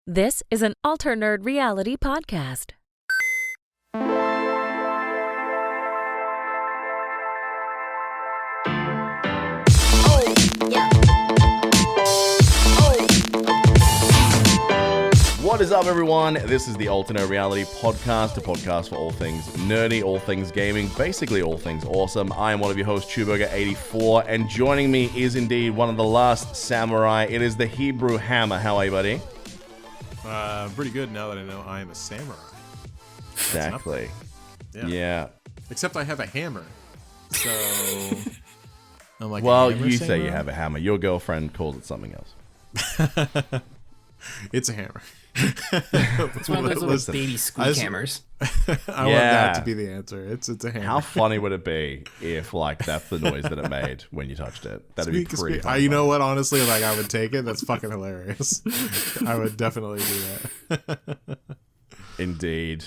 This is an Alternerd reality podcast. What is up, everyone? This is the Alternerd Reality Podcast, a podcast for all things nerdy, all things gaming, basically all things awesome. I am one of your hosts, Chewburger84, and joining me is indeed one of the last samurai. It is the Hebrew Hammer. How are you, buddy? Pretty good now that I know I am a samurai. Exactly. Yeah. Except I have a hammer. So I'm like, well, a hammer you samurai? say you have a hammer. Your girlfriend calls it something else. It's a hammer. It's one of those little baby squeak hammers. I want that to be the answer. It's a hammer. How funny would it be if, like, that's the noise that it made when you touched it? That'd be pretty funny. You know what? Honestly, like, I would take it. That's fucking hilarious. I would definitely do that. Indeed.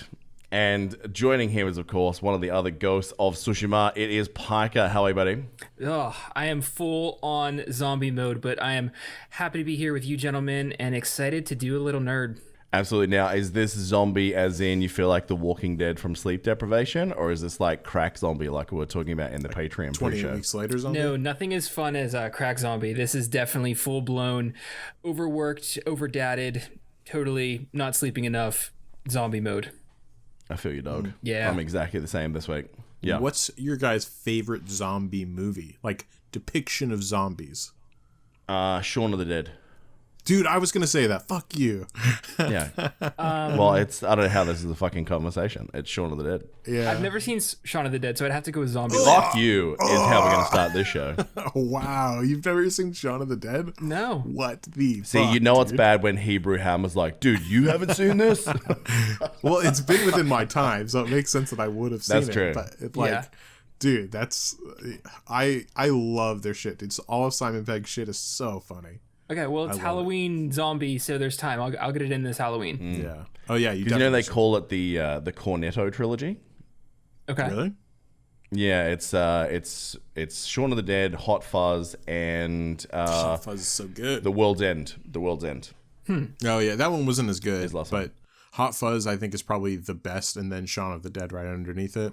And joining him is, of course, one of the other ghosts of Tsushima. It is Piker. How are you, buddy? Oh, I am full on zombie mode, but I am happy to be here with you gentlemen and excited to do a little nerd. Absolutely. Now, is this zombie as in you feel like The Walking Dead from sleep deprivation, or is this like crack zombie like we were talking about in the Patreon 20 pre-show? weeks later zombie? No, nothing as fun as crack zombie. This is definitely full blown, overworked, overdated, totally not sleeping enough zombie mode. I feel you, dog. Yeah. I'm exactly the same this week. Yeah. What's your guys' favorite zombie movie? Like, depiction of zombies? Shaun of the Dead. Dude, I was going to say that. Fuck you. Yeah. Well, I don't know how this is a fucking conversation. It's Shaun of the Dead. Yeah. I've never seen Shaun of the Dead, so I'd have to go with zombie. Fuck you is how we're going to start this show. Wow. You've never seen Shaun of the Dead? No. What the See, fuck, you know dude? it's bad when Hebrew Hammer's like, dude, you haven't seen this? Well, it's been within my time, so it makes sense that I would have seen That's it. true. But it's like, dude, that's I love their shit. It's all of Simon Pegg's shit is so funny. Okay, well, it's Halloween zombie, so there's time. I'll get it in this Halloween. Yeah. Oh yeah, Because you know they call it the Cornetto trilogy. Okay. Really? Yeah, it's Shaun of the Dead, Hot Fuzz, and Hot Fuzz is so good. The World's End. The World's End. Oh yeah, that one wasn't as good. last But one. Hot Fuzz I think is probably the best, and then Shaun of the Dead right underneath it.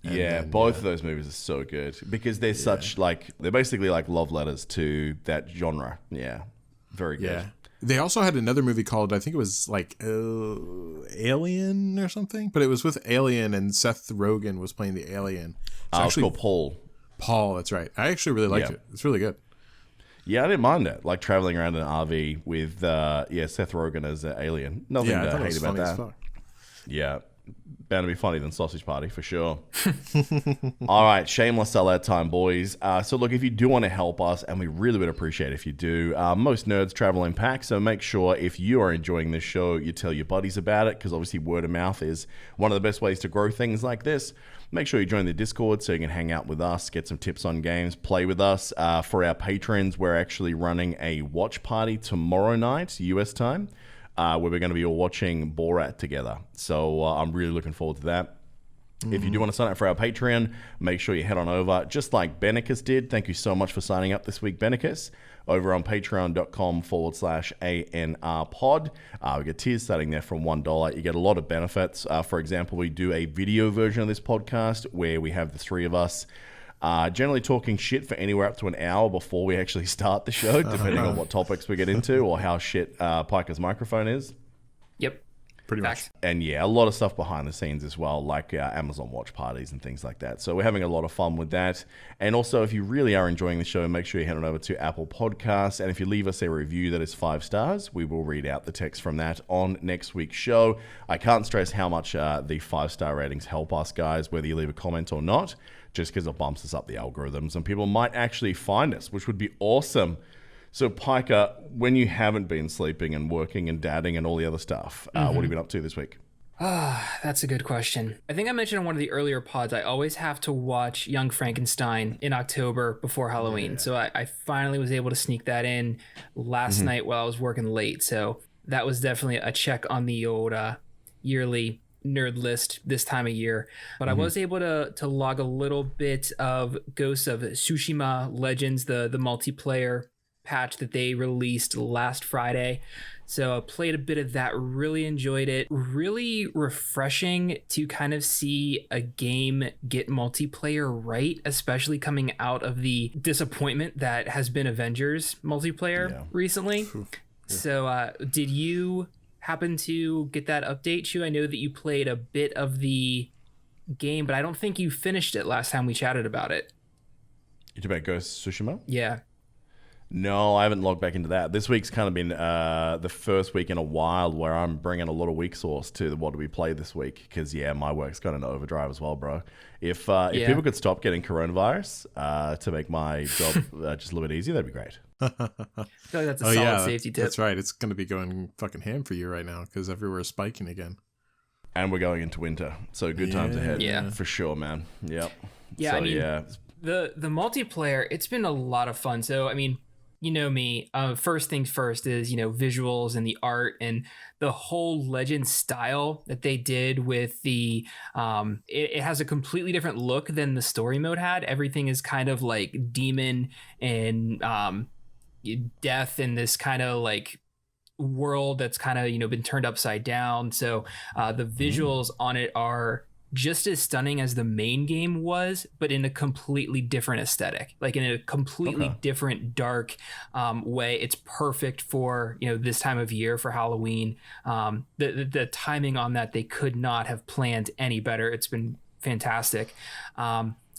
And Yeah, then, both of those movies are so good because they're such they're basically like love letters to that genre. Yeah, very good. Yeah. They also had another movie called, I think it was like Alien or something, but it was with Alien and Seth Rogen was playing the alien. It's called Paul. Paul, that's right. I actually really liked it. It's really good. Yeah, I didn't mind it. Like traveling around in an RV with Seth Rogen as an alien. Nothing Yeah, I to thought it hate was about funny as that. fuck. Yeah. Bound to be funny than Sausage Party, for sure. All right, shameless sellout time, boys. So look, if you do want to help us, and we really would appreciate it if you do, most nerds travel in packs, so make sure if you are enjoying this show, you tell your buddies about it, because obviously word of mouth is one of the best ways to grow things like this. Make sure you join the Discord so you can hang out with us, get some tips on games, play with us. For our patrons, we're actually running a watch party tomorrow night, US time, where we're going to be all watching Borat together. So I'm really looking forward to that. If you do want to sign up for our Patreon, make sure you head on over, just like Benicus did. Thank you so much for signing up this week, Benicus, over on patreon.com/ANR pod. We get tiers starting there from $1. You get a lot of benefits. For example, we do a video version of this podcast where we have the three of us generally talking shit for anywhere up to an hour before we actually start the show, depending on what topics we get into or how shit Piker's microphone is. Yep. Pretty much. Facts. And yeah, a lot of stuff behind the scenes as well, like Amazon watch parties and things like that. So we're having a lot of fun with that. And also, if you really are enjoying the show, make sure you head on over to Apple Podcasts. And if you leave us a review that is 5 stars, we will read out the text from that on next week's show. I can't stress how much the 5-star ratings help us, guys, whether you leave a comment or not, just because it bumps us up the algorithms and people might actually find us, which would be awesome. So, Piker, when you haven't been sleeping and working and dadding and all the other stuff, what have you been up to this week? That's a good question. I think I mentioned in one of the earlier pods, I always have to watch Young Frankenstein in October before Halloween. So I finally was able to sneak that in last night while I was working late. So that was definitely a check on the old yearly nerd list this time of year. But I was able to log a little bit of Ghosts of Tsushima Legends, the multiplayer patch that they released last Friday. So I played a bit of that, really enjoyed it. Really refreshing to kind of see a game get multiplayer right, especially coming out of the disappointment that has been Avengers multiplayer recently. So did you happen to get that update, Chu? I know that you played a bit of the game, but I don't think you finished it last time we chatted about it. You talking about Ghost of Tsushima? Yeah. No, I haven't logged back into that. This week's kind of been the first week in a while where I'm bringing a lot of week source to what do we play this week, because my work's got an overdrive as well, bro. If people could stop getting coronavirus to make my job just a little bit easier, that'd be great. I feel like that's a solid safety tip. That's right. It's going to be going fucking ham for you right now because everywhere's spiking again. And we're going into winter, so good times ahead. Yeah, for sure, man. Yep. Yeah, so, I mean, the multiplayer, it's been a lot of fun. So I mean, you know me, first things first is, visuals and the art and the whole Legend style that they did with the, it has a completely different look than the story mode had. Everything is kind of like demon and death in this kind of like world that's kind of, been turned upside down. So the visuals on it are just as stunning as the main game was, but in a completely different aesthetic, like in a completely different dark way. It's perfect for this time of year for Halloween. The timing on that, they could not have planned any better. It's been fantastic.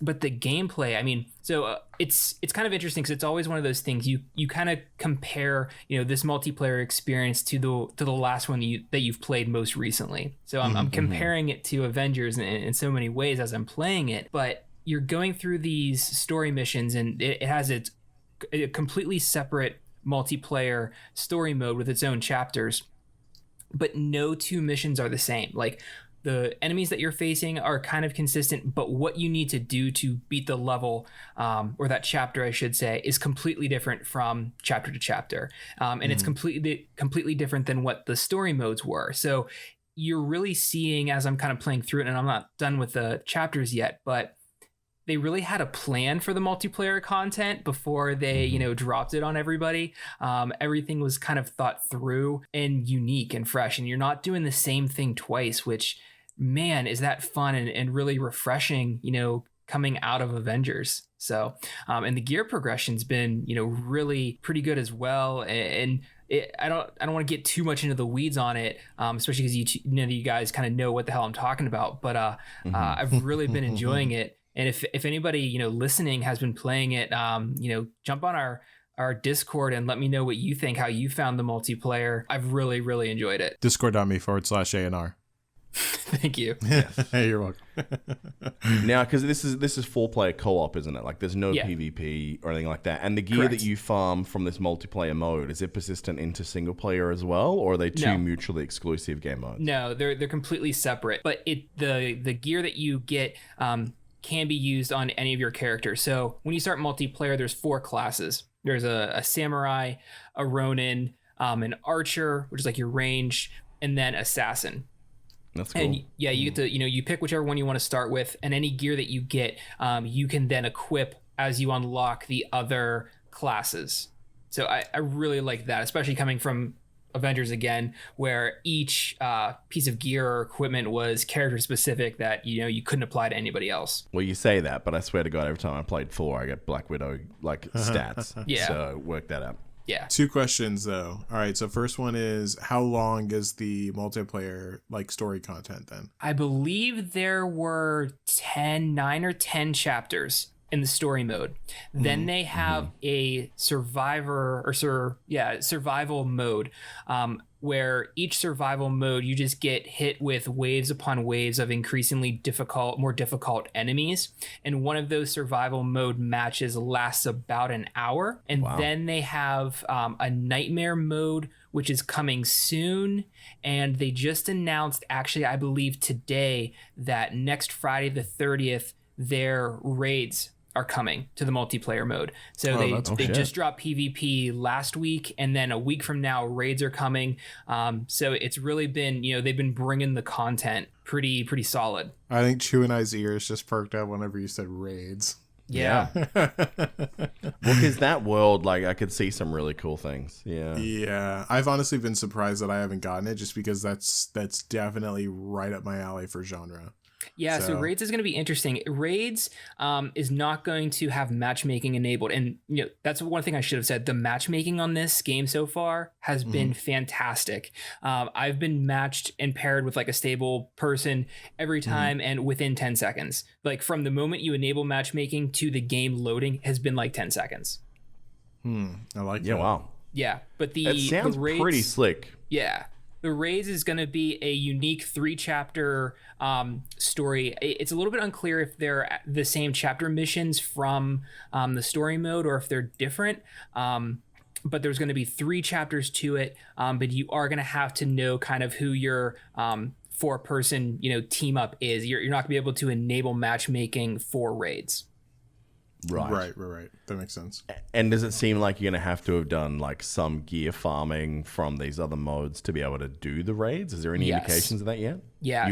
But the gameplay, I mean, so it's kind of interesting because it's always one of those things you kind of compare, this multiplayer experience to the last one that you've played most recently. So I'm comparing it to Avengers in so many ways as I'm playing it. But you're going through these story missions, and it has a completely separate multiplayer story mode with its own chapters. But no two missions are the same. Like, the enemies that you're facing are kind of consistent, but what you need to do to beat the level, or that chapter, I should say, is completely different from chapter to chapter. And it's completely different than what the story modes were. So you're really seeing, as I'm kind of playing through it, and I'm not done with the chapters yet, but they really had a plan for the multiplayer content before they, dropped it on everybody. Everything was kind of thought through and unique and fresh, and you're not doing the same thing twice, which, man, is that fun and really refreshing, coming out of Avengers. So, and the gear progression's been, really pretty good as well. And I don't want to get too much into the weeds on it, especially because you guys kind of know what the hell I'm talking about. But I've really been enjoying it. And if anybody, listening has been playing it, jump on our Discord and let me know what you think, how you found the multiplayer. I've really, really enjoyed it. Discord.me/ANR. Thank you. Hey, you're welcome. Now, because this is 4-player co-op, isn't it? Like, there's no PvP or anything like that. And the gear that you farm from this multiplayer mode, is it persistent into single player as well, or are they two mutually exclusive game modes? No, they're completely separate. But the gear that you get can be used on any of your characters. So when you start multiplayer, there's 4 classes. There's a samurai, a ronin, an archer, which is like your range, and then assassin. That's cool. And you get to, you pick whichever one you want to start with, and any gear that you get, you can then equip as you unlock the other classes. So I really like that, especially coming from Avengers again, where each piece of gear or equipment was character specific that you couldn't apply to anybody else. Well, you say that, but I swear to God, every time I played 4, I get Black Widow stats. Yeah. So work that out. Yeah. 2 questions though. All right. So first one is, how long is the multiplayer story content then? I believe there were 9 or 10 chapters in the story mode. Then they have a survival mode, where each survival mode, you just get hit with waves upon waves of increasingly more difficult enemies. And one of those survival mode matches lasts about an hour. And then they have a nightmare mode, which is coming soon. And they just announced, actually, I believe today, that next Friday the 30th, their raids are coming to the multiplayer mode. So they just dropped PvP last week, and then a week from now raids are coming. So it's really been, they've been bringing the content pretty solid. I think Chew and I's ears just perked up whenever you said raids. Yeah. Well, because that world, like, I could see some really cool things. Yeah. Yeah, I've honestly been surprised that I haven't gotten it, just because that's definitely right up my alley for genre. Yeah, so Raids is going to be interesting. Raids is not going to have matchmaking enabled. And that's one thing I should have said. The matchmaking on this game so far has been fantastic. I've been matched and paired with like a stable person every time and within 10 seconds. Like from the moment you enable matchmaking to the game loading has been like 10 seconds. I like that. Yeah, wow. Yeah, but It sounds Raids, pretty slick. Yeah. The Raids is going to be a unique 3-chapter story. It's a little bit unclear if they're the same chapter missions from the story mode or if they're different. But there's going to be 3 chapters to it. But you are going to have to know kind of who your 4-person team up is. You're not going to be able to enable matchmaking for Raids. Right. That makes sense. And does it seem like you're going to have to have done like some gear farming from these other modes to be able to do the raids? Is there any indications of that yet? Yeah,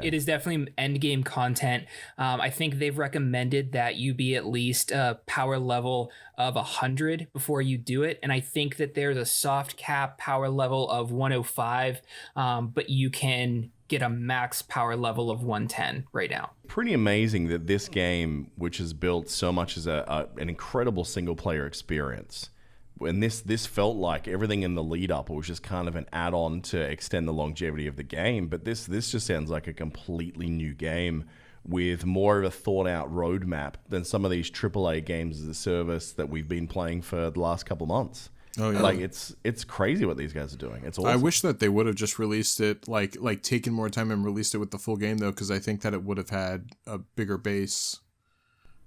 it is definitely end game content. I think they've recommended that you be at least a power level of 100 before you do it. And I think that there's a soft cap power level of 105, but you can get a max power level of 110 right now. Pretty amazing that this game, which is built so much as an incredible single player experience, when this felt like everything in the lead up was just kind of an add-on to extend the longevity of the game, but this just sounds like a completely new game with more of a thought out roadmap than some of these AAA games as a service that we've been playing for the last couple months. Oh yeah, like it's crazy what these guys are doing. It's awesome. I wish that they would have just released it, like taken more time and released it with the full game though, because I think that it would have had a bigger base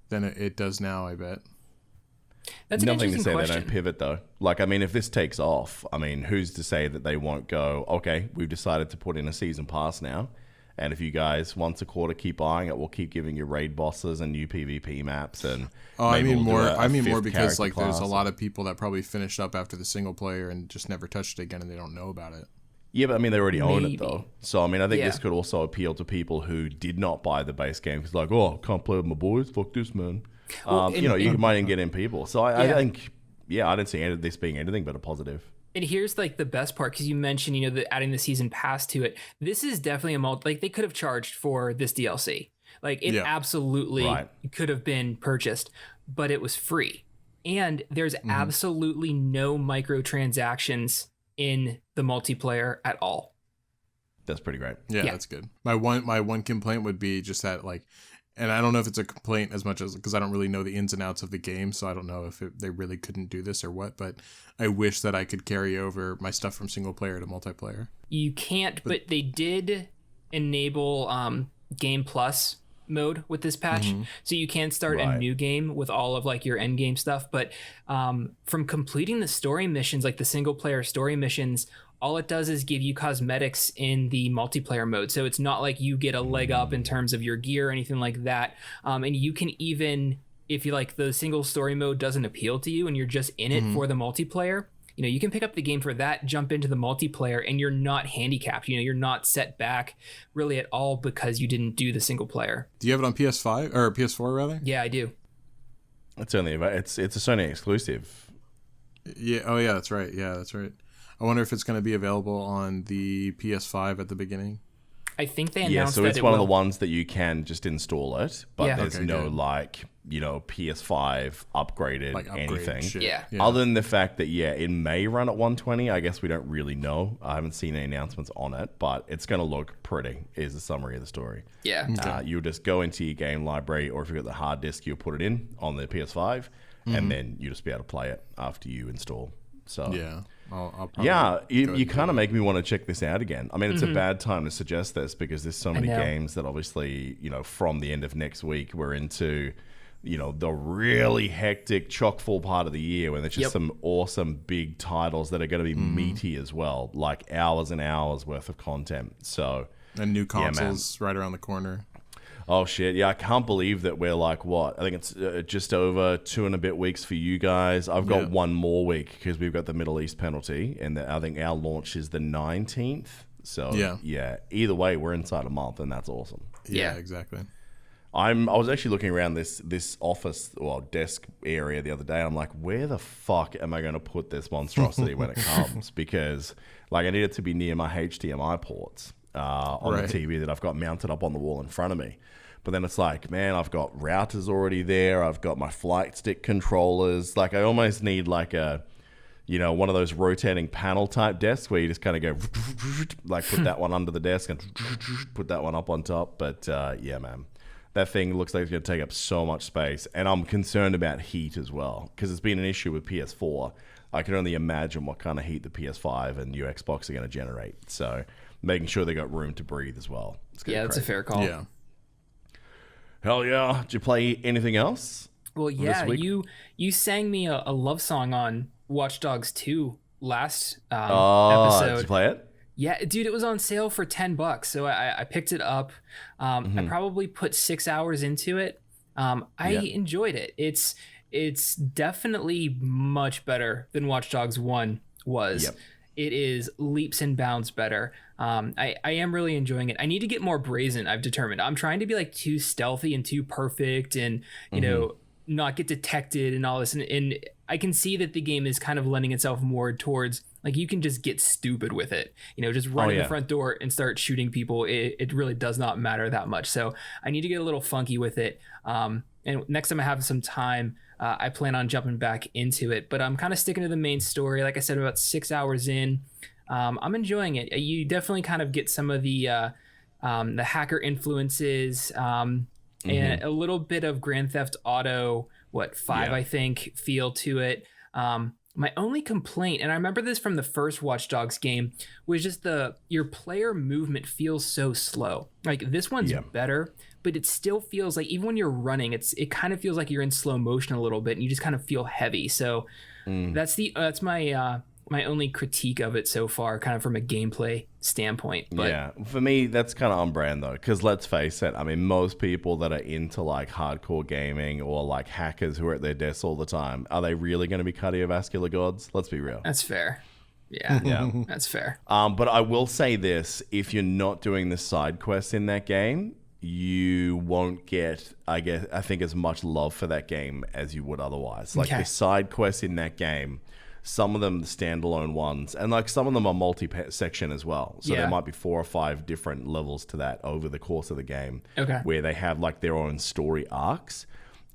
than it does now. I bet. That's an nothing to interesting say question. they don't pivot though. Like, I mean, if this takes off, I mean, who's to say that they won't go? Okay, we've decided to put in a season pass now. And if you guys once a quarter keep buying it, we'll keep giving you raid bosses and new PvP maps. And I mean more fifth because like character there's a class. lot of people that probably finished up after the single player and just never touched it again, and they don't know about it. Yeah, but I mean, they already own it Maybe. though. So I mean, I think Yeah. this could also appeal to people who did not buy the base game because like, oh, can't play with my boys. Fuck this, man. Well, You might even get in people. So I Yeah. think, I don't see this being anything but a positive. And here's like the best part, because you mentioned, adding the season pass to it. This is definitely a like they could have charged for this DLC. Like it absolutely Right. could have been purchased, but it was free. And there's absolutely no microtransactions in the multiplayer at all. That's pretty great. Yeah, Yeah. that's good. My one complaint would be just that, like, and I don't know if it's a complaint as much as because I don't really know the ins and outs of the game, so I don't know if they really couldn't do this or what. But I wish that I could carry over my stuff from single player to multiplayer. You can't, but they did enable Game Plus mode with this patch, so you can start a Right. new game with all of like your end game stuff. But from completing the story missions, like the single player story missions, all it does is give you cosmetics in the multiplayer mode. So it's not like you get a leg up in terms of your gear or anything like that. And you can even, if you like the single story mode doesn't appeal to you and you're just in it for the multiplayer, you can pick up the game for that, jump into the multiplayer, and you're not handicapped. You're not set back really at all because you didn't do the single player. Do you have it on PS5 or PS4 rather? Yeah, I do. It's a Sony exclusive. Yeah. Oh yeah, that's right. Yeah, that's right. I wonder if it's going to be available on the PS5 at the beginning. I think they Yeah, announced so that it's it one will. of the ones that you can just install it, but Yeah. there's Okay, no good. like, PS5 upgraded Like upgrade anything. shit. Yeah. Other than the fact that, it may run at 120. I guess we don't really know. I haven't seen any announcements on it, but it's going to look pretty, is the summary of the story. Yeah. You'll just go into your game library, or if you've got the hard disk, you'll put it in on the PS5, and then you'll just be able to play it after you install. So Yeah. I'll probably yeah, go you and kind do of make me want to check this out again. I mean, it's a bad time to suggest this because there's so many know. games that obviously, from the end of next week, we're into, the really hectic, chock full part of the year when there's just Yep. some awesome big titles that are going to be meaty as well, like hours and hours worth of content. So, and new man. consoles right around the corner. oh shit, yeah, I can't believe that we're like, what? I think it's just over 2 and a bit weeks for you guys. I've got Yeah. one more week because we've got the Middle East penalty, and I think our launch is the 19th. So, Yeah. either way, we're inside a month, and that's awesome. Yeah, Yeah. exactly. I was actually looking around this office or desk area the other day. And I'm like, where the fuck am I going to put this monstrosity when it comes? Because like I need it to be near my HDMI ports on the TV that I've got mounted up on the wall in front of me. But then it's like, man, I've got routers already there. I've got my flight stick controllers. Like I almost need like one of those rotating panel type desks where you just kind of go like put that one under the desk and put that one up on top. But yeah, man. That thing looks like it's going to take up so much space. And I'm concerned about heat as well, because it's been an issue with PS4. I can only imagine what kind of heat the PS5 and new Xbox are going to generate. So making sure they got room to breathe as well. Yeah, that's a fair call. Yeah. Hell yeah. Did you play anything else? Well, yeah, you sang me a love song on Watch Dogs 2 last episode. Did you play it? Yeah, dude, it was on sale for $10, so I picked it up. I probably put 6 hours into it. I enjoyed it. It's definitely much better than Watch Dogs 1 was. Yep. It is leaps and bounds better. I am really enjoying it. I need to get more brazen, I've determined. I'm trying to be like too stealthy and too perfect and, you know, not get detected and all this. And I can see that the game is kind of lending itself more towards like you can just get stupid with it, just run in the front door and start shooting people. It really does not matter that much. So I need to get a little funky with it. And next time I have some time, I plan on jumping back into it, but I'm kind of sticking to the main story. Like I said, about 6 hours in, I'm enjoying it. You definitely kind of get some of the hacker influences, and a little bit of Grand Theft Auto, 5, I think, feel to it. My only complaint, and I remember this from the first Watch Dogs game, was just your player movement feels so slow. Like this one's better, but it still feels like even when you're running, it kind of feels like you're in slow motion a little bit, and you just kind of feel heavy. So that's my only critique of it so far, kind of from a gameplay standpoint. But yeah, for me, that's kind of on brand though, because let's face it, I mean, most people that are into like hardcore gaming or like hackers who are at their desks all the time, are they really going to be cardiovascular gods? Let's be real. That's fair. Yeah, that's fair. But I will say this, if you're not doing the side quests in that game, you won't get, I think, as much love for that game as you would otherwise. Like the side quests in that game, some of them the standalone ones, and like some of them are multi-section as well. So there might be 4 or 5 different levels to that over the course of the game, where they have like their own story arcs,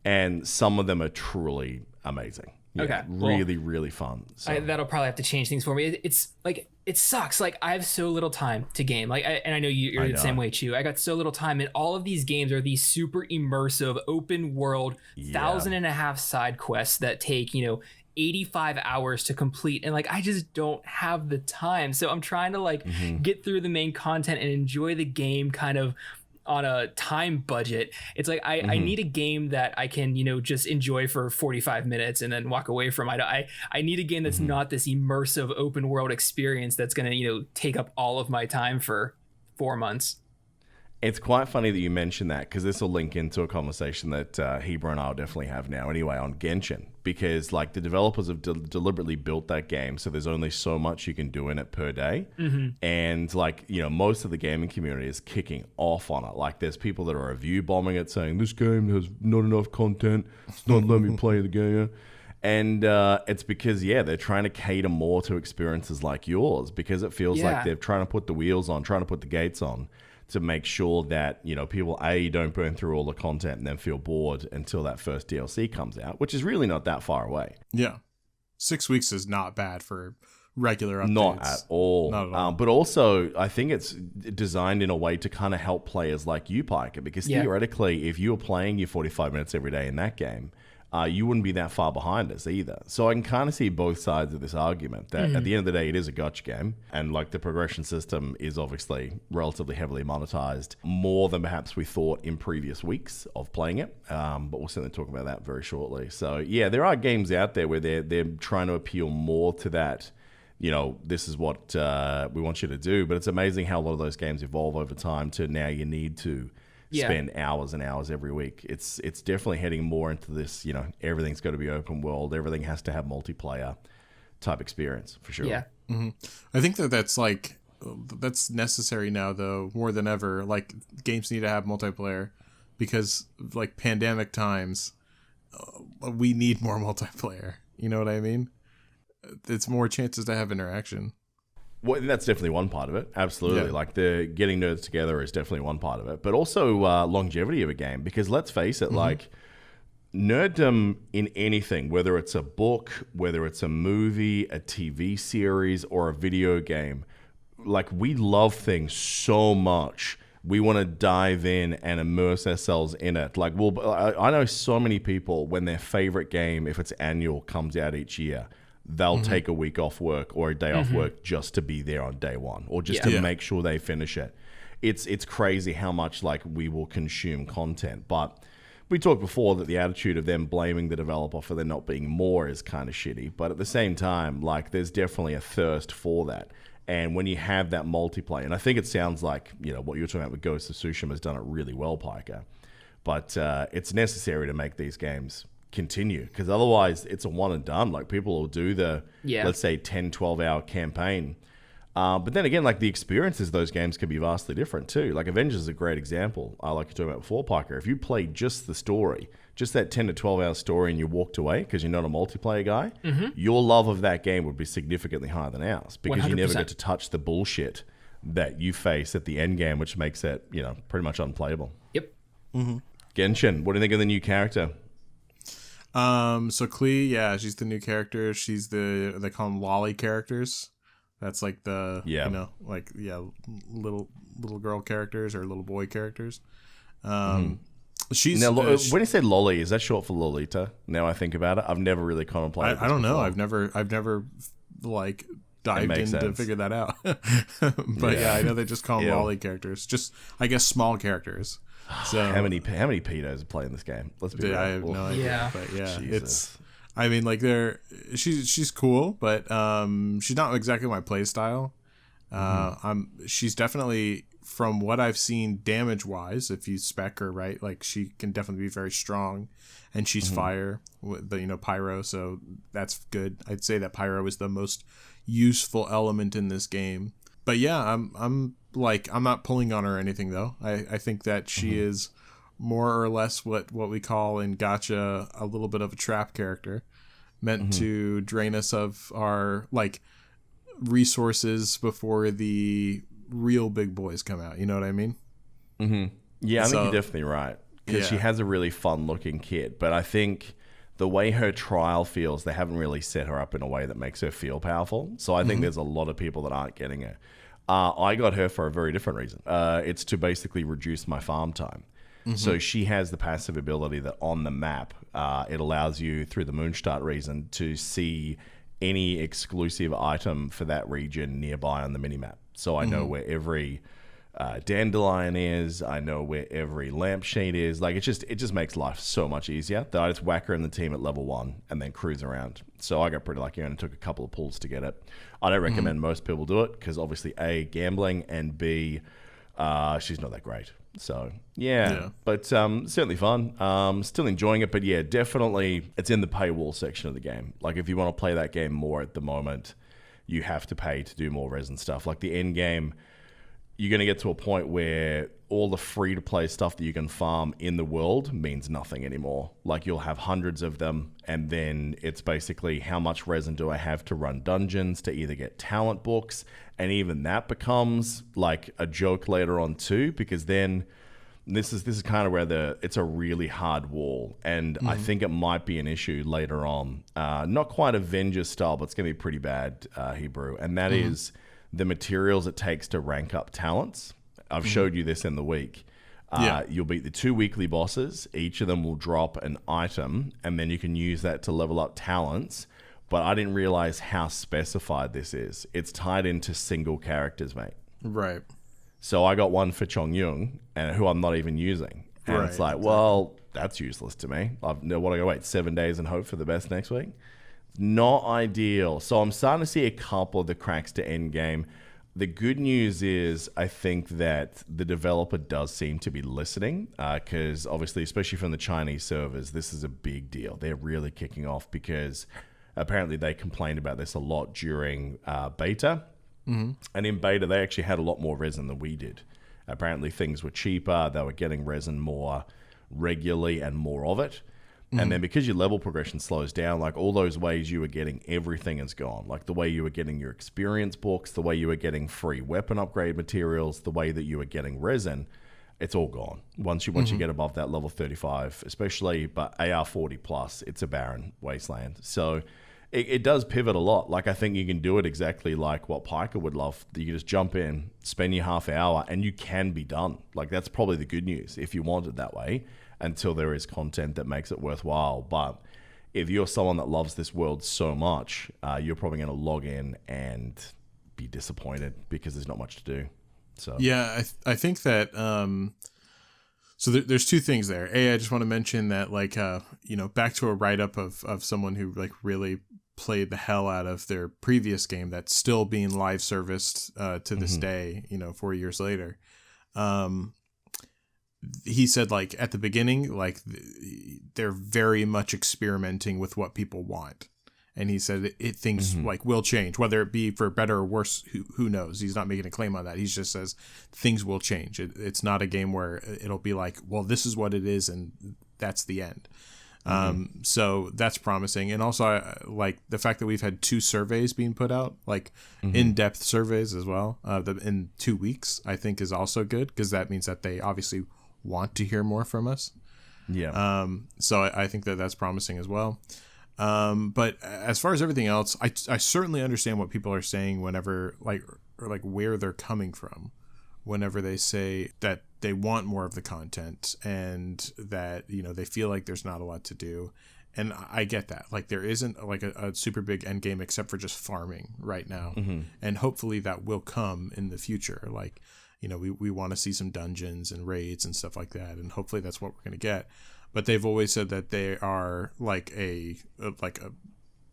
and some of them are truly amazing. Really, really fun. So. That'll probably have to change things for me. It's like it sucks. Like I have so little time to game. And I know you're the same way, Chew. I got so little time, and all of these games are these super immersive, open world, 1,500 side quests that take 85 hours to complete, and like I just don't have the time. So I'm trying to get through the main content and enjoy the game kind of on a time budget. It's like I need a game that I can just enjoy for 45 minutes and then walk away from. I need a game that's not this immersive open world experience that's gonna take up all of my time for 4 months. It's quite funny that you mentioned that, because this will link into a conversation that Hebrew and I will definitely have now anyway on Genshin, because like the developers have deliberately built that game so there's only so much you can do in it per day. And like, most of the gaming community is kicking off on it. Like there's people that are review bombing it saying this game has not enough content, it's not letting me play the game. And it's because, they're trying to cater more to experiences like yours, because it feels like they're trying to put the wheels on, trying to put the gates on, to make sure that, people, don't burn through all the content and then feel bored until that first DLC comes out, which is really not that far away. Yeah. 6 weeks is not bad for regular updates. Not at all. Not at all. But also, I think it's designed in a way to kind of help players like you, Piker, because theoretically, if you were playing your 45 minutes every day in that game, you wouldn't be that far behind us either. So I can kind of see both sides of this argument that at the end of the day, it is a gotcha game. And like the progression system is obviously relatively heavily monetized, more than perhaps we thought in previous weeks of playing it. But we'll certainly talk about that very shortly. So there are games out there where they're trying to appeal more to that, this is what we want you to do. But it's amazing how a lot of those games evolve over time to now you need to spend hours and hours every week. It's definitely heading more into this, everything's got to be open world. Everything has to have multiplayer type experience for sure. Yeah. I think that's necessary now though, more than ever. Like games need to have multiplayer. because like pandemic times, we need more multiplayer. You know what I mean? It's more chances to have interaction. Well, that's definitely one part of it. Absolutely. Yeah. Like the getting nerds together is definitely one part of it. But also longevity of a game. Because let's face it, like nerddom in anything, whether it's a book, whether it's a movie, a TV series, or a video game, like we love things so much. We want to dive in and immerse ourselves in it. Like, I know so many people when their favorite game, if it's annual, comes out each year, they'll take a week off work or a day off work just to be there on day one or just to make sure they finish it. It's crazy how much like we will consume content. But we talked before that the attitude of them blaming the developer for there not being more is kind of shitty. But at the same time, like there's definitely a thirst for that. And when you have that multiplayer, and I think it sounds like, you know, what you're talking about with Ghost of Tsushima has done it really well, Piker. But it's necessary to make these games continue, because otherwise it's a one and done. Like people will do the let's say 10-12 hour campaign, but then again, like the experiences those games can be vastly different too. Like Avengers is a great example. I like you talking about before, Parker. If you played just the story, just that 10 to 12 hour story, and you walked away because you're not a multiplayer guy, your love of that game would be significantly higher than ours, because 100%. You never get to touch the bullshit that you face at the end game, which makes it, you know, pretty much unplayable. Yep. Genshin, what do you think of the new character? So Klee, yeah, she's the new character. She's they call them lolly characters. That's like the, you know, like, little girl characters or little boy characters. She's now, when you say lolly, is that short for Lolita? Now I think about it, I've never really contemplated. I don't know. I've never like dived in to figure that out. But yeah, I know they just call them lolly characters. Just, I guess, small characters. So how many pedos are playing this game? Let's be real. I have no idea. Yeah. But yeah, Jesus. it's. I mean, like she's cool, but she's not exactly my play style. She's definitely, from what I've seen damage wise, if you spec her right, like she can definitely be very strong, and she's fire with the, you know, pyro, so that's good. I'd say that pyro is the most useful element in this game. But yeah, I'm not pulling on her or anything though. I think that she is more or less what we call in gacha a little bit of a trap character, meant to drain us of our like resources before the real big boys come out. You know what I mean? Yeah, I think you're definitely right, because she has a really fun looking kit, but I think the way her trial feels, they haven't really set her up in a way that makes her feel powerful. So I think there's a lot of people that aren't getting her. I got her for a very different reason. It's to basically reduce my farm time. So she has the passive ability that on the map, it allows you, through the Moonstart reason, to see any exclusive item for that region nearby on the minimap. So I know where every dandelion is. I know where every lampshade is. Like, it just makes life so much easier that I just whack her in the team at level 1 and then cruise around. So I got pretty lucky and it took a couple of pulls to get it. I don't recommend most people do it, because obviously A, gambling, and B, she's not that great. So yeah. But certainly fun. Still enjoying it, but yeah, definitely it's in the paywall section of the game. Like, if you want to play that game more at the moment, you have to pay to do more resin stuff. Like the end game, you're going to get to a point where all the free-to-play stuff that you can farm in the world means nothing anymore. Like, you'll have hundreds of them, and then it's basically, how much resin do I have to run dungeons, to either get talent books, and even that becomes like a joke later on too, because then this is kind of where it's a really hard wall, and I think it might be an issue later on. Not quite Avengers style, but it's going to be pretty bad, Hebrew, and that is the materials it takes to rank up talents. I've showed you this in the week. You'll beat the 2 weekly bosses. Each of them will drop an item, and then you can use that to level up talents. But I didn't realize how specified this is. It's tied into single characters, mate. Right. So I got one for Chong Yung, and who I'm not even using. And it's like, well, that's useless to me. What do I go wait 7 days and hope for the best next week? Not ideal. So I'm starting to see a couple of the cracks to end game. The good news is, I think that the developer does seem to be listening, because obviously, especially from the Chinese servers, this is a big deal. They're really kicking off, because apparently they complained about this a lot during beta. And in beta, they actually had a lot more resin than we did. Apparently things were cheaper. They were getting resin more regularly and more of it. And then because your level progression slows down, like all those ways you were getting everything is gone. Like the way you were getting your experience books, the way you were getting free weapon upgrade materials, the way that you were getting resin, it's all gone. Once you get above that level 35, especially, but AR 40 plus, it's a barren wasteland. So it does pivot a lot. Like I think you can do it exactly like what Piker would love. You can just jump in, spend your half hour, and you can be done. Like that's probably the good news if you want it that way, until there is content that makes it worthwhile. But if you're someone that loves this world so much, you're probably going to log in and be disappointed because there's not much to do. So yeah, I think that so there's two things there. I just want to mention that like back to a write-up of someone who like really played the hell out of their previous game that's still being live serviced to this day, 4 years later. He said like at the beginning, like they're very much experimenting with what people want. And he said things like will change, whether it be for better or worse, who knows? He's not making a claim on that. He just says things will change. It's not a game where it'll be like, well, this is what it is and that's the end. So that's promising. And also like the fact that we've had 2 surveys being put out, like in-depth surveys as well, in 2 weeks, I think is also good because that means that they obviously want to hear more from us. Yeah. So I think that that's promising as well. But as far as everything else, I certainly understand what people are saying whenever or where they're coming from, whenever they say that they want more of the content and that, they feel like there's not a lot to do. And I get that. Like there isn't like a super big end game except for just farming right now. And hopefully that will come in the future. Like, we want to see some dungeons and raids and stuff like that. And hopefully that's what we're going to get. But they've always said that they are like an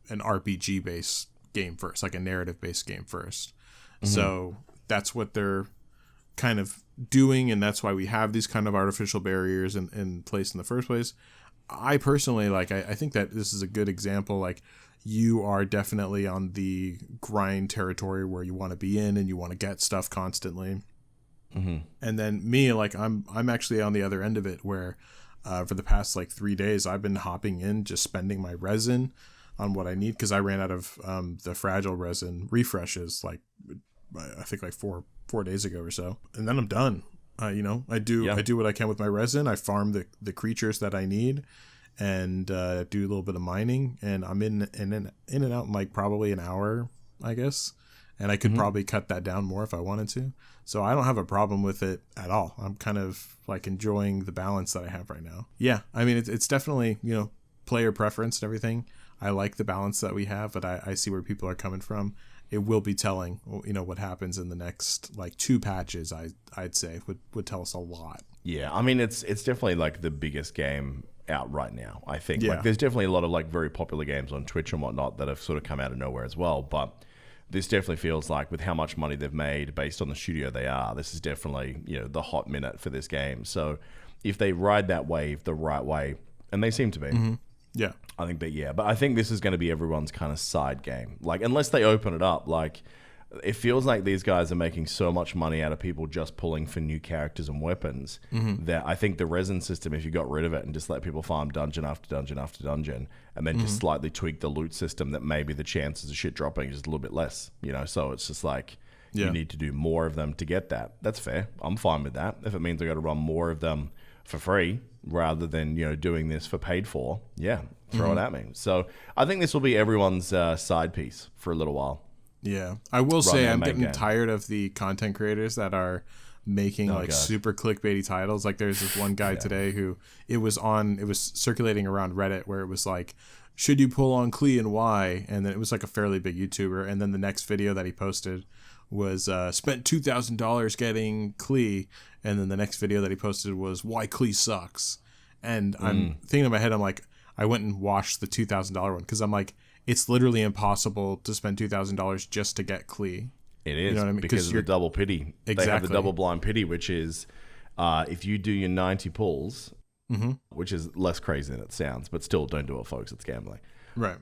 RPG based game first, like a narrative based game first. So that's what they're kind of doing, and that's why we have these kind of artificial barriers in place in the first place. I personally I think that this is a good example. Like you are definitely on the grind territory where you want to be in and you want to get stuff constantly. And then me, like I'm actually on the other end of it where for the past 3 days, I've been hopping in, just spending my resin on what I need because I ran out of the fragile resin refreshes I think 4 days ago or so, and then I'm done. I do what I can with my resin. I farm the creatures that I need, and do a little bit of mining, and I'm in and out in probably an hour, I guess. And I could probably cut that down more if I wanted to. So I don't have a problem with it at all. I'm kind of enjoying the balance that I have right now. Yeah, I mean, it's definitely, player preference and everything. I like the balance that we have, but I see where people are coming from. It will be telling, what happens in the next 2 patches, I'd say would tell us a lot. Yeah, I mean, it's definitely the biggest game out right now, I think. Yeah. There's definitely a lot of very popular games on Twitch and whatnot that have sort of come out of nowhere as well, but this definitely feels like with how much money they've made based on the studio they are, this is definitely, the hot minute for this game. So if they ride that wave the right way, and they seem to be, yeah, I think that, but I think this is going to be everyone's kind of side game. Unless they open it up, it feels like these guys are making so much money out of people just pulling for new characters and weapons that I think the resin system, if you got rid of it and just let people farm dungeon after dungeon after dungeon, and then just slightly tweak the loot system, that maybe the chances of shit dropping is just a little bit less, so it's just you need to do more of them to get that. That's fair. I'm fine with that. If it means I got to run more of them for free rather than, doing this for paid for, throw it at me. So I think this will be everyone's side piece for a little while. Yeah, I will say I'm getting tired of the content creators that are making super clickbaity titles. There's this one guy today who it was circulating around Reddit where it was should you pull on Klee and why? And then it was a fairly big YouTuber. And then the next video that he posted was spent $2,000 getting Klee. And then the next video that he posted was why Klee sucks. And I'm thinking in my head, I went and watched the $2,000 one because I'm it's literally impossible to spend $2,000 just to get Klee. It is, you know what I mean? Because of the double pity. Exactly. They have the double blind pity, which is if you do your 90 pulls, which is less crazy than it sounds, but still don't do it, folks. It's gambling. Right.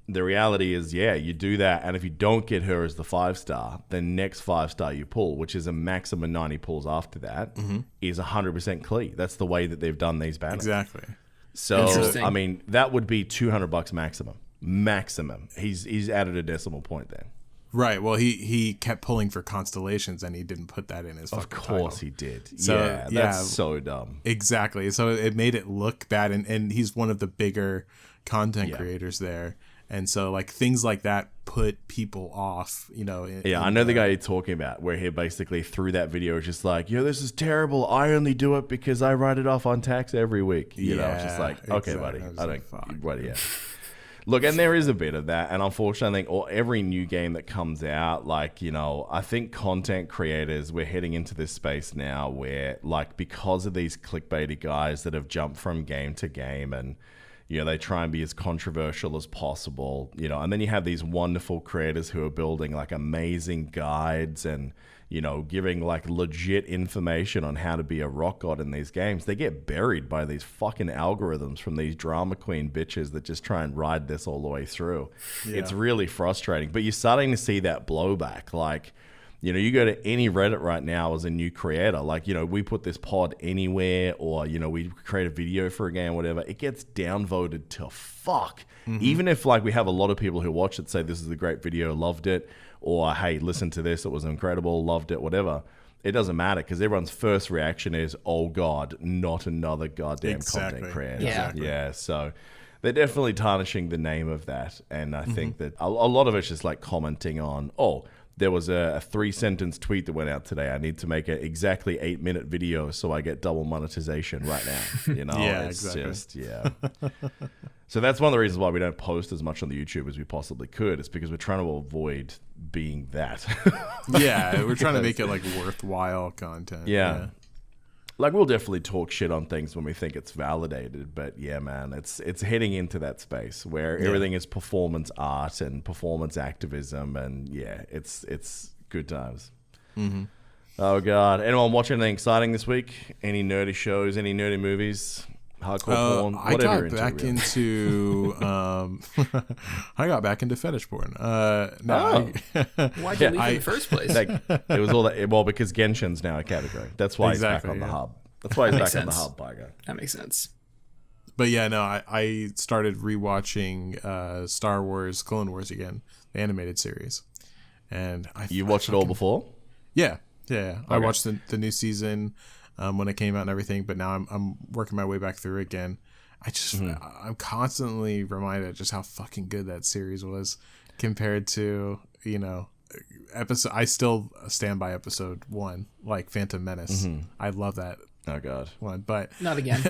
the reality is, yeah, you do that, and if you don't get her as the 5-star, the next 5-star you pull, which is a maximum 90 pulls after that, is 100% clear. That's the way that they've done these banners. Exactly. So, I mean, that would be $200 maximum. Maximum. He's added a decimal point there. Right. Well, he kept pulling for constellations, and he didn't put that in his fucking title. Of course he did. So, yeah, that's so dumb. Exactly. So it made it look bad, and he's one of the bigger content creators there. And so, like, things like that put people off, you know. I know the guy you're talking about, where he basically through that video is just like, this is terrible. I only do it because I write it off on tax every week. You know, it's just like, okay, buddy. I don't, buddy, yeah. Look, and there is a bit of that. And unfortunately, I think every new game that comes out, like, you know, I think content creators, we're heading into this space now where, like, because of these clickbaity guys that have jumped from game to game and, you know, they try and be as controversial as possible, you know, and then you have these wonderful creators who are building like amazing guides and, you know, giving like legit information on how to be a rock god in these games. They get buried by these fucking algorithms from these drama queen bitches that just try and ride this all the way through. Yeah. It's really frustrating, but you're starting to see that blowback. Like, you know, you go to any Reddit right now as a new creator, like, you know, we put this pod anywhere or, you know, we create a video for a game or whatever, it gets downvoted to fuck. Even if, like, we have a lot of people who watch it say this is a great video, loved it, or, hey, listen to this, it was incredible, loved it, whatever. It doesn't matter because everyone's first reaction is, oh, God, not another goddamn content creator. Yeah, so they're definitely tarnishing the name of that. And I think that a lot of it's just, like, commenting on, there was a 3-sentence tweet that went out today. I need to make an exactly 8-minute video so I get double monetization right now. You know, just, So that's one of the reasons why we don't post as much on the YouTube as we possibly could. It's because we're trying to avoid being that. We're trying to make it like worthwhile content. Yeah. Like, we'll definitely talk shit on things when we think it's validated, but yeah, man, it's heading into that space where everything is performance art and performance activism, and it's good times. Oh God, anyone watch anything exciting this week? Any nerdy shows? Any nerdy movies? Hardcore porn? Whatever. I got back into I got back into fetish porn. Why'd you leave in the first place? Like, it was all that. Well, because Genshin's now a category. That's why he's back on the hub. That's why he's back on the hub, by God. That makes sense. But yeah, no, I started rewatching Star Wars Clone Wars again, the animated series, and you watched it all before? Yeah. Okay. I watched the new season when it came out and everything, but now I'm working my way back through again. I'm constantly reminded just how fucking good that series was compared to, you know, episode. I still stand by episode 1, like Phantom Menace. I love that. Oh God, one, but not again.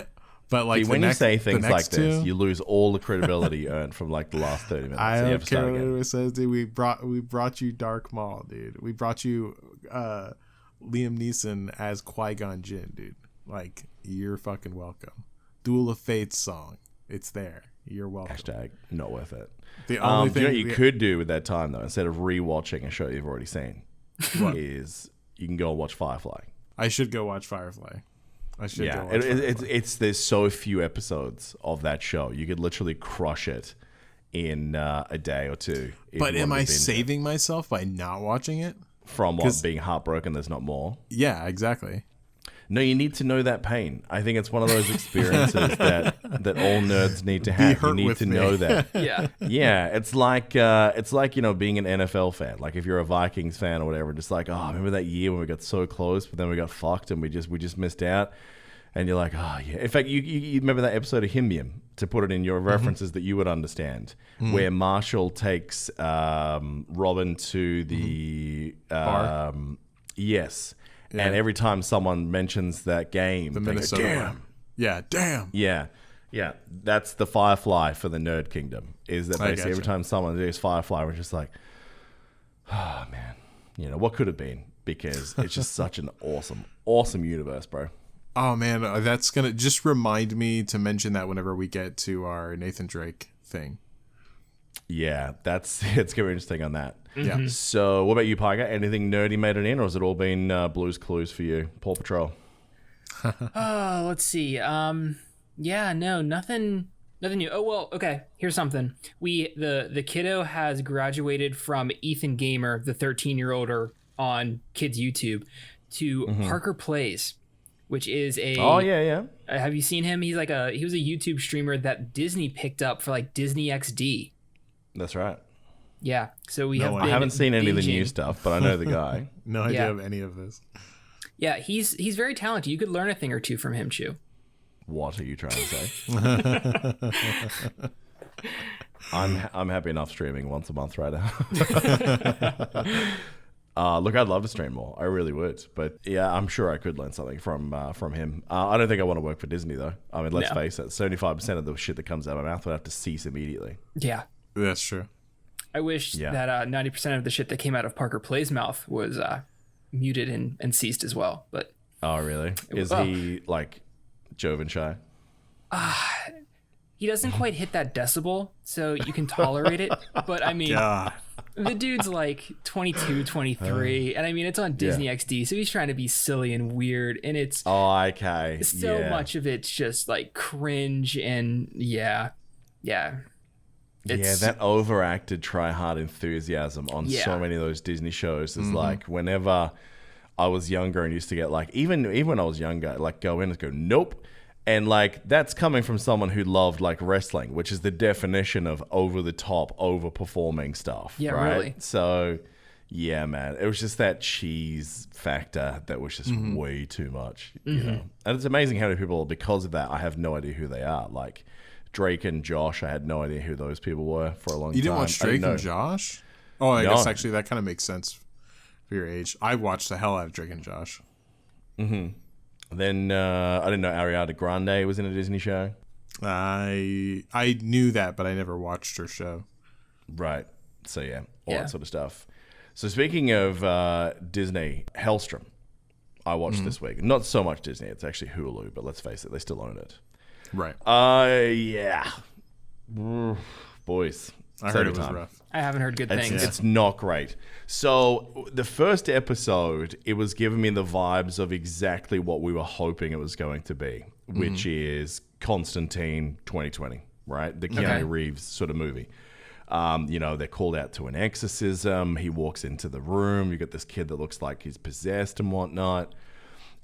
But like, when you say things like this, you lose all the credibility earned from like the last 30 minutes. I don't care what it says, dude. We brought you Dark Maul, dude. We brought you Liam Neeson as Qui-Gon Jinn, dude. Like, you're fucking welcome. Duel of Fates song, it's there. You're welcome. Hashtag not worth it. The only thing you know what you could do with that time though, instead of rewatching a show you've already seen, is you can go and watch Firefly. I should go watch Firefly. There's so few episodes of that show. You could literally crush it in a day or two. But am I saving myself by not watching it? From what, being heartbroken there's not more? Yeah, exactly. No, you need to know that pain. I think it's one of those experiences that all nerds need to have. You need to know that. Yeah. It's like you know, being an NFL fan. Like if you're a Vikings fan or whatever, just like, oh, remember that year when we got so close, but then we got fucked and we just missed out. And you're like, oh yeah. In fact, you remember that episode of Hymnium, to put it in your references that you would understand, where Marshall takes Robin to the bar. Yes. Yeah. And every time someone mentions that game, the Minnesota go, damn. One. Yeah, damn. Yeah. That's the Firefly for the Nerd Kingdom. Is that basically every time someone says Firefly, we're just like, oh man, you know, what could have been? Because it's just such an awesome universe, bro. Oh man, that's gonna just remind me to mention that whenever we get to our Nathan Drake thing. Yeah, it's gonna be interesting on that. Yeah. So, what about you, Piker? Anything nerdy made it in, or has it all been Blue's Clues for you? Paw Patrol. Let's see. Yeah, no, nothing Nothing new. Oh well, okay. Here's something. The kiddo has graduated from Ethan Gamer, the 13-year-older on kids YouTube, to Parker Plays, which is a. Oh yeah. Have you seen him? He was a YouTube streamer that Disney picked up for like Disney XD. That's right. Yeah. So I haven't seen any of the new stuff, but I know the guy. No idea of any of this. Yeah, he's very talented. You could learn a thing or two from him, Chew. What are you trying to say? I'm happy enough streaming once a month right now. Look, I'd love to stream more. I really would. But yeah, I'm sure I could learn something from him. I don't think I want to work for Disney though. I mean, let's face it, 75% of the shit that comes out of my mouth would have to cease immediately. Yeah, that's true. I wish that 90% of the shit that came out of Parker Play's mouth was muted and ceased as well. But oh, really? Is he like Joven shy? He doesn't quite hit that decibel, so you can tolerate it. But I mean, the dude's like 22, 23, and I mean, it's on Disney XD, so he's trying to be silly and weird, and it's so much of it's just like cringe and that overacted try-hard enthusiasm on so many of those Disney shows is like whenever I was younger and used to get like even when I was younger, like go in and go nope. And like that's coming from someone who loved like wrestling, which is the definition of over the top, overperforming stuff. Yeah, right? Really. So yeah, man, it was just that cheese factor that was just way too much. You know, and it's amazing how many people, because of that, I have no idea who they are. Like Drake and Josh, I had no idea who those people were for a long time. You didn't watch Drake and Josh? Oh, I guess actually that kind of makes sense for your age. I watched the hell out of Drake and Josh. Then I didn't know Ariana Grande was in a Disney show. I knew that, but I never watched her show. Right. So yeah, all that sort of stuff. So speaking of Disney, Hellstrom, I watched this week. Not so much Disney. It's actually Hulu, but let's face it, they still own it. Right. Yeah. Boys. I heard it was rough. I haven't heard good things. It's not great. So the first episode, it was giving me the vibes of exactly what we were hoping it was going to be, which is Constantine 2020, right? The Keanu Reeves sort of movie. You know, they're called out to an exorcism. He walks into the room. You got this kid that looks like he's possessed and whatnot.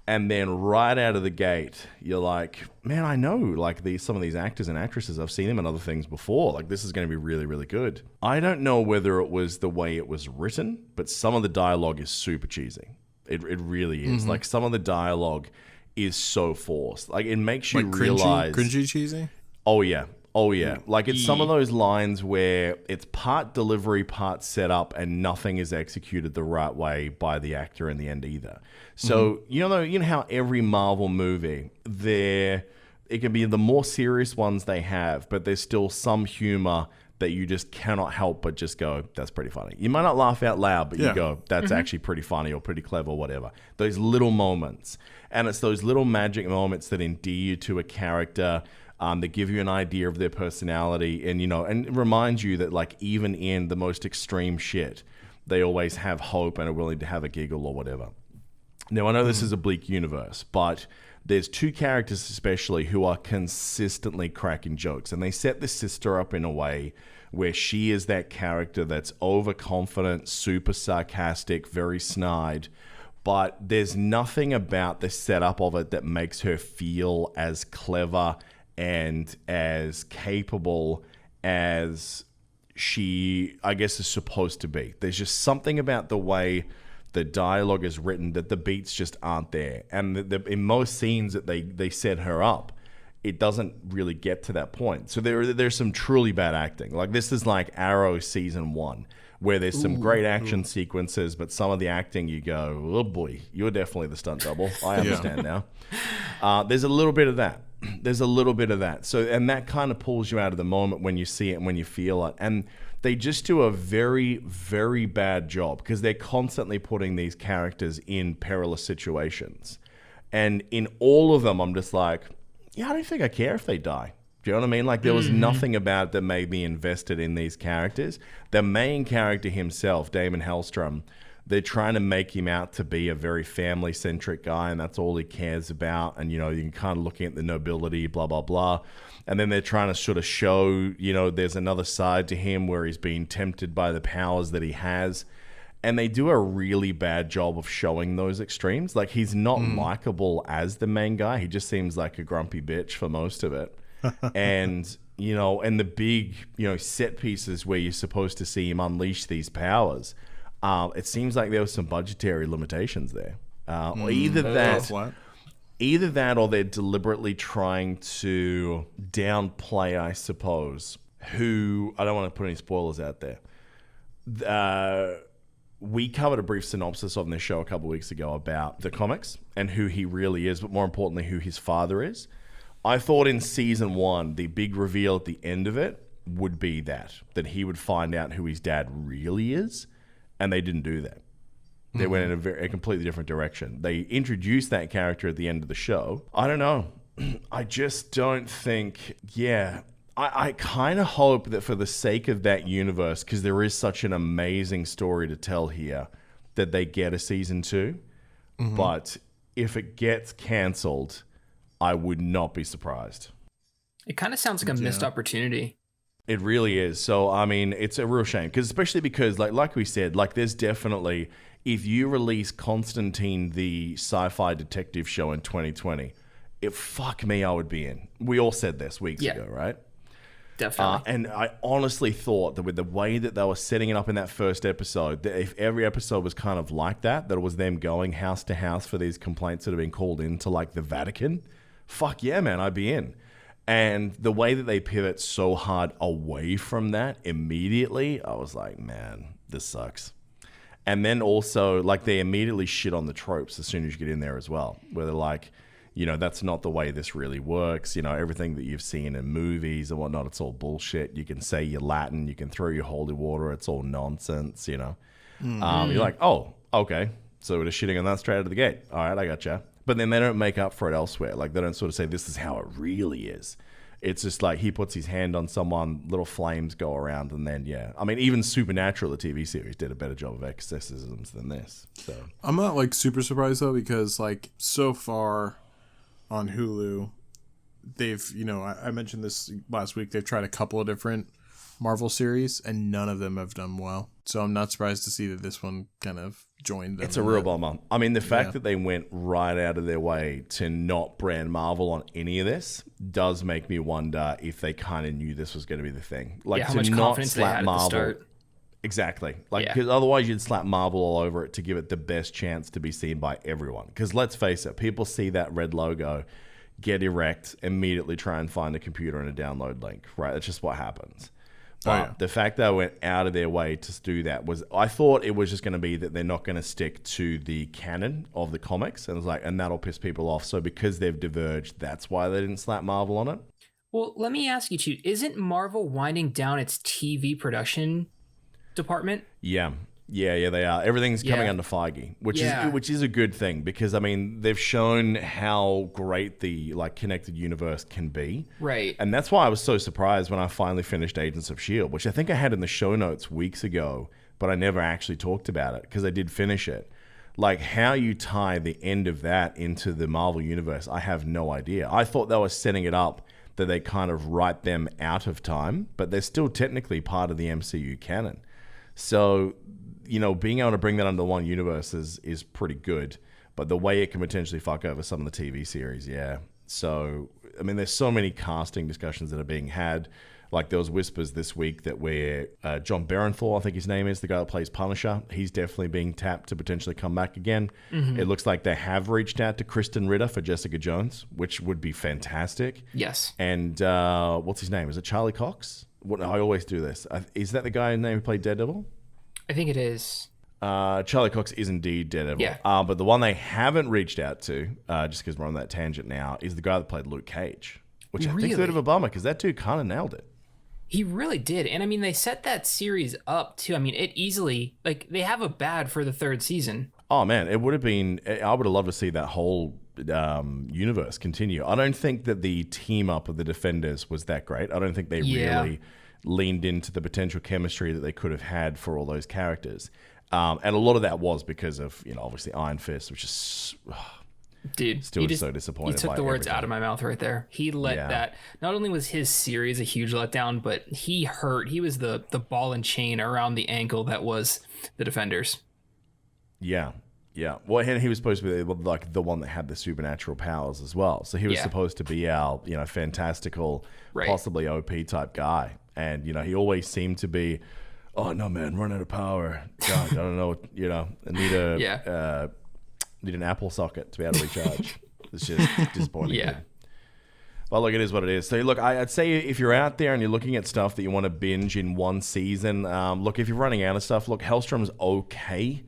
And then right out of the gate, you're like, man, I know like some of these actors and actresses. I've seen them in other things before. Like this is going to be really, really good. I don't know whether it was the way it was written, but some of the dialogue is super cheesy. It really is. Like some of the dialogue is so forced. Like it makes you realize. Cringy cheesy? Oh, yeah. Oh, yeah. Like it's some of those lines where it's part delivery, part setup, and nothing is executed the right way by the actor in the end either. So, you know how every Marvel movie, it can be the more serious ones they have, but there's still some humor that you just cannot help but just go, that's pretty funny. You might not laugh out loud, but you go, that's actually pretty funny or pretty clever or whatever. Those little moments. And it's those little magic moments that endear you to a character, that give you an idea of their personality and, and remind you that like even in the most extreme shit, they always have hope and are willing to have a giggle or whatever. Now, I know this is a bleak universe, but there's two characters especially who are consistently cracking jokes, and they set the sister up in a way where she is that character that's overconfident, super sarcastic, very snide, but there's nothing about the setup of it that makes her feel as clever and as capable as she, I guess, is supposed to be. There's just something about the way the dialogue is written that the beats just aren't there. And in most scenes that they set her up, it doesn't really get to that point. So there's some truly bad acting. Like this is like Arrow season 1, where there's some great action sequences, but some of the acting you go, oh boy, you're definitely the stunt double. I understand now. There's a little bit of that. There's a little bit of that. So, and that kind of pulls you out of the moment when you see it and when you feel it. And they just do a very, very bad job because they're constantly putting these characters in perilous situations. And in all of them, I'm just like, yeah, I don't think I care if they die. Do you know what I mean? Like there was nothing about it that made me invested in these characters. The main character himself, Damon Hellstrom, they're trying to make him out to be a very family-centric guy, and that's all he cares about. And, you know, you can kind of looking at the nobility, blah, blah, blah. And then they're trying to sort of show, you know, there's another side to him where he's being tempted by the powers that he has. And they do a really bad job of showing those extremes. Like, he's not likable as the main guy. He just seems like a grumpy bitch for most of it. And, you know, and the big, you know, set pieces where you're supposed to see him unleash these powers, it seems like there were some budgetary limitations there. Or either that or they're deliberately trying to downplay, I suppose, who... I don't want to put any spoilers out there. We covered a brief synopsis on this show a couple of weeks ago about the comics and who he really is, but more importantly, who his father is. I thought in season 1, the big reveal at the end of it would be that he would find out who his dad really is, and they didn't do that. They went in a completely different direction. They introduced that character at the end of the show. I don't know. I just don't think, I kind of hope that for the sake of that universe, because there is such an amazing story to tell here, that they get a season 2. But if it gets cancelled, I would not be surprised. It kind of sounds like a missed opportunity. It really is. So, I mean, it's a real shame, especially because, like we said, like there's definitely, if you release Constantine, the sci-fi detective show in 2020, fuck me, I would be in. We all said this weeks ago, right? Definitely. And I honestly thought that with the way that they were setting it up in that first episode, that if every episode was kind of like that it was them going house to house for these complaints that have been called into like the Vatican, fuck yeah, man, I'd be in. And the way that they pivot so hard away from that immediately, I was like, man, this sucks. And then also, like, they immediately shit on the tropes as soon as you get in there as well, where they're like, you know, that's not the way this really works. You know, everything that you've seen in movies and whatnot, it's all bullshit. You can say you're Latin, you can throw your holy water, it's all nonsense, you know. You're like, oh, okay. So we're just shitting on that straight out of the gate. All right, I gotcha. But then they don't make up for it elsewhere. Like, they don't sort of say, this is how it really is. It's just like he puts his hand on someone, little flames go around, and then, yeah. I mean, even Supernatural, the TV series, did a better job of exorcisms than this. So I'm not, like, super surprised, though, because, like, so far on Hulu, they've, you know, I mentioned this last week, they've tried a couple of different Marvel series, and none of them have done well. So I'm not surprised to see that this one kind of joined them. It's a real bummer. I mean, the fact that they went right out of their way to not brand Marvel on any of this does make me wonder if they kind of knew this was going to be the thing. Like, how to much not confidence they slap had Marvel. at the start. Exactly. Like, because otherwise you'd slap Marvel all over it to give it the best chance to be seen by everyone. Because let's face it, people see that red logo, get erect, immediately try and find a computer and a download link, right? That's just what happens. But the fact that they went out of their way to do that was, I thought it was just going to be that they're not going to stick to the canon of the comics, and it's like, and that'll piss people off. So because they've diverged, that's why they didn't slap Marvel on it. Well, let me ask you, Cheat, isn't Marvel winding down its TV production department? Yeah, they are. Everything's coming under Feige, which is a good thing, because I mean, they've shown how great the like connected universe can be. Right. And that's why I was so surprised when I finally finished Agents of S.H.I.E.L.D., which I think I had in the show notes weeks ago, but I never actually talked about it because I did finish it. Like, how you tie the end of that into the Marvel universe, I have no idea. I thought they were setting it up that they kind of write them out of time, but they're still technically part of the MCU canon. So, you know, being able to bring that under one universe is pretty good. But the way it can potentially fuck over some of the TV series, yeah. So, I mean, there's so many casting discussions that are being had. Like, there was whispers this week that where John Barenthal, I think his name is, the guy that plays Punisher, he's definitely being tapped to potentially come back again. It looks like they have reached out to Kristen Ritter for Jessica Jones, which would be fantastic. Yes. And what's his name? Is it Charlie Cox? I always do this. Is that the guy name who played Daredevil? I think it is. Charlie Cox is indeed Daredevil. Yeah. But the one they haven't reached out to, just because we're on that tangent now, is the guy that played Luke Cage, which I think is a bit of a bummer because that dude kind of nailed it. He really did. And I mean, they set that series up too. I mean, it easily, like, they have a bad for the third season. Oh man, it would have been, I would have loved to see that whole universe continue. I don't think that the team up of the Defenders was that great. I don't think they really leaned into the potential chemistry that they could have had for all those characters. And a lot of that was because of, obviously Iron Fist, which is Dude, still so disappointed. He took the words out of my mouth right there. He let that. Not only was his series a huge letdown, but he was the ball and chain around the ankle that was the Defenders. Yeah. Yeah. Well, and he was supposed to be like the one that had the supernatural powers as well. So he was supposed to be our, fantastical, possibly OP type guy. And, he always seemed to be, oh no, man, run out of power. God, I don't know. I need an Apple socket to be able to recharge. It's just disappointing. Yeah. Well, look, it is what it is. So, look, I'd say if you're out there and you're looking at stuff that you want to binge in one season, look, if you're running out of stuff, look, Hellstrom's okay.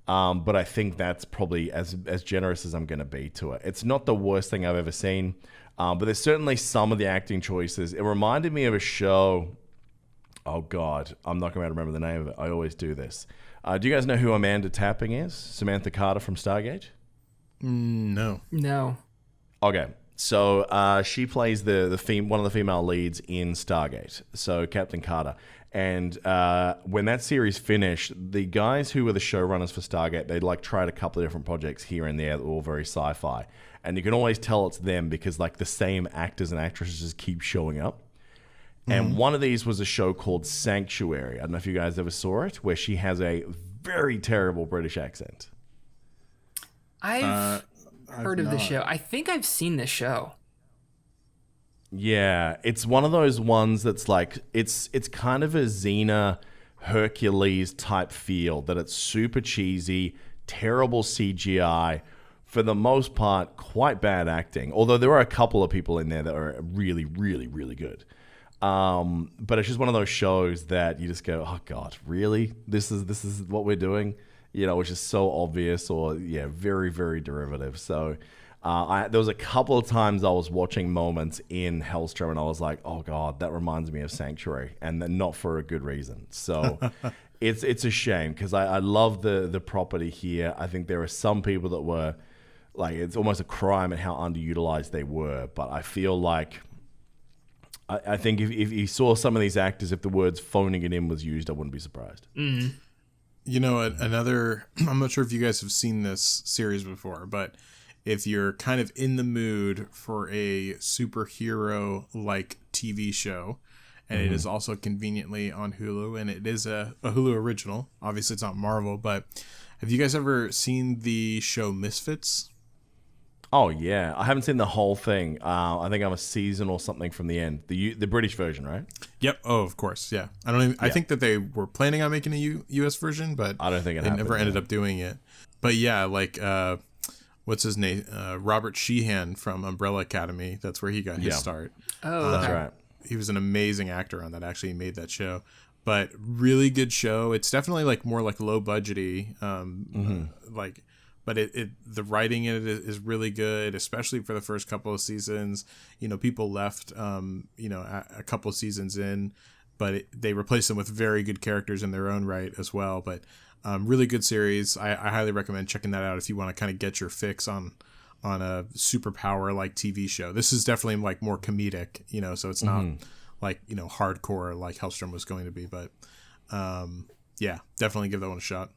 But I think that's probably as generous as I'm going to be to it. It's not the worst thing I've ever seen, but there's certainly some of the acting choices. It reminded me of a show. Oh, God. I'm not going to remember the name of it. I always do this. Do you guys know who Amanda Tapping is? Samantha Carter from Stargate? No. Okay. So she plays one of the female leads in Stargate. So Captain Carter. And when that series finished, the guys who were the showrunners for Stargate, they'd tried a couple of different projects here and there that were all very sci-fi. And you can always tell it's them because the same actors and actresses just keep showing up. And one of these was a show called Sanctuary. I don't know if you guys ever saw it, where she has a very terrible British accent. I've heard of the show. I think I've seen this show. Yeah, it's one of those ones that's it's kind of a Xena Hercules type feel, that it's super cheesy, terrible CGI, for the most part, quite bad acting. Although there are a couple of people in there that are really, really, really good. But it's just one of those shows that you just go, oh God, really? This is what we're doing, which is so obvious or very, very derivative. So, there was a couple of times I was watching moments in Hellstrom and I was like, oh God, that reminds me of Sanctuary, and then not for a good reason. So it's a shame because I love the property here. I think there are some people that were it's almost a crime at how underutilized they were, but I feel like I think if you saw some of these actors, if the words phoning it in was used, I wouldn't be surprised. Mm. Another, I'm not sure if you guys have seen this series before, but if you're kind of in the mood for a superhero-like TV show, and it is also conveniently on Hulu, and it is a Hulu original. Obviously, it's not Marvel, but have you guys ever seen the show Misfits? Oh, yeah. I haven't seen the whole thing. I think I'm a season or something from the end. The British version, right? Yep. Oh, of course. Yeah. I think that they were planning on making a US version, but I don't think they never ended up doing it. But yeah, what's his name? Robert Sheehan from Umbrella Academy. That's where he got his start. Oh, that's right. He was an amazing actor on that. Actually, he made that show. But really good show. It's definitely more low budgety. But the writing in it is really good, especially for the first couple of seasons. People left, a couple of seasons in, but they replaced them with very good characters in their own right as well. But really good series. I highly recommend checking that out if you want to kind of get your fix on a superpower like TV show. This is definitely more comedic, so it's not hardcore like Hellstrom was going to be. But definitely give that one a shot.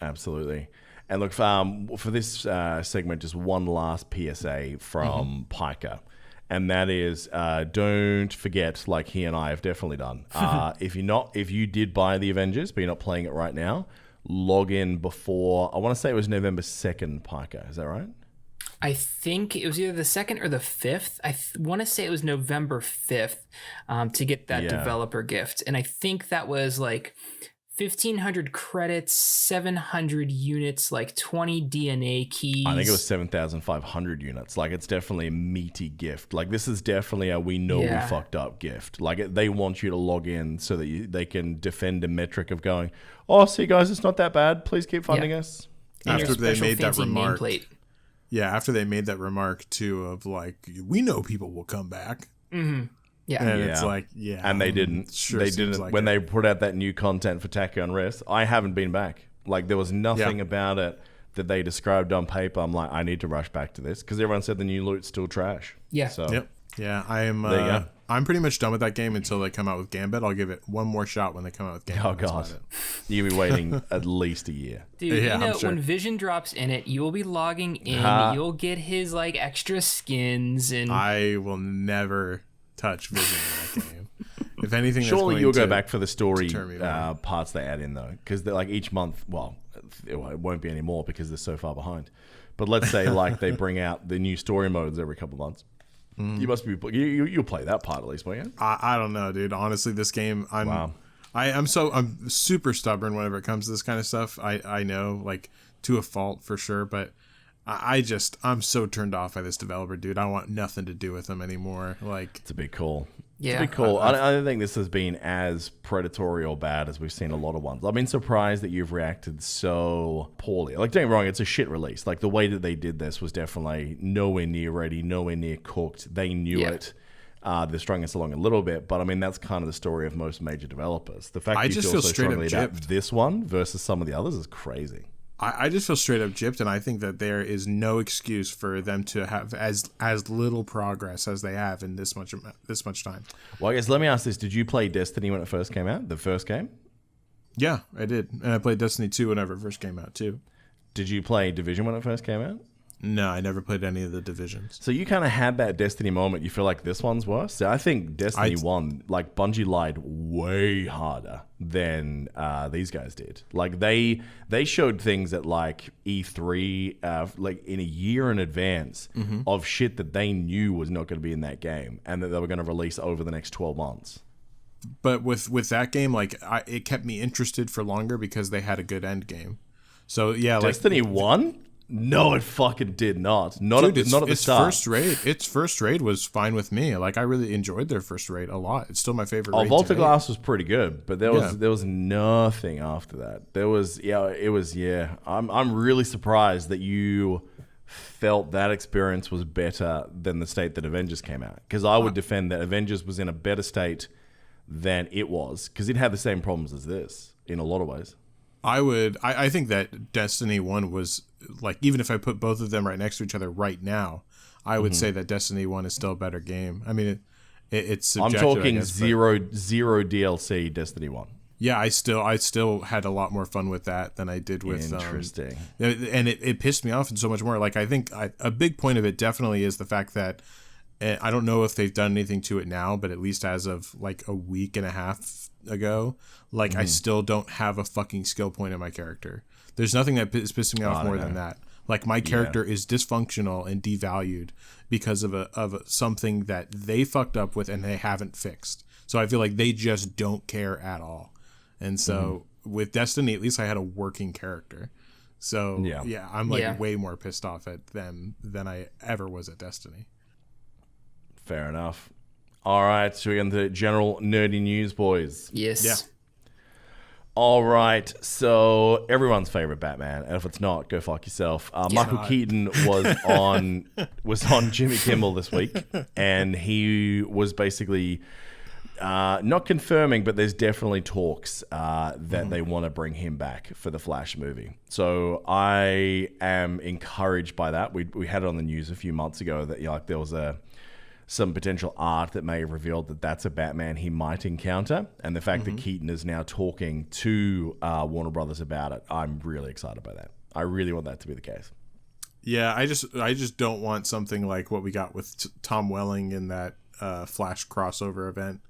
Absolutely. And look, for this segment, just one last PSA from Piker. And that is, don't forget, like he and I have definitely done, if you did buy the Avengers, but you're not playing it right now, log in before, I want to say it was November 2nd, Piker. Is that right? I think it was either the 2nd or the 5th. I want to say it was November 5th to get that developer gift. And I think that was 1,500 credits, 700 units, 20 DNA keys. I think it was 7,500 units. It's definitely a meaty gift. This is definitely a we fucked up gift. They want you to log in so that they can defend a metric of going, oh, see guys, it's not that bad. Please keep funding us. And after they made that remark. Nameplate. Yeah, after they made that remark too of we know people will come back. Mm-hmm. Yeah. And it's and they didn't. Sure they didn't. When they put out that new content for Taco and Rest, I haven't been back. There was nothing about it that they described on paper. I'm like, I need to rush back to this because everyone said the new loot's still trash. Yeah. So, yep. Yeah, I am. There you go. I'm pretty much done with that game until they come out with Gambit. I'll give it one more shot when they come out with Gambit. Oh god, you'll be waiting at least a year. Dude, Yeah, you know, I'm sure. when Vision drops in it, you will be logging in. You'll get his like extra skins, and I will never touch Vision in that game. If anything, that's Surely going you'll to go back for the story deter me more. parts they add in though, because like each month. Well, it won't be anymore because they're so far behind. But let's say like they bring out the new story modes every couple of months. You must be you'll play that part at least, won't you? I don't know, dude. Honestly, this game, I'm super stubborn whenever it comes to this kind of stuff. I know, like, to a fault for sure, but I'm so turned off by this developer, dude. I want nothing to do with them anymore. Like, It's a big call. Yeah. It's a big call. I don't think this has been as predatory or bad as we've seen a lot of ones. I've been surprised that you've reacted so poorly. Like, don't get me wrong, it's a shit release. Like, the way that they did this was definitely nowhere near ready, nowhere near cooked. They knew it. They're stringing us along a little bit, but I mean, that's kind of the story of most major developers. The fact I that you just feel feel so straight up strongly about gypped. this one versus some of the others is crazy. I just feel straight up gypped, and I think that there is no excuse for them to have as little progress as they have in this much time. Well, I guess let me ask this. Did you play Destiny when it first came out? The first game? Yeah, I did. And I played Destiny 2 whenever it first came out, too. Did you play Division when it first came out? No, I never played any of the Divisions. So you kind of had that Destiny moment. You feel like this one's worse? So I think Destiny 1, like Bungie lied way harder than these guys did. Like they showed things at like E3, like in a year in advance of shit that they knew was not going to be in that game and that they were going to release over the next 12 months. But with that game, like it kept me interested for longer because they had a good end game. So yeah, like Destiny 1? No, it fucking did not. Not at the start. Its first raid was fine with me. Like I really enjoyed their first raid a lot. It's still my favorite. Raid Volta to date. Glass was pretty good, but there was nothing after that. I'm really surprised that you felt that experience was better than the state that Avengers came out, because I would defend that Avengers was in a better state than it was, because it had the same problems as this in a lot of ways. I think that Destiny 1 was, like, even if I put both of them right next to each other right now, I would say that Destiny 1 is still a better game. I mean, it's subjective. I'm talking I guess, zero DLC Destiny 1. Yeah, I still had a lot more fun with that than I did with Interesting. And it pissed me off and so much more. Like, I think a big point of it definitely is the fact that I don't know if they've done anything to it now, but at least as of like a week and a half ago, like I still don't have a fucking skill point in my character. There's nothing that is pissing me off more than that. Like my character is dysfunctional and devalued because of something that they fucked up with and they haven't fixed. So I feel like they just don't care at all. And so with Destiny, at least I had a working character. So yeah, I'm like way more pissed off at them than I ever was at Destiny. Fair enough. All right, so we get into general nerdy news, boys. Yes. Yeah. All right, so everyone's favorite Batman, and if it's not, go fuck yourself. Michael Keaton was on Jimmy Kimmel this week, and he was basically not confirming, but there's definitely talks that they want to bring him back for the Flash movie. So I am encouraged by that. We had it on the news a few months ago that like there was some potential art that may have revealed that that's a Batman he might encounter. And the fact that Keaton is now talking to Warner Brothers about it, I'm really excited by that. I really want that to be the case. Yeah, I just don't want something like what we got with Tom Welling in that Flash crossover event.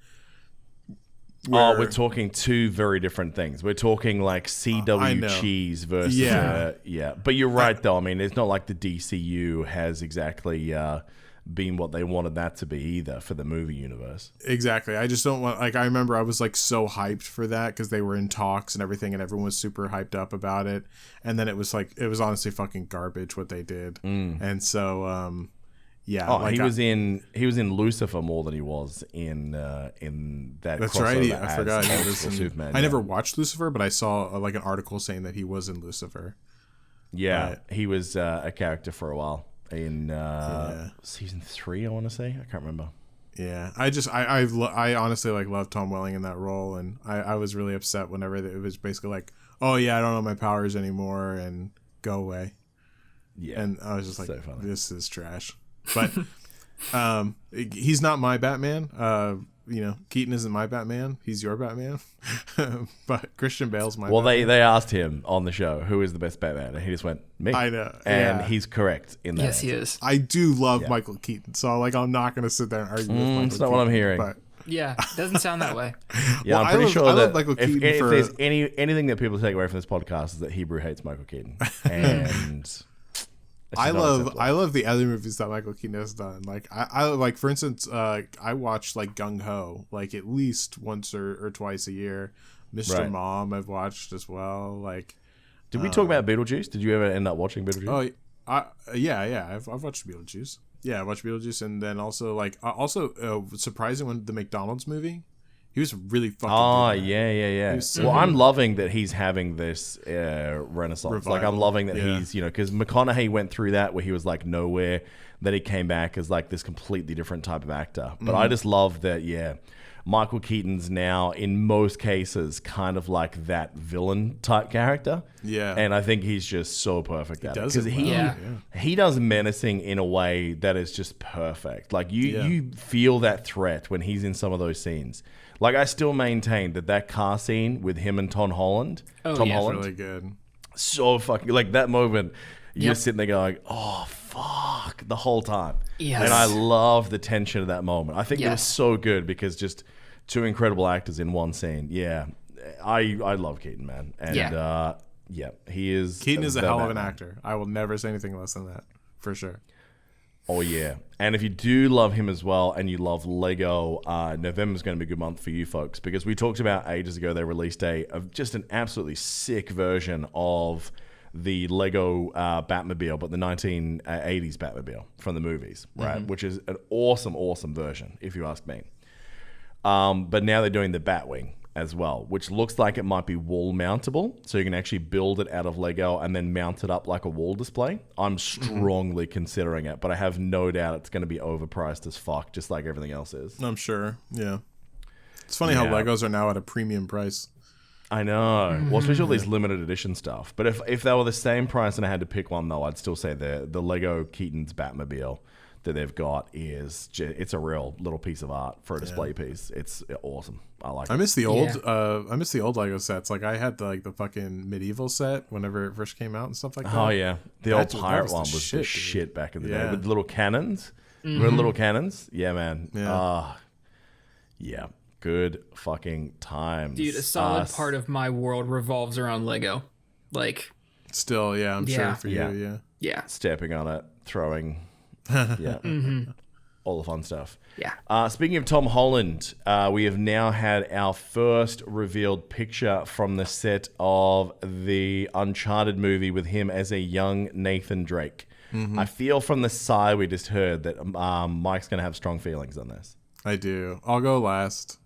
We're talking two very different things. We're talking like CW cheese versus... Yeah. But you're right, though. I mean, it's not like the DCU has exactly... being what they wanted that to be either for the movie universe. Exactly. I just don't want, like, I remember I was like so hyped for that because they were in talks and everything and everyone was super hyped up about it. And then it was like, it was honestly fucking garbage what they did. And so, yeah. Oh, like he was in Lucifer more than he was in that. That's right. I forgot. He was in Superman. I never watched Lucifer, but I saw like an article saying that he was in Lucifer. Yeah. He was a character for a while. In season 3, I want to say. I can't remember. Yeah, I honestly like love Tom Welling in that role, and I was really upset whenever it was basically like, oh yeah, I don't know my powers anymore, and go away. Yeah, and I was just like, so funny. This is trash. But He's not my Batman. Keaton isn't my Batman. He's your Batman. But Christian Bale's my Batman. They asked him on the show who is the best Batman, and he just went, me. I know. And yeah. he's correct in that. Yes, he answer. is. I do love Michael Keaton, so I'm not going to sit there and argue with Michael That's not Keaton, what I'm hearing. But Yeah, doesn't sound that way. Yeah, Well, I'm pretty sure I love that Michael if Keaton there's anything that people take away from this podcast is that Hebrew hates Michael Keaton. And I love the other movies that Michael Keaton has done. Like I like, for instance, I watch like Gung Ho like at least once or twice a year. Mr. Right. Mom I've watched as well. Like, did we talk about Beetlejuice? Did you ever end up watching Beetlejuice? I've watched Beetlejuice. Yeah, I watched Beetlejuice, and then also surprising when the McDonald's movie. He was really fucking good. Yeah. So Well, I'm loving that he's having this renaissance. Revival. Like, I'm loving that Yeah. he's, because McConaughey went through that where he was like nowhere, then he came back as like this completely different type of actor. But I just love that, Michael Keaton's now, in most cases, kind of like that villain type character. Yeah. And I think he's just so perfect at it. does Because it well. Yeah. he does menacing in a way that is just perfect. Like, you feel that threat when he's in some of those scenes. Like, I still maintain that car scene with him and Tom Holland, Really good. so fucking, like, that moment, you're Yep. sitting there going, oh, fuck, the whole time. Yes. And I love the tension of that moment. I think it was Yes. so good because just two incredible actors in one scene. Yeah. I love Keaton, man. And, he is... Keaton is a the hell of an Batman. actor. I will never say anything less than that, for sure. Oh, yeah. And if you do love him as well and you love Lego, November's going to be a good month for you folks, because we talked about ages ago, they released just an absolutely sick version of the Lego Batmobile, but the 1980s Batmobile from the movies, right? Which is an awesome, awesome version, if you ask me. But now they're doing the Batwing as well, which looks like it might be wall mountable, so you can actually build it out of Lego and then mount it up like a wall display. I'm strongly considering it, but I have no doubt it's going to be overpriced as fuck, just like everything else is. I'm sure. Yeah. It's funny how Legos are now at a premium price. I know. Well, especially all these limited edition stuff. But if they were the same price and I had to pick one, though, I'd still say the Lego Keaton's Batmobile that they've got it's a real little piece of art for a display piece. It's awesome. I like it. I miss the old Lego sets. Like, I had the fucking medieval set whenever it first came out and stuff like that. Oh, yeah. The old That pirate was one the was shit, the dude. shit back in the day. Yeah. With little cannons. Remember little cannons? Yeah, man. Yeah. Yeah. Good fucking times. Dude, a solid part of my world revolves around Lego. Like, Still, yeah, I'm Yeah. sure for Yeah. you, yeah. yeah. Stepping on it, throwing. Yeah. All the fun stuff. Yeah. Speaking of Tom Holland, we have now had our first revealed picture from the set of the Uncharted movie with him as a young Nathan Drake. I feel from the sigh we just heard that Mike's going to have strong feelings on this. I do. I'll go last.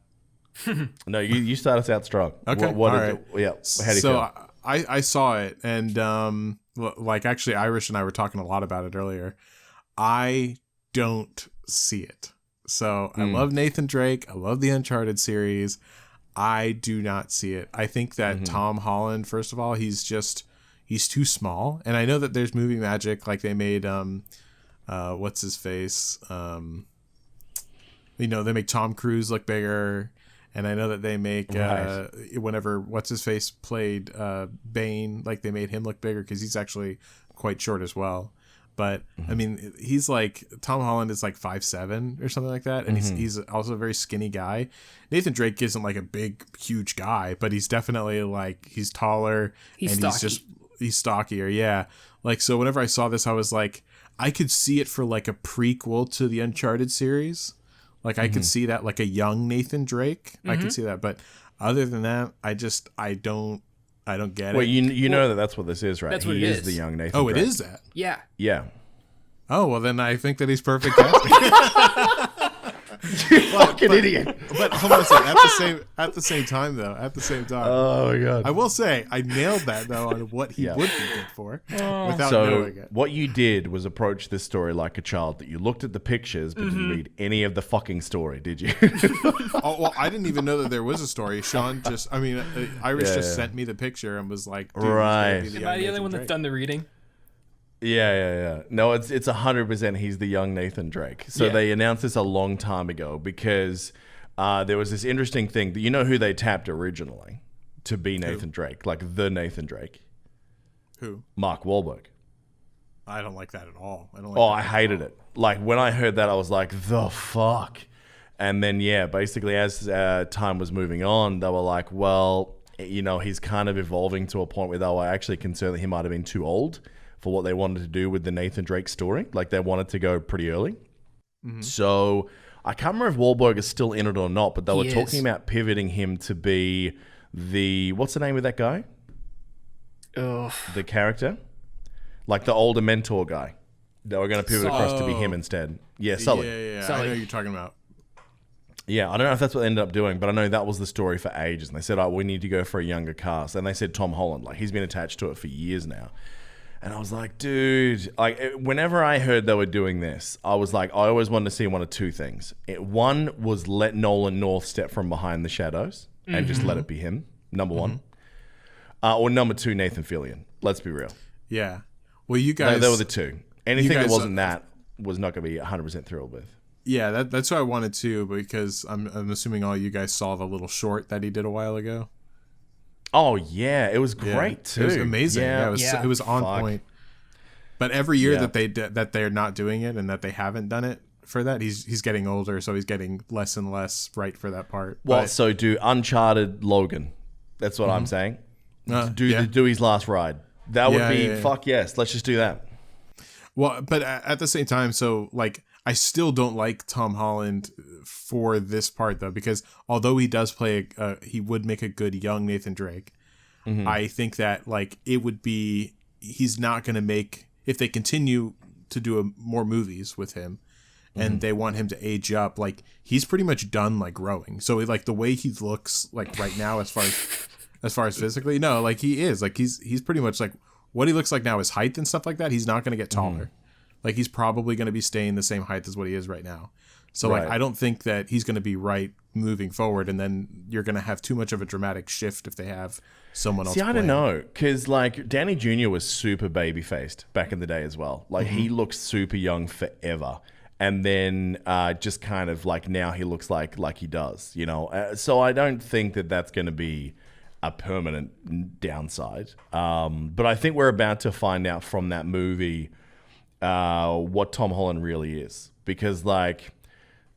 No, you start us out strong. Okay, How do you feel? I saw it, and like, actually, Irish and I were talking a lot about it earlier. I don't see it. So I love Nathan Drake. I love the Uncharted series. I do not see it. I think that Tom Holland, first of all, he's too small. And I know that there's movie magic, like they made what's his face? They make Tom Cruise look bigger. And I know that they make whenever what's his face played Bane, like they made him look bigger because he's actually quite short as well. But I mean, he's like, Tom Holland is like 5'7" or something like that, and he's also a very skinny guy. Nathan Drake isn't like a big, huge guy, but he's definitely like, he's taller He's and stocky. he's stockier, yeah. Like, so whenever I saw this, I was like, I could see it for like a prequel to the Uncharted series. Like, I could see that, like a young Nathan Drake. I could see that, but other than that, I don't get Well, it. you know that's what this is, right? That's what he it is is. the young Nathan Oh, it Drake. is that. Yeah. Yeah. Oh, well, then I think that he's perfect casting. Fucking idiot. But hold on a second. At the same time, Oh, my God. I will say I nailed that though on what he would be good for without So knowing it. what you did was approach this story like a child, that you looked at the pictures but didn't read any of the fucking story, did you? Oh, well, I didn't even know that there was a story. Irish just sent me the picture and was like, dude, Right. he's gonna be the Am I young the only Nathan one that's Drake. done the reading? Yeah. No, it's 100% he's the young Nathan Drake. So Yeah. they announced this a long time ago because there was this interesting thing that you know who they tapped originally to be Nathan Drake, like the Nathan Drake? Who? Mark Wahlberg. I don't like that at all. I don't like Oh, that I at hated all. it. Like when I heard that, I was like, the fuck? And then, yeah, basically as time was moving on, they were like, well, you know, he's kind of evolving to a point where they were actually concerned that he might have been too old for what they wanted to do with the Nathan Drake story. Like they wanted to go pretty early. So I can't remember if Wahlberg is still in it or not, but they were He talking is. about pivoting him to be what's the name of that guy? Ugh. The character? Like the older mentor guy. They were going to pivot across to be him instead. Yeah, Sully. Yeah. I Sully. know who you're talking about. Yeah, I don't know if that's what they ended up doing, but I know that was the story for ages. And they said, oh, we need to go for a younger cast. And they said Tom Holland. Like, he's been attached to it for years now. And I was like, dude, like, whenever I heard they were doing this, I was like, I always wanted to see one of two things. One was let Nolan North step from behind the shadows and just let it be him, number one. Or number two, Nathan Fillion. Let's be real. Yeah. Well, you guys. They were the two. Anything that guys- wasn't that was not going to be 100% thrilled with. Yeah, that's what I wanted to, because I'm assuming all you guys saw the little short that he did a while ago. Oh, yeah. It was Yeah. great, too. It was amazing. Yeah, Yeah. it was on Fuck. point. But every year Yeah. that they're not doing it and that they haven't done it for that, he's getting older, so he's getting less and less right for that part. Well, But- so do Uncharted Logan. That's what I'm saying. yeah. Do his last ride. That would Yeah, be, yeah. fuck yes, let's just do that. Well, but at the same time, so like I still don't like Tom Holland for this part though, because although he does play, he would make a good young Nathan Drake. I think that like it would be, he's not going to make, if they continue to do more movies with him and they want him to age up, like he's pretty much done like growing. So like the way he looks like right now, as far as physically, no, like he is like he's pretty much like what he looks like now, his height and stuff like that. He's not going to get taller. Like he's probably going to be staying the same height as what he is right now. So like Right. I don't think that he's going to be right moving forward, and then you're going to have too much of a dramatic shift if they have someone else. See, I don't playing. know, because like Danny Jr. was super baby faced back in the day as well. Like he looked super young forever, and then just kind of like now he looks like he does, you know. So I don't think that that's going to be a permanent downside. But I think we're about to find out from that movie what Tom Holland really is, because like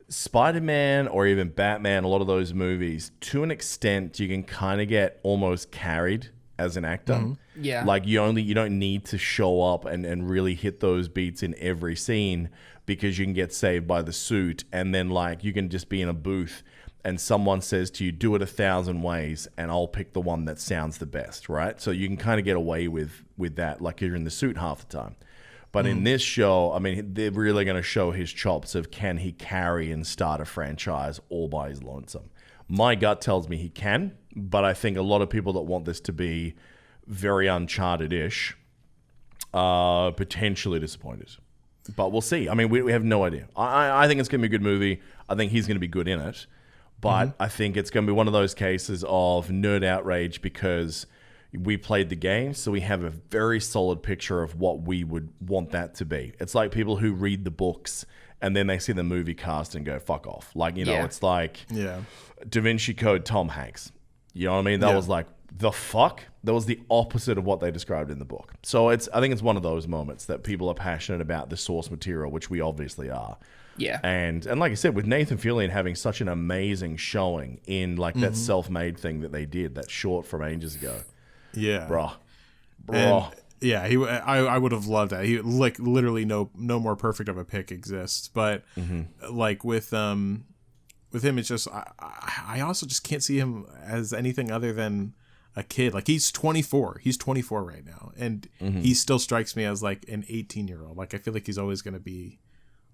Spider-Man or even Batman, a lot of those movies, to an extent, you can kind of get almost carried as an actor. Yeah. Like you don't need to show up and really hit those beats in every scene, because you can get saved by the suit, and then like you can just be in a booth and someone says to you, do it 1,000 ways and I'll pick the one that sounds the best, right? So you can kind of get away with that, like you're in the suit half the time. But in this show, I mean, they're really going to show his chops of can he carry and start a franchise all by his lonesome. My gut tells me he can, but I think a lot of people that want this to be very Uncharted-ish are potentially disappointed. But we'll see. I mean, we have no idea. I think it's going to be a good movie. I think he's going to be good in it. But I think it's going to be one of those cases of nerd outrage because we played the game, so we have a very solid picture of what we would want that to be. It's like people who read the books and then they see the movie cast and go, fuck off. Like, you know, Yeah. it's like Yeah. Da Vinci Code Tom Hanks. You know what I mean? That Yeah. was like, the fuck? That was the opposite of what they described in the book. So I think it's one of those moments that people are passionate about the source material, which we obviously are. Yeah. And like I said, with Nathan Fillion having such an amazing showing in like that self-made thing that they did, that short from ages ago. Yeah. Bruh. And, yeah, I would have loved that. He like literally no more perfect of a pick exists, but like with him, it's just I also just can't see him as anything other than a kid. Like he's 24. He's 24 right now, and he still strikes me as like an 18-year-old. Like I feel like he's always going to be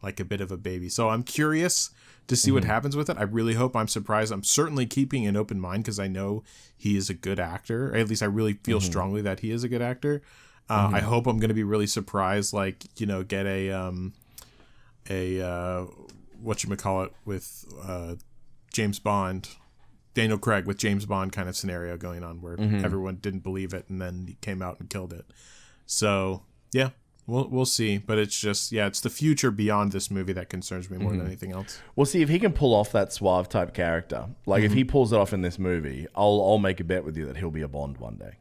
like a bit of a baby. So I'm curious to see what happens with it. I really hope I'm surprised. I'm certainly keeping an open mind because I know he is a good actor. Or at least I really feel strongly that he is a good actor. I hope I'm going to be really surprised, like, you know, get a whatchamacallit with James Bond, Daniel Craig with James Bond kind of scenario going on where everyone didn't believe it and then he came out and killed it. So, yeah. We'll see, but it's just it's the future beyond this movie that concerns me more than anything else. We'll see if he can pull off that suave type character. Like if he pulls it off in this movie, I'll make a bet with you that he'll be a Bond one day.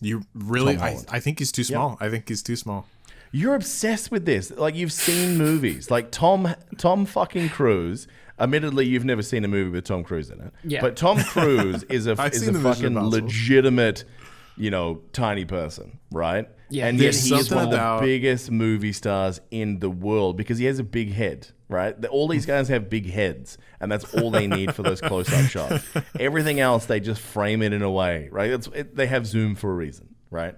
You really? Tom Holland. I think he's too small. I think he's too small. You're obsessed with this. Like you've seen movies. Like Tom fucking Cruise. Admittedly, you've never seen a movie with Tom Cruise in it. Yeah. But Tom Cruise is a seen the Mission fucking Impossible. legitimate, tiny person, right? Yeah, And yet there's he is something one of the about- biggest movie stars in the world because he has a big head, right? All these guys have big heads, and that's all they need for those close-up shots. Everything else, they just frame it in a way, right? They have zoom for a reason, right?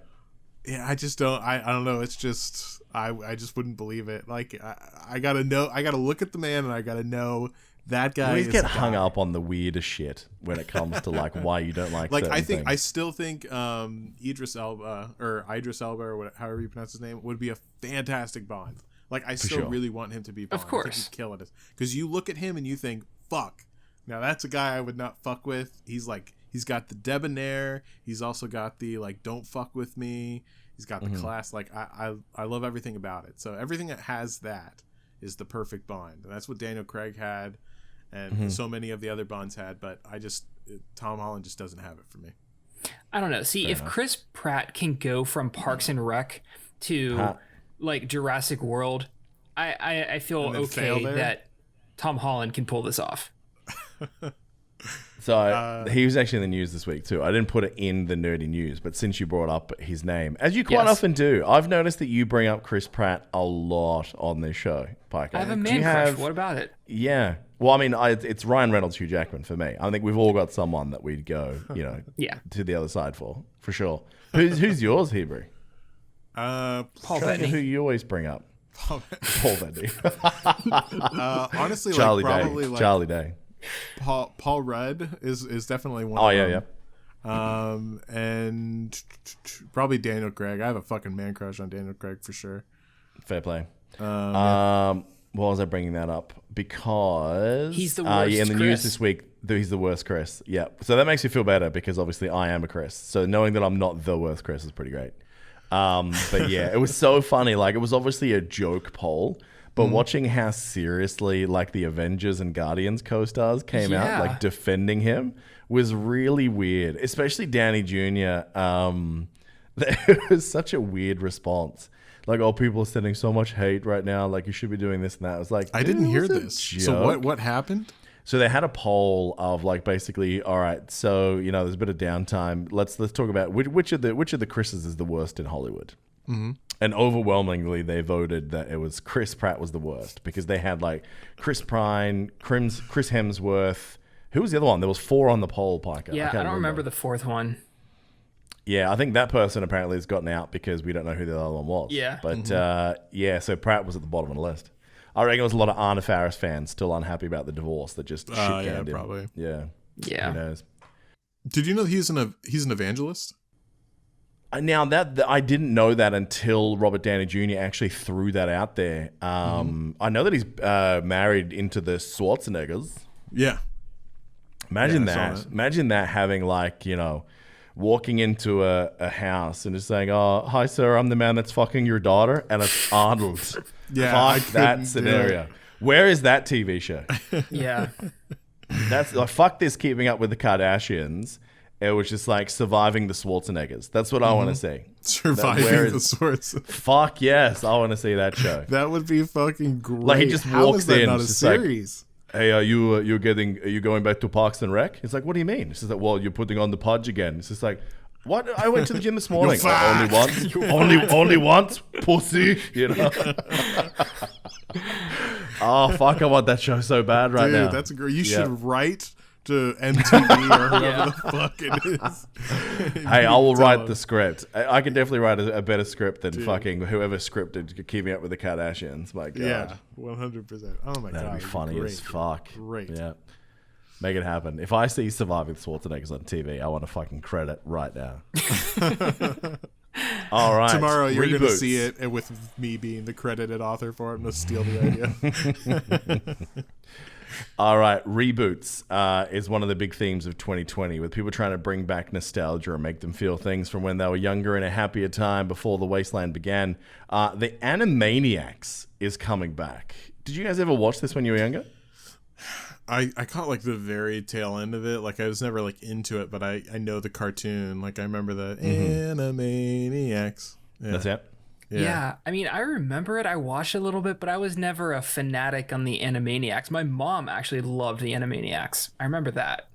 Yeah, I just don't. I don't know. It's just I just wouldn't believe it. Like I gotta know. I gotta look at the man, and I gotta know that guy. We is get the hung guy. up on the weirdest shit when it comes to like why you don't like certain I things. still think Idris Elba or however you pronounce his name would be a fantastic Bond. Like I still sure. really want him to be Bond. Of course. I think he's killing it. Because you look at him and you think, fuck. Now that's a guy I would not fuck with. He's got the debonair. He's also got the like don't fuck with me. He's got the class. Like I love everything about it. So everything that has that is the perfect Bond. And that's what Daniel Craig had. And so many of the other Bonds had, but Tom Holland just doesn't have it for me. I don't know. See, if Chris Pratt can go from Parks and Rec to like Jurassic World, I feel And then fail okay there? that Tom Holland can pull this off. So he was actually in the news this week too. I didn't put it in the nerdy news, but since you brought up his name, as you quite Yes. often do, I've noticed that you bring up Chris Pratt a lot on this show, Piker. I have a Do man you crush. have- What about it? Yeah. Well, I mean, it's Ryan Reynolds, Hugh Jackman for me. I think we've all got someone that we'd go, Yeah. to the other side for sure. Who's yours, Hebrew? Paul Trying to think who Bettany. you always bring up. Paul Bettany. Honestly, Charlie like probably Day. like Charlie Day. Paul Rudd is definitely one. Oh, of yeah, them. yeah. And probably Daniel Craig. I have a fucking man crush on Daniel Craig for sure. Fair play. Yeah. Why was I bringing that up? Because He's the worst in the Chris. news this week, he's the worst Chris. Yeah. So that makes me feel better because obviously I am a Chris. So knowing that I'm not the worst Chris is pretty great. But yeah, it was so funny. Like it was obviously a joke poll, but watching how seriously like the Avengers and Guardians co-stars came out, Yeah. like defending him, was really weird. Especially Downey Jr. It was such a weird response. Like, oh, people are sending so much hate right now. Like, you should be doing this and that. I was like, I didn't dude, hear it was a this. joke. So what happened? So they had a poll of like basically, all right, so there's a bit of downtime. Let's talk about which of the Chris's is the worst in Hollywood. Mm-hmm. And overwhelmingly, they voted that it was Chris Pratt was the worst because they had like Chris Pine, Chris Hemsworth. Who was the other one? There was 4 on the poll, Piker. Yeah, I can't don't remember the fourth one. Yeah, I think that person apparently has gotten out because we don't know who the other one was. Yeah. But so Pratt was at the bottom of the list. I reckon it was a lot of Anna Faris fans still unhappy about the divorce that just shit canned Yeah, him. probably. Yeah. Yeah. Who knows? Did you know he's an evangelist? Now that I didn't know that until Robert Downey Jr. actually threw that out there. I know that he's married into the Schwarzeneggers. Yeah. Imagine Yeah, I saw that. that. Imagine that having like, walking into a house and just saying, "Oh, hi sir, I'm the man that's fucking your daughter," and it's Arnold. Yeah, I Fuck couldn't that do scenario. Where is that TV show? Yeah. That's like fuck this Keeping Up with the Kardashians. It was just like surviving the Schwarzeneggers. That's what I want to see. Surviving where the is- swords. Fuck yes, I want to see that show. That would be fucking great. Like, he just How walks is that in, not a it's just like- series? Hey, are you going back to Parks and Rec? It's like, what do you mean? It's just like, well, you're putting on the Pudge again. It's just like, what? I went to the gym this morning. You're Only once. only once, pussy. Oh fuck! I want that show so bad right Dude, now. that's great. You Yeah. should write to MTV or whoever the fuck it is. Hey, I will Tell write them. the script. I can definitely write a better script than fucking whoever scripted Keeping Up with the Kardashians. My God. Yeah, 100%. Oh my god, That'd be it'd funny great. as fuck. Great. Yeah. Make it happen. If I see Surviving the Schwarzeneggers on TV, I want a fucking credit right now. All right. Tomorrow you're going to Reboots. see it, and with me being the credited author for it, I'm going to steal the idea. All right, reboots is one of the big themes of 2020, with people trying to bring back nostalgia and make them feel things from when they were younger in a happier time before the wasteland began. The Animaniacs is coming back. Did you guys ever watch this when you were younger? I caught like the very tail end of it. Like I was never like into it, but I know the cartoon. Like I remember the Animaniacs. Yeah. That's it. Yeah, I mean, I remember it. I watched a little bit, but I was never a fanatic on the Animaniacs. My mom actually loved the Animaniacs. I remember that.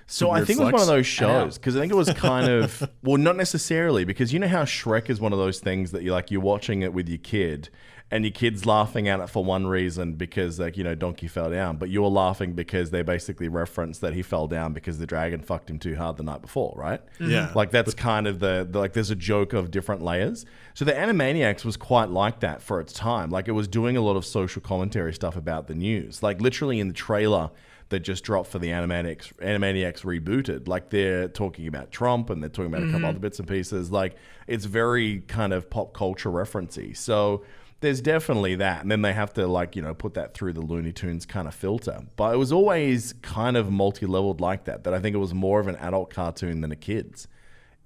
So I think it was one of those shows, because I think it was kind of, well, not necessarily, because you know how Shrek is one of those things that you're watching it with your kid, and your kid's laughing at it for one reason because, like, Donkey fell down, but you're laughing because they basically reference that he fell down because the dragon fucked him too hard the night before, right? Yeah. Like, that's kind of the like, there's a joke of different layers. So the Animaniacs was quite like that for its time. Like, it was doing a lot of social commentary stuff about the news. Like, literally in the trailer that just dropped for the Animaniacs rebooted, like, they're talking about Trump and they're talking about a couple other bits and pieces. Like, it's very kind of pop culture referencey. So there's definitely that. And then they have to, like, put that through the Looney Tunes kind of filter. But it was always kind of multi-leveled like that I think it was more of an adult cartoon than a kid's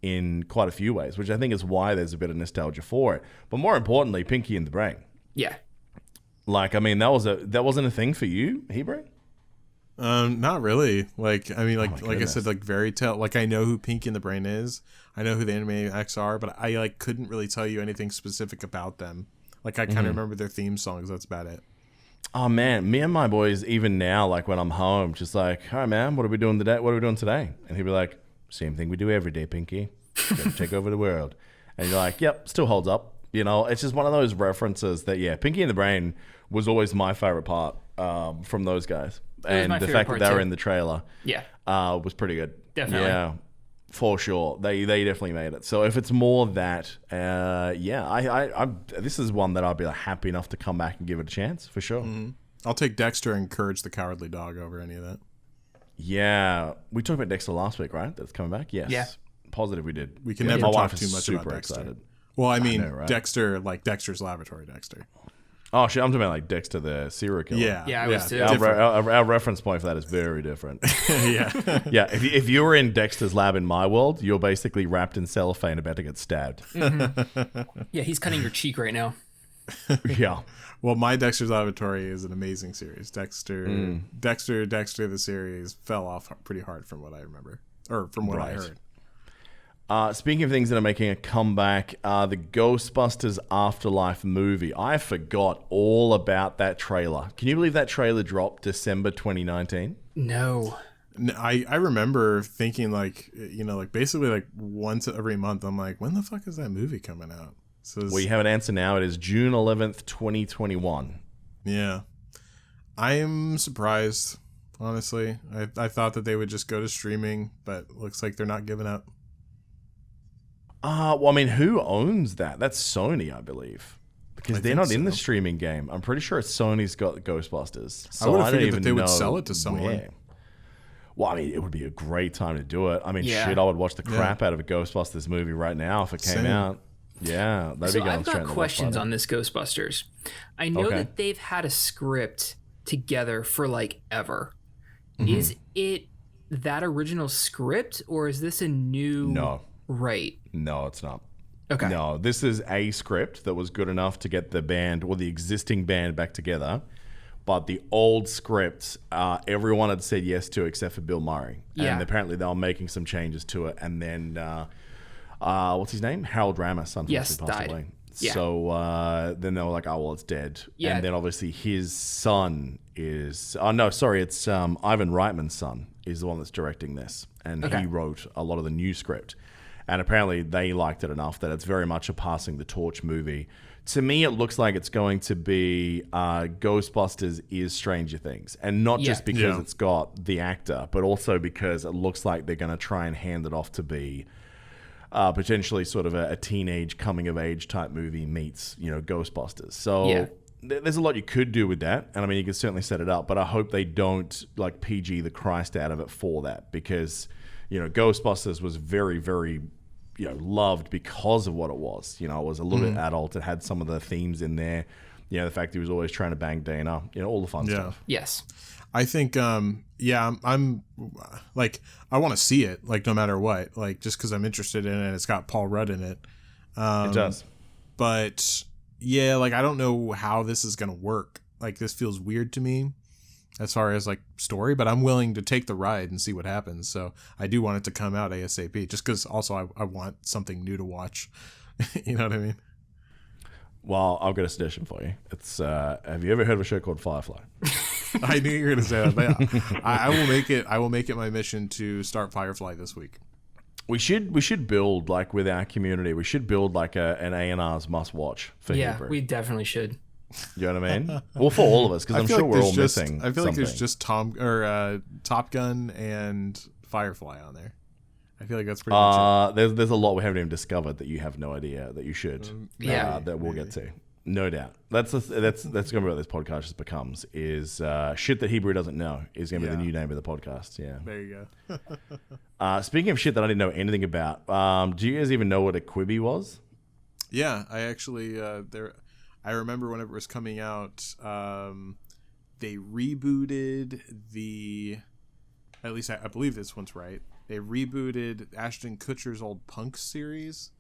in quite a few ways, which I think is why there's a bit of nostalgia for it. But more importantly, Pinky and the Brain. Yeah. Like, I mean, that wasn't a thing for you, Hebrew? Not really. Like, I mean, like I goodness. said, like very tell. Like, I know who Pinky and the Brain is. I know who the Animaniacs are, but I like couldn't really tell you anything specific about them. Like, I kind of remember their theme songs. That's about it. Oh man, me and my boys, even now, like when I'm home, just like, all right, man, what are we doing today? And he'd be like, same thing we do every day, Pinky. Gotta take over the world. And you're like, yep, still holds up. It's just one of those references that, yeah, Pinky and the Brain was always my favorite part from those guys. And the fact that they were in the trailer was pretty good. Definitely. Yeah, for sure. They definitely made it. So if it's more that, I this is one that I'd be like, happy enough to come back and give it a chance, for sure. I'll take Dexter and Courage the Cowardly Dog over any of that. Yeah. We talked about Dexter last week, right? That's coming back? Yes. Yeah. Positive we did. We can Yeah, never my talk wife too is much super about Dexter. excited. Well, I mean, know, right? Dexter, like Dexter's Laboratory Dexter. Oh, shit. I'm talking about like Dexter the serial killer. Yeah. Yeah, I was too. Our reference point for that is very different. Yeah. Yeah, if you were in Dexter's lab in my world, you're basically wrapped in cellophane about to get stabbed. Yeah, he's cutting your cheek right now. Yeah. Well, my Dexter's Laboratory is an amazing series. Dexter the series fell off pretty hard from what I remember, or from what I heard. Speaking of things that are making a comeback, the Ghostbusters Afterlife movie. I forgot all about that trailer. Can you believe that trailer dropped December 2019? No. I remember thinking like basically like once every month. I'm like, when the fuck is that movie coming out? So We have an answer now. It is June 11th, 2021. yeah, I'm surprised. Honestly, I thought that they would just go to streaming, but looks like they're not giving up. Well, I mean, who owns that? That's Sony, I believe. Because they're not in the so. streaming game. I'm pretty sure Sony's got Ghostbusters. So I would have don't figured even that they would know sell it to someone. where. Well, I mean, it would be a great time to do it. I mean, Yeah. shit, I would watch the crap out of a Ghostbusters movie right now if it came Same. out. Yeah, that'd So be going I've straight got in the questions watch on this Ghostbusters. I know Okay. that they've had a script together for like ever. Mm-hmm. Is it that original script, or is this a new? No. Right. No, it's not. Okay. No, this is a script that was good enough to get the band or the existing band back together. But the old script, everyone had said yes to except for Bill Murray. Yeah. And apparently they were making some changes to it. And then, what's his name? Harold Ramis, unfortunately, Yes, passed died. away. Yeah. So then they were like, oh, well, it's dead. Yeah. And then obviously his son is... Oh, no, sorry. It's Ivan Reitman's son is the one that's directing this. And Okay. he wrote a lot of the new script. And apparently they liked it enough that it's very much a passing the torch movie. To me, it looks like it's going to be Ghostbusters is Stranger Things. And not just because it's got the actor, but also because it looks like they're going to try and hand it off to be potentially sort of a teenage coming-of-age type movie meets, Ghostbusters. So there's a lot you could do with that. And I mean, you can certainly set it up. But I hope they don't like PG the Christ out of it for that. Because, Ghostbusters was very, very... loved because of what it was. It was a little bit adult. It had some of the themes in there the fact he was always trying to bang Dana, all the fun stuff. Yes. I think, I'm like, I want to see it, like, no matter what, like, just because I'm interested in it. It's got Paul Rudd in it. It does. But yeah, like, I don't know how this is going to work. Like, this feels weird to me as far as like story, but I'm willing to take the ride and see what happens. So I do want it to come out ASAP, just because also I want something new to watch. You know what I mean? Well, I've got a suggestion for you. It's have you ever heard of a show called Firefly? I knew you were going to say that. But yeah, I will make it. I will make it my mission to start Firefly this week. We should build, like, with our community. We should build like an A&R's must watch for Hebrew. We definitely should. You know what I mean? Well, for all of us, because I'm sure we're all missing. I feel like there's something. just Top Gun and Firefly on there. I feel like that's pretty much it. There's a lot we haven't even discovered that you have no idea that you should. That we'll get to. No doubt. That's gonna be what this podcast just becomes. Is shit that Hebrew doesn't know is gonna be the new name of the podcast. Yeah. There you go. Speaking of shit that I didn't know anything about, do you guys even know what a Quibi was? Yeah, I actually I remember whenever it was coming out, they rebooted at least I believe this one's right. They rebooted Ashton Kutcher's old Punk series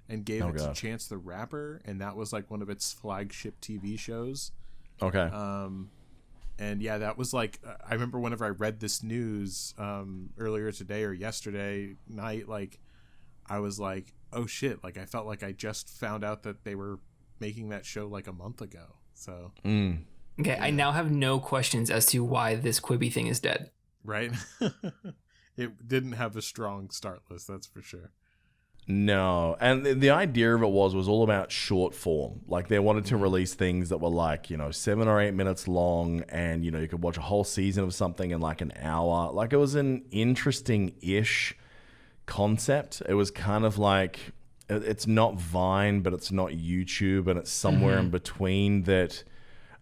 and gave it to Chance the Rapper, and that was like one of its flagship TV shows. Okay. And yeah, that was like, I remember whenever I read this news earlier today or yesterday night, like I was like, oh shit, like I felt like I just found out that they were making that show like a month ago. So okay, yeah. I now have no questions as to why this Quibi thing is dead. Right? It didn't have a strong start list, that's for sure. No, and the idea of it was all about short form. Like, they wanted to release things that were like, 7 or 8 minutes long, and you could watch a whole season of something in like an hour. Like, it was an interesting-ish concept. It was kind of like, it's not Vine, but it's not YouTube, and it's somewhere in between that,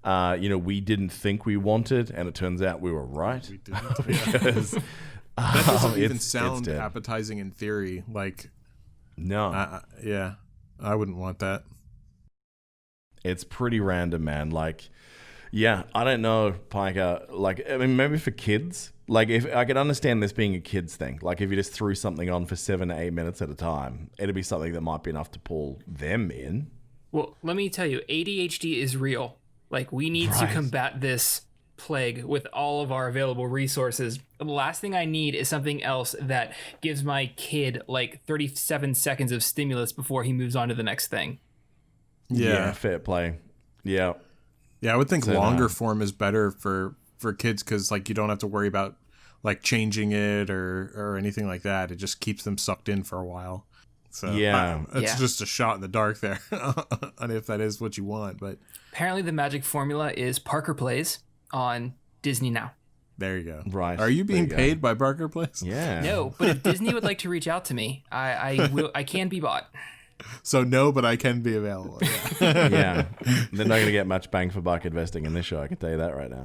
we didn't think we wanted, and it turns out we were right. We didn't. Because that doesn't even sound appetizing in theory. Like, no. Yeah, I wouldn't want that. It's pretty random, man. Like, yeah, I don't know, Piker. Like, I mean, maybe for kids. Like, if I could understand this being a kid's thing. Like, if you just threw something on for 7 to 8 minutes at a time, it'd be something that might be enough to pull them in. Well, let me tell you, ADHD is real. Like, we need to combat this plague with all of our available resources. The last thing I need is something else that gives my kid like 37 seconds of stimulus before he moves on to the next thing. Yeah, fair play. Yeah. Yeah, I would think longer form is better for kids, because like you don't have to worry about like changing it or anything like that. It just keeps them sucked in for a while. So it's just a shot in the dark there, and if that is what you want. But apparently the magic formula is Parker Plays on Disney Now. There you go. Right. Are you being paid by Parker Place? Yeah. No, but if Disney would like to reach out to me, I can be bought. So no, but I can be available. Yeah. Yeah. They're not going to get much bang for buck investing in this show. I can tell you that right now.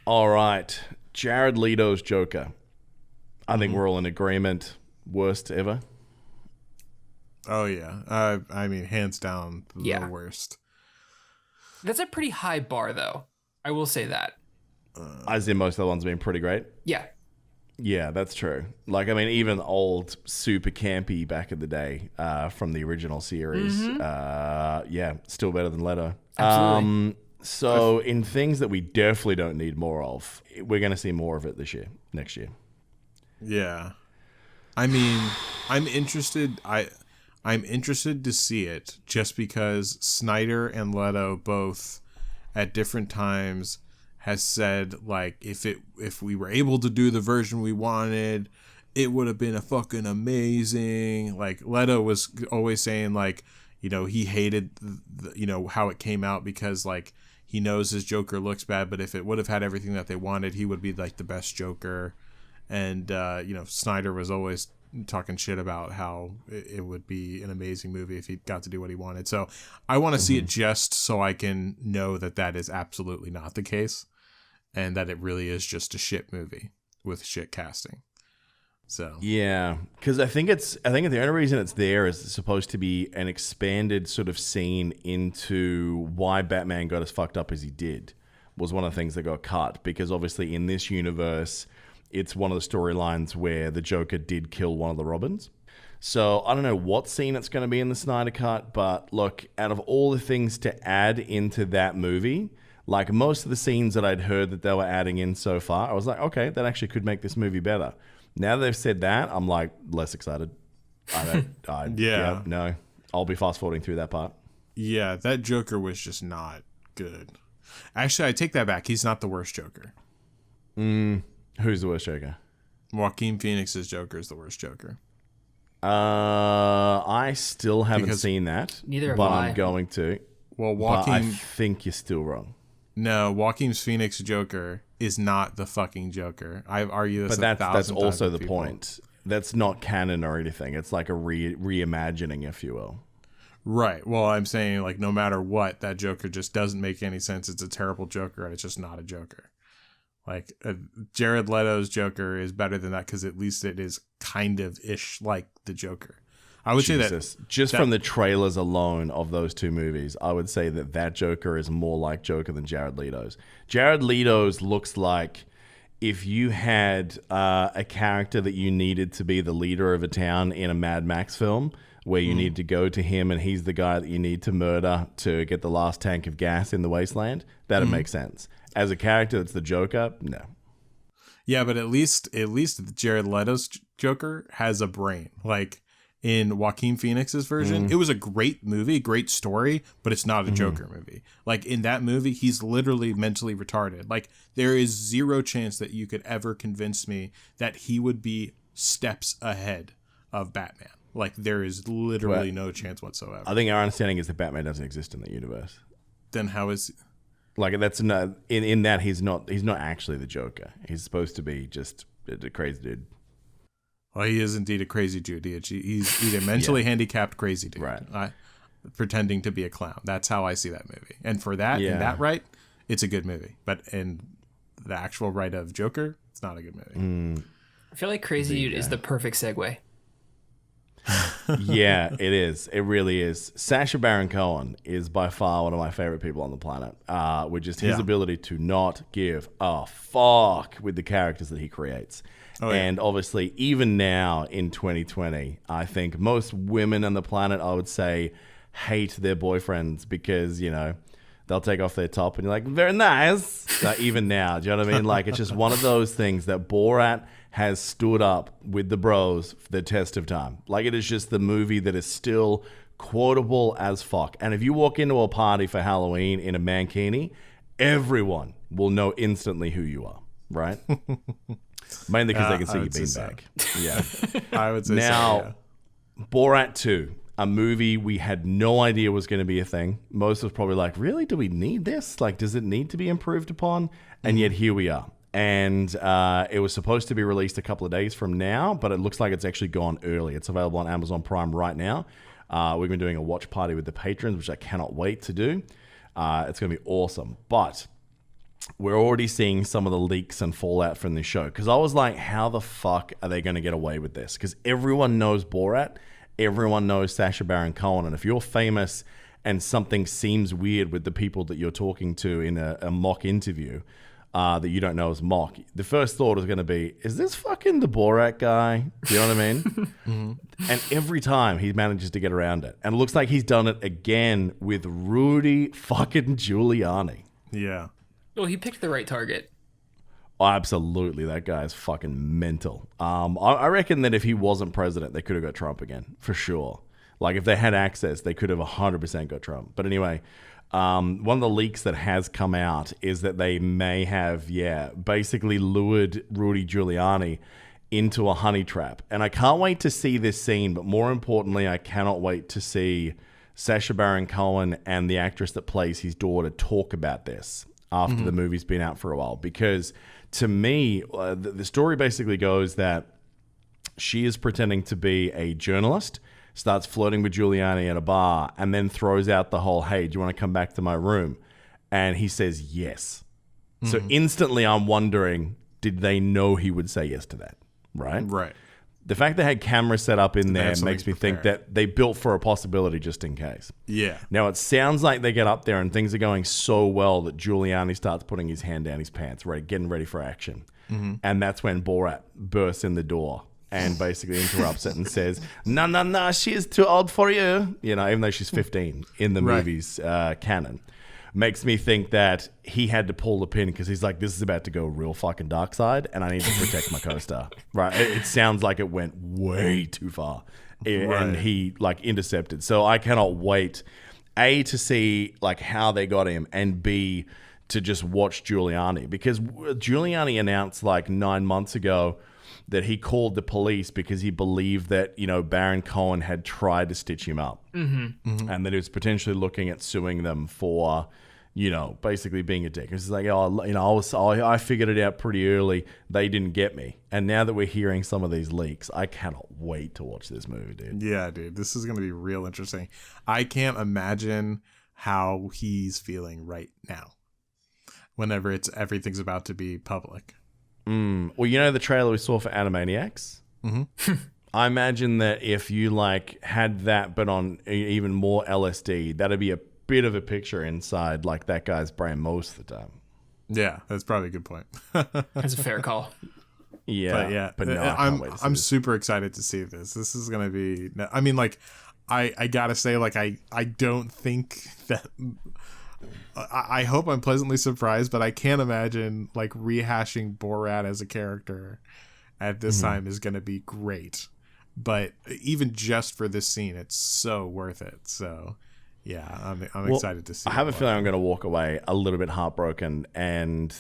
All right. Jared Leto's Joker. I think we're all in agreement. Worst ever. Oh, yeah. I mean, hands down, the worst. That's a pretty high bar, though. I will say that. As in most of the ones have been pretty great. Yeah. Yeah, that's true. Like, I mean, even old super campy back in the day from the original series. Still better than Leto. Absolutely. So in things that we definitely don't need more of, we're going to see more of it next year. Yeah. I mean, I'm interested. I'm interested to see it just because Snyder and Leto both at different times has said, like, if we were able to do the version we wanted, it would have been a fucking amazing. Like, Leto was always saying, like, he hated how it came out because, like, he knows his Joker looks bad, but if it would have had everything that they wanted, he would be like the best Joker. And Snyder was always talking shit about how it would be an amazing movie if he got to do what he wanted. So I want to see it just so I can know that is absolutely not the case, and that it really is just a shit movie with shit casting. So yeah, because I think the only reason it's there is it's supposed to be an expanded sort of scene into why Batman got as fucked up as he did. Was one of the things that got cut, because obviously in this universe, it's one of the storylines where the Joker did kill one of the Robins. So I don't know what scene it's going to be in the Snyder Cut, but look, out of all the things to add into that movie, like most of the scenes that I'd heard that they were adding in so far, I was like, okay, that actually could make this movie better. Now they've said that, I'm like less excited. No, I'll be fast forwarding through that part. Yeah, that Joker was just not good. Actually, I take that back. He's not the worst Joker. Who's the worst Joker? Joaquin Phoenix's Joker is the worst Joker. I still haven't seen that. Neither have but I. I'm going to. Well, but I think you're still wrong. No, Joaquin Phoenix Joker is not the fucking Joker. I've argued this. But that's also the people. point. That's not canon or anything. It's like a reimagining, if you will. Right. Well, I'm saying, like, no matter what, that Joker just doesn't make any sense. It's a terrible Joker, and it's just not a Joker. Like, Jared Leto's Joker is better than that because at least it is kind of ish like the Joker. I would say that just from the trailers alone of those two movies, I would say that Joker is more like Joker than Jared Leto's. Jared Leto's looks like if you had a character that you needed to be the leader of a town in a Mad Max film, where you need to go to him and he's the guy that you need to murder to get the last tank of gas in the wasteland, that'd make sense. As a character that's the Joker, no. Yeah, but at least Jared Leto's Joker has a brain. Like in Joaquin Phoenix's version, it was a great movie, great story, but it's not a Joker movie. Like in that movie, he's literally mentally retarded. Like there is zero chance that you could ever convince me that he would be steps ahead of Batman. Like there is literally no chance whatsoever. I think our understanding is that Batman doesn't exist in that universe. Then how is like that's not in that he's not actually the Joker. He's supposed to be just a crazy dude. Well, he is indeed a crazy dude. He's a mentally handicapped crazy dude. Right. Pretending to be a clown. That's how I see that movie. And for that, in that right, it's a good movie. But in the actual right of Joker, it's not a good movie. I feel like Crazy Dude is the perfect segue. Yeah, it is. It really is. Sacha Baron Cohen is by far one of my favorite people on the planet. With just his ability to not give a fuck with the characters that he creates. And obviously, even now in 2020, I think most women on the planet, I would say, hate their boyfriends because, you know, they'll take off their top and you're like, very nice. Even now, do you know what I mean? Like, it's just one of those things that Borat has stood up with the bros for the test of time. Like, it is just the movie that is still quotable as fuck. And if you walk into a party for Halloween in a mankini, everyone will know instantly who you are, right? Mainly because they can see your beanbag. So. Yeah. I would say now, so, yeah. Borat 2, a movie we had no idea was going to be a thing. Most was probably like, really? Do we need this? Like, does it need to be improved upon? And yet here we are. And it was supposed to be released a couple of days from now, but it looks like it's actually gone early. It's available on Amazon Prime right now. We've been doing a watch party with the patrons, which I cannot wait to do. It's going to be awesome. But we're already seeing some of the leaks and fallout from this show. Because I was like, how the fuck are they going to get away with this? Because everyone knows Borat. Everyone knows Sacha Baron Cohen. And if you're famous and something seems weird with the people that you're talking to in a mock interview that you don't know is mock, the first thought is going to be, is this fucking the Borat guy? Do you know what I mean? And every time he manages to get around it. And it looks like he's done it again with Rudy fucking Giuliani. Yeah. Well, he picked the right target. Oh, absolutely. That guy is fucking mental. I reckon that if he wasn't president, they could have got Trump again, for sure. Like, if they had access, they could have 100% got Trump. But anyway, one of the leaks that has come out is that they may have, basically lured Rudy Giuliani into a honey trap. And I can't wait to see this scene, but more importantly, I cannot wait to see Sacha Baron Cohen and the actress that plays his daughter talk about this after the movie's been out for a while. Because to me, the story basically goes that she is pretending to be a journalist, starts flirting with Giuliani at a bar, and then throws out the whole, hey, do you want to come back to my room? And he says yes. So instantly I'm wondering, did they know he would say yes to that? Right? Right. The fact they had cameras set up in there have something makes me to think prepare. that they built for a possibility just in case. Yeah. Now, it sounds like they get up there and things are going so well that Giuliani starts putting his hand down his pants, getting ready for action. Mm-hmm. And that's when Borat bursts in the door and basically interrupts it and says, no, she is too old for you. You know, even though she's 15 in the movie's canon. Makes me think that he had to pull the pin because he's like, this is about to go real fucking dark side and I need to protect my co-star. Right? It sounds like it went way too far. And he like intercepted. So I cannot wait, A, to see like how they got him, and B, to just watch Giuliani. Because Giuliani announced like 9 months ago that he called the police because he believed that, you know, Baron Cohen had tried to stitch him up. Mm-hmm. And that he was potentially looking at suing them for, you know, basically being a dick. It's like, oh, you know, I figured it out pretty early. They didn't get me. And now that we're hearing some of these leaks, I cannot wait to watch this movie, dude. Yeah, dude. This is going to be real interesting. I can't imagine how he's feeling right now whenever everything's about to be public. Well, you know the trailer we saw for Animaniacs? Mm-hmm. I imagine that if you like had that but on even more LSD, that'd be a bit of a picture inside like that guy's brain most of the time. Yeah, that's probably a good point. That's a fair call. Yeah, but no, I'm super excited to see this. This is gonna be. I mean, like, I gotta say, like, I don't think that. I hope I'm pleasantly surprised, but I can't imagine like rehashing Borat as a character at this time is gonna be great. But even just for this scene, it's so worth it. So. Yeah, I'm excited to see. I have a feeling I'm going to walk away a little bit heartbroken and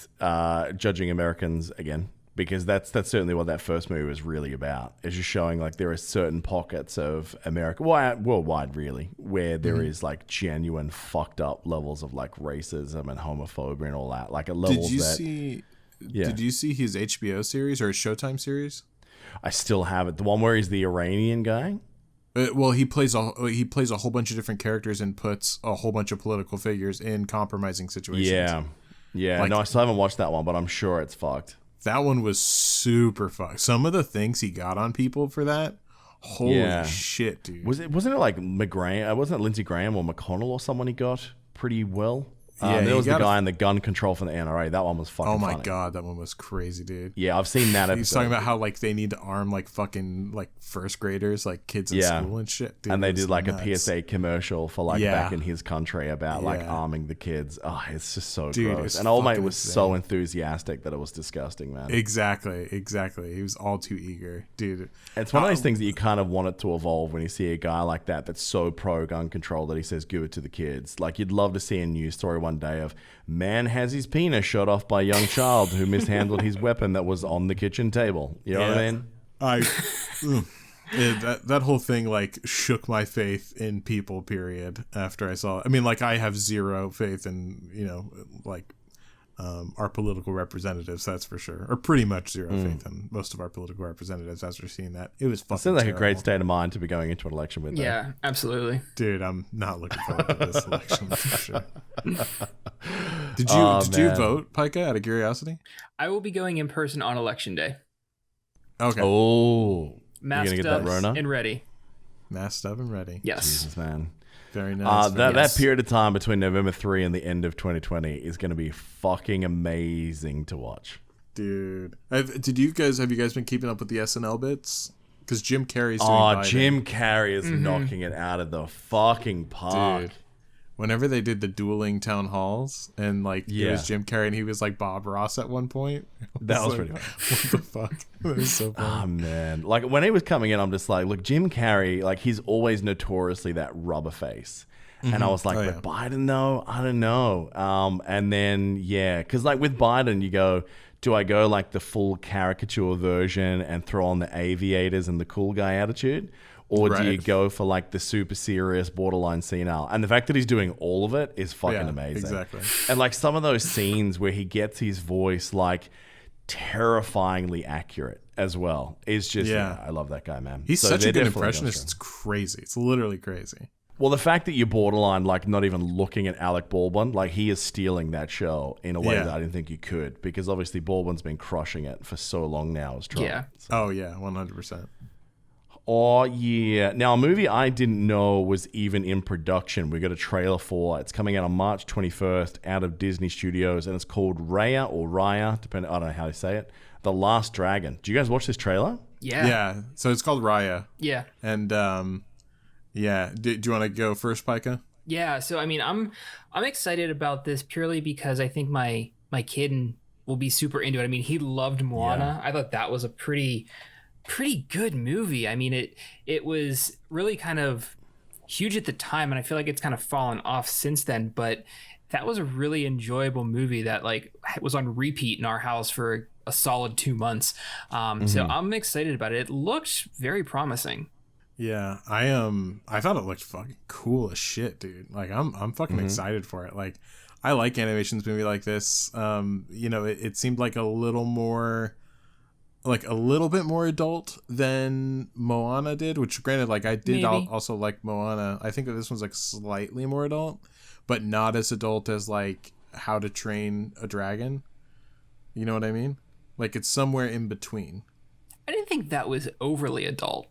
judging Americans again, because that's certainly what that first movie was really about. It's just showing like there are certain pockets of America, worldwide really, where there is like genuine fucked up levels of like racism and homophobia and all that. Like at levels Did you see his HBO series or his Showtime series? I still have it. The one where he's the Iranian guy. Well, he plays a whole bunch of different characters and puts a whole bunch of political figures in compromising situations. Yeah. Like, no, I still haven't watched that one, but I'm sure it's fucked. That one was super fucked. Some of the things he got on people for that, holy shit, dude. Wasn't it like McGraham? Wasn't it Lindsey Graham or McConnell or someone he got pretty well? Yeah, there was the guy in the gun control from the NRA. That one was fucking funny. Oh my god, that one was crazy, dude. Yeah, I've seen that episode. He's talking about how like they need to arm like fucking like first graders, like kids in school and shit. Dude, and they did like nuts. a PSA commercial for like back in his country about like arming the kids. Oh, it's just so gross. And old mate was so enthusiastic that it was disgusting, man. Exactly. He was all too eager, dude. It's one of those things that you kind of want it to evolve when you see a guy like that that's so pro gun control that he says give it to the kids. Like you'd love to see a news story one day of man has his penis shot off by young child who mishandled his weapon that was on the kitchen table. You know what I mean? That whole thing like shook my faith in people, period, after I saw it. I mean, like I have zero faith in, you know, like our political representatives, that's for sure. Or pretty much zero faith in most of our political representatives after seeing that. It was fucking sounds like terrible. a great state of mind to be going into an election with. Yeah, absolutely. Dude, I'm not looking forward to this election for sure. Did you vote, Pika, out of curiosity? I will be going in person on election day. Okay. Oh, Masked you gonna get up that Rona? and ready. Masked up and ready. Yes. Jesus, man. Very nice. That period of time between November 3 and the end of 2020 is going to be fucking amazing to watch. Dude. Have you guys been keeping up with the SNL bits? Because Jim Carrey's doing Biden. Jim Carrey is knocking it out of the fucking park. Dude. Whenever they did the dueling town halls and like it was Jim Carrey and he was like Bob Ross at one point. That was like, pretty funny. What the fuck? That was so funny. Oh man. Like when he was coming in, I'm just like, look, Jim Carrey, like he's always notoriously that rubber face. And I was like, but Biden though? I don't know. And then because like with Biden, you go, do I go like the full caricature version and throw on the aviators and the cool guy attitude? Or do you go for like the super serious, borderline senile? And the fact that he's doing all of it is fucking amazing. Exactly. And like some of those scenes where he gets his voice like terrifyingly accurate as well is just, I love that guy, man. He's such a good impressionist. It's crazy. It's literally crazy. Well, the fact that you're borderline, like not even looking at Alec Baldwin, like he is stealing that show in a way that I didn't think you could, because obviously Baldwin's been crushing it for so long now as Trump. Yeah. So. Oh yeah, 100%. Oh, yeah. Now, a movie I didn't know was even in production. We got a trailer for. It's coming out on March 21st out of Disney Studios, and it's called Raya or Raya, depending, I don't know how you say it. The Last Dragon. Do you guys watch this trailer? Yeah. So it's called Raya. Yeah. And yeah. Do you want to go first, Pika? Yeah. So I mean, I'm excited about this purely because I think my kid will be super into it. I mean, he loved Moana. I thought that was a pretty good movie. I mean, it was really kind of huge at the time, and I feel like it's kind of fallen off since then, but that was a really enjoyable movie that like was on repeat in our house for a solid 2 months. So I'm excited about it. It looked very promising. Yeah, I thought it looked fucking cool as shit, dude. Like I'm fucking excited for it. Like I like animations movie like this. You know, it seemed like a little bit more adult than Moana did, which granted, like I did also like Moana. I think that this one's like slightly more adult, but not as adult as like How to Train a Dragon. You know what I mean? Like it's somewhere in between. I didn't think that was overly adult.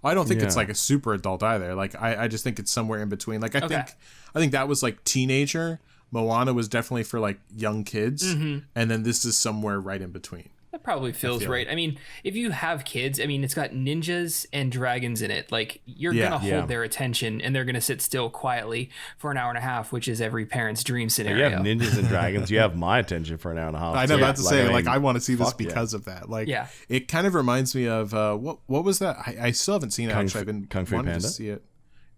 I don't think it's like a super adult either. Like I just think it's somewhere in between. Like I think that was like teenager. Moana was definitely for like young kids, and then this is somewhere right in between. That probably feels right. I mean, if you have kids, I mean, it's got ninjas and dragons in it. Like, you're going to hold their attention, and they're going to sit still quietly for an hour and a half, which is every parent's dream scenario. You have ninjas and dragons. You have my attention for an hour and a half. I know, about to say, I want to see this because of that. Like, it kind of reminds me of, what was that? I still haven't seen it, actually. I've been Kung Fu wanting Panda? to see it.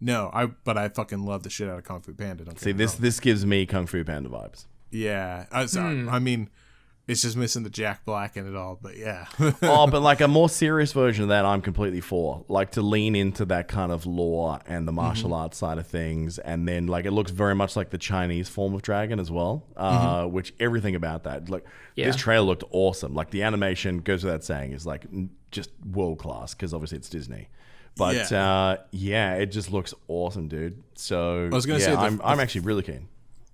No, but I fucking love the shit out of Kung Fu Panda. Don't See, this gives me Kung Fu Panda vibes. Yeah. I mean... It's just missing the Jack Black in it all, but yeah. Oh, but like a more serious version of that, I'm completely for. Like to lean into that kind of lore and the martial arts side of things, and then like it looks very much like the Chinese form of dragon as well. Which everything about that, like this trailer looked awesome. Like the animation goes without saying is like just world class because obviously it's Disney. But it just looks awesome, dude. So I was gonna say I'm actually really keen.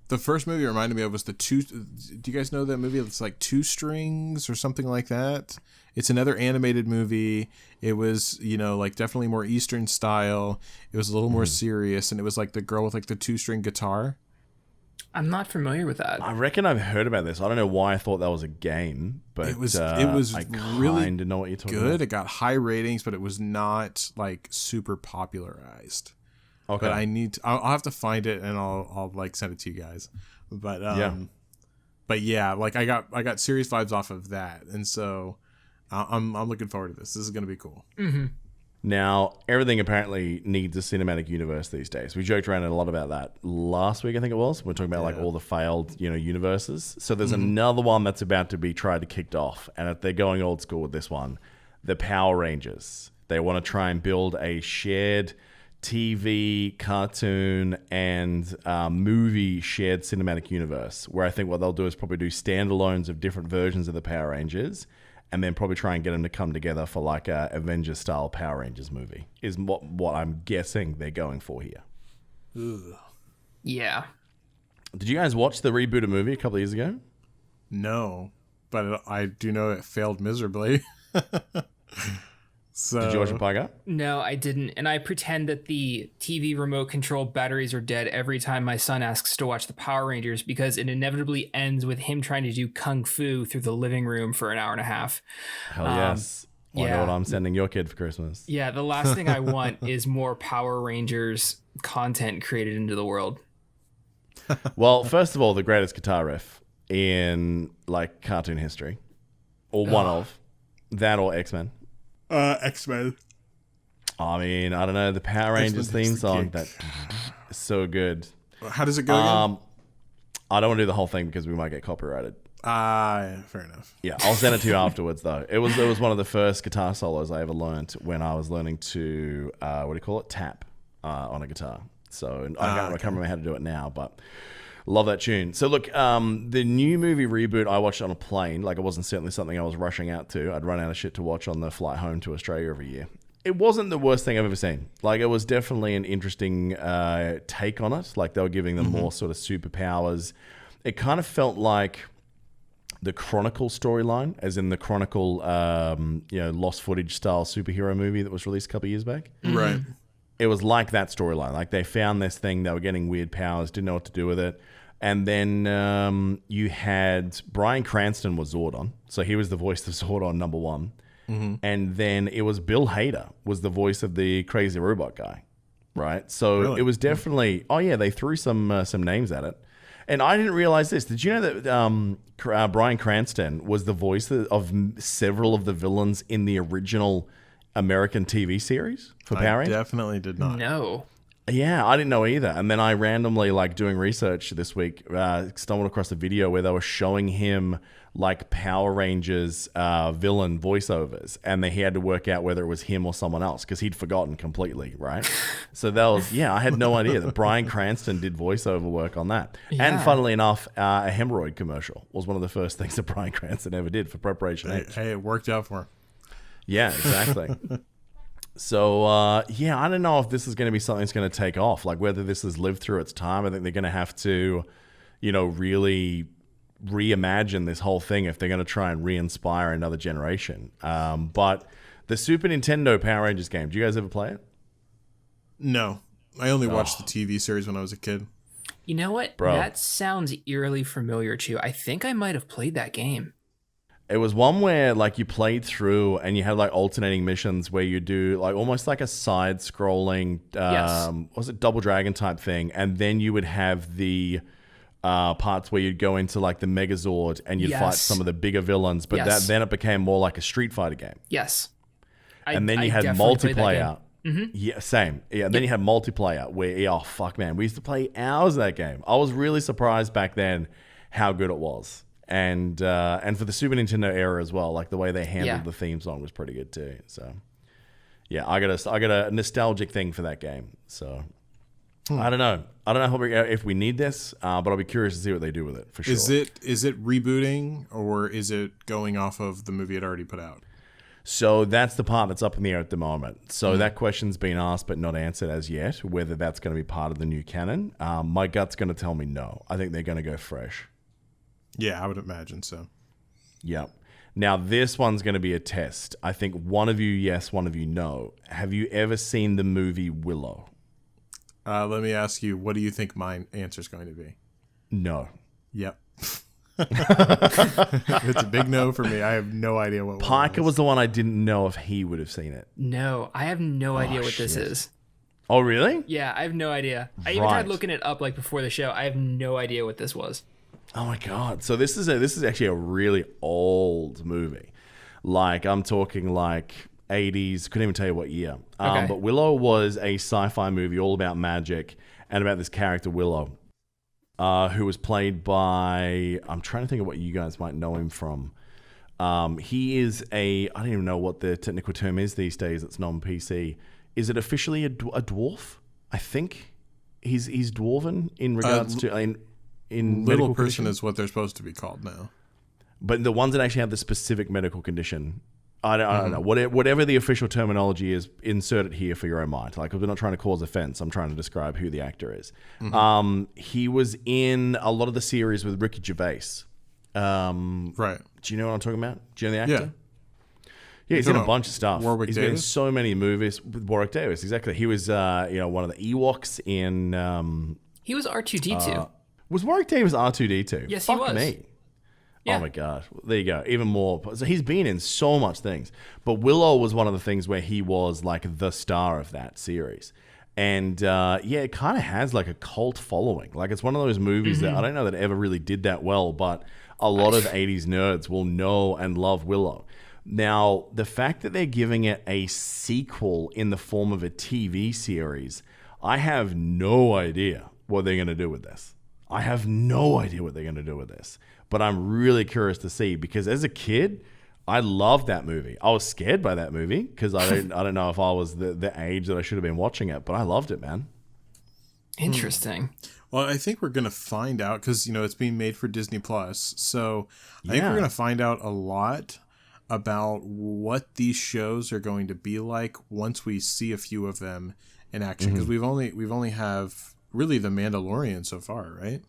The first movie it reminded me of was do you guys know that movie that's like Two Strings or something like that? It's another animated movie. It was, like definitely more Eastern style. It was a little more serious, and it was like the girl with like the 2-string guitar. I'm not familiar with that. I reckon I've heard about this. I don't know why I thought that was a game, but it was I really kind of know what you're talking good. about. It got high ratings, but it was not like super popularized. Okay. But I'll have to find it and I'll like send it to you guys. But but yeah, like I got serious vibes off of that, and so I'm looking forward to this. This is gonna be cool. Now everything apparently needs a cinematic universe these days. We joked around a lot about that last week, I think it was. We're talking about like all the failed universes. So there's another one that's about to be tried to kicked off, and they're going old school with this one. The Power Rangers. They want to try and build a shared TV, cartoon, and movie shared cinematic universe, where I think what they'll do is probably do standalones of different versions of the Power Rangers, and then probably try and get them to come together for like a Avengers-style Power Rangers movie, is what I'm guessing they're going for here. Ugh. Yeah. Did you guys watch the rebooted movie a couple of years ago? No, but I do know it failed miserably. So, did you watch it, Pyga? No, I didn't. And I pretend that the TV remote control batteries are dead every time my son asks to watch the Power Rangers, because it inevitably ends with him trying to do kung fu through the living room for an hour and a half. Hell yes. I know what I'm sending your kid for Christmas. Yeah, the last thing I want is more Power Rangers content created into the world. Well, first of all, the greatest guitar riff in like cartoon history, or one of that, or X-Men. X-Men. I mean, I don't know, the Power Rangers theme song, that is so good. How does it go again? I don't want to do the whole thing because we might get copyrighted. Fair enough. Yeah, I'll send it to you afterwards though. It was one of the first guitar solos I ever learned when I was learning to tap on a guitar. So I can't remember how to do it now, but love that tune. So look, the new movie reboot I watched on a plane. Like, it wasn't certainly something I was rushing out to. I'd run out of shit to watch on the flight home to Australia every year. It wasn't the worst thing I've ever seen. Like, it was definitely an interesting take on it. Like, they were giving them more sort of superpowers. It kind of felt like the Chronicle storyline, as in the Chronicle, lost footage style superhero movie that was released a couple of years back. Right. It was like that storyline. Like they found this thing, they were getting weird powers, didn't know what to do with it. And then you had Bryan Cranston was Zordon. So he was the voice of Zordon number 1. Mm-hmm. And then it was Bill Hader was the voice of the crazy robot guy. Right? So Really? it was definitely, they threw some names at it. And I didn't realize this. Did you know that Bryan Cranston was the voice of several of the villains in the original American TV series for Power Rangers? I definitely did not. No. Yeah, I didn't know either. And then I randomly, doing research this week, stumbled across a video where they were showing him Power Rangers villain voiceovers, and he had to work out whether it was him or someone else because he'd forgotten completely, right? So that was, I had no idea that Bryan Cranston did voiceover work on that. Yeah. And funnily enough, a hemorrhoid commercial was one of the first things that Bryan Cranston ever did for Preparation H. Hey, it worked out for him. Yeah, exactly. So, I don't know if this is going to be something that's going to take off, whether this has lived through its time. I think they're going to have to, really reimagine this whole thing if they're going to try and re-inspire another generation. But the Super Nintendo Power Rangers game, do you guys ever play it? No. I only watched the TV series when I was a kid. You know what? Bro. That sounds eerily familiar too. I think I might have played that game. It was one where you played through and you had alternating missions where you do almost like a side-scrolling, Yes. was it Double Dragon type thing, and then you would have the parts where you'd go into the Megazord and you'd fight Yes. some of the bigger villains, but Yes. then it became more like a Street Fighter game. Yes. And then you had multiplayer. Yeah, same. Yeah, and then you had multiplayer where, oh fuck man, we used to play hours of that game. I was really surprised back then how good it was. And for the Super Nintendo era as well, the way they handled the theme song was pretty good too. So yeah, I got a nostalgic thing for that game. So I don't know if we need this, but I'll be curious to see what they do with it for sure. Is it rebooting or is it going off of the movie it already put out? So that's the part that's up in the air at the moment. So that question's been asked but not answered as yet, whether that's going to be part of the new canon. My gut's going to tell me no. I think they're going to go fresh. Yeah, I would imagine so. Yep. Now, this one's going to be a test. I think one of you yes, one of you no. Have you ever seen the movie Willow? Let me ask you, what do you think my answer is going to be? No. Yep. It's a big no for me. I have no idea what Piker was the one I didn't know if he would have seen it. No, I have no idea what this shit. is. Oh, really? Yeah, I have no idea. I even Right. tried looking it up before the show. I have no idea what this was. Oh my god! So this is actually a really old movie. I'm talking 80s. Couldn't even tell you what year. Okay. But Willow was a sci-fi movie all about magic and about this character Willow, who was played by, I'm trying to think of what you guys might know him from. He is I don't even know what the technical term is these days. It's non-PC. Is it officially a dwarf? I think he's dwarven in regards to in Little medical person condition. is what they're supposed to be called now. But the ones that actually have the specific medical condition, I don't know. Whatever the official terminology is, insert it here for your own mind. We're not trying to cause offense. I'm trying to describe who the actor is. He was in a lot of the series with Ricky Gervais. Right. Do you know what I'm talking about? Do you know the actor? Yeah. Yeah, he's in a bunch of stuff. Warwick He's been in Davis? so many movies with Warwick Davis. Exactly. He was one of the Ewoks in. He was R2D2. Was Warwick Davis R2D2? Yes, he Fuck was. me. Yeah. Oh my god! There you go. Even more. So he's been in so much things. But Willow was one of the things where he was the star of that series, and it kind of has a cult following. It's one of those movies that I don't know that ever really did that well, but a lot of '80s nerds will know and love Willow. Now, the fact that they're giving it a sequel in the form of a TV series, I have no idea what they're going to do with this. I have no idea what they're going to do with this, but I'm really curious to see because as a kid, I loved that movie. I was scared by that movie because I don't know if I was the age that I should have been watching it, but I loved it, man. Interesting. Well, I think we're going to find out because, it's being made for Disney Plus. So I think we're going to find out a lot about what these shows are going to be like once we see a few of them in action because we've only have really The Mandalorian so far, right?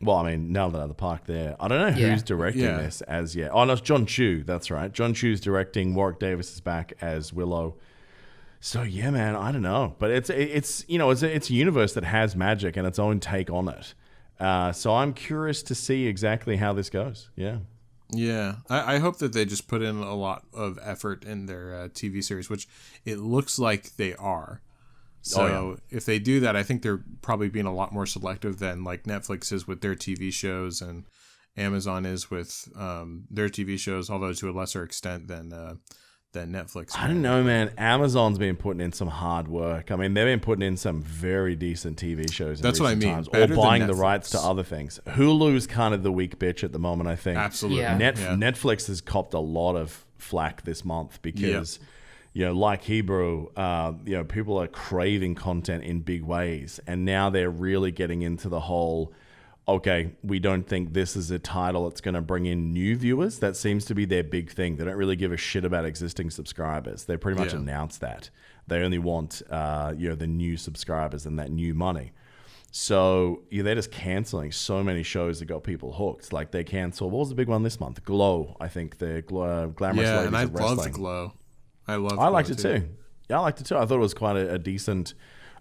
Well, I mean, nailed it out of the park there. I don't know Yeah. who's directing this as yet. Oh, no, it's John Chu. That's right. John Chu's directing. Warwick Davis is back as Willow. So yeah, man, I don't know, but it's a universe that has magic and its own take on it. So I'm curious to see exactly how this goes. Yeah. Yeah, I hope that they just put in a lot of effort in their TV series, which it looks like they are. So if they do that, I think they're probably being a lot more selective than like Netflix is with their TV shows and Amazon is with their TV shows, although to a lesser extent than Netflix. I don't know, man. Amazon's been putting in some hard work. I mean, they've been putting in some very decent TV shows. That's what I mean. Times, or buying the rights to other things. Hulu's kind of the weak bitch at the moment, I think. Absolutely. Yeah. Netflix has copped a lot of flack this month because, like Hebrew, people are craving content in big ways. And now they're really getting into the whole, okay, we don't think this is a title that's going to bring in new viewers. That seems to be their big thing. They don't really give a shit about existing subscribers. They pretty much announced that. They only want, the new subscribers and that new money. So they're just canceling so many shows that got people hooked. Like they canceled, what was the big one this month? Glow, I think. The Glamorous Ladies and I of Wrestling. love the Glow. I liked it too. Yeah, I liked it too. I thought it was quite a decent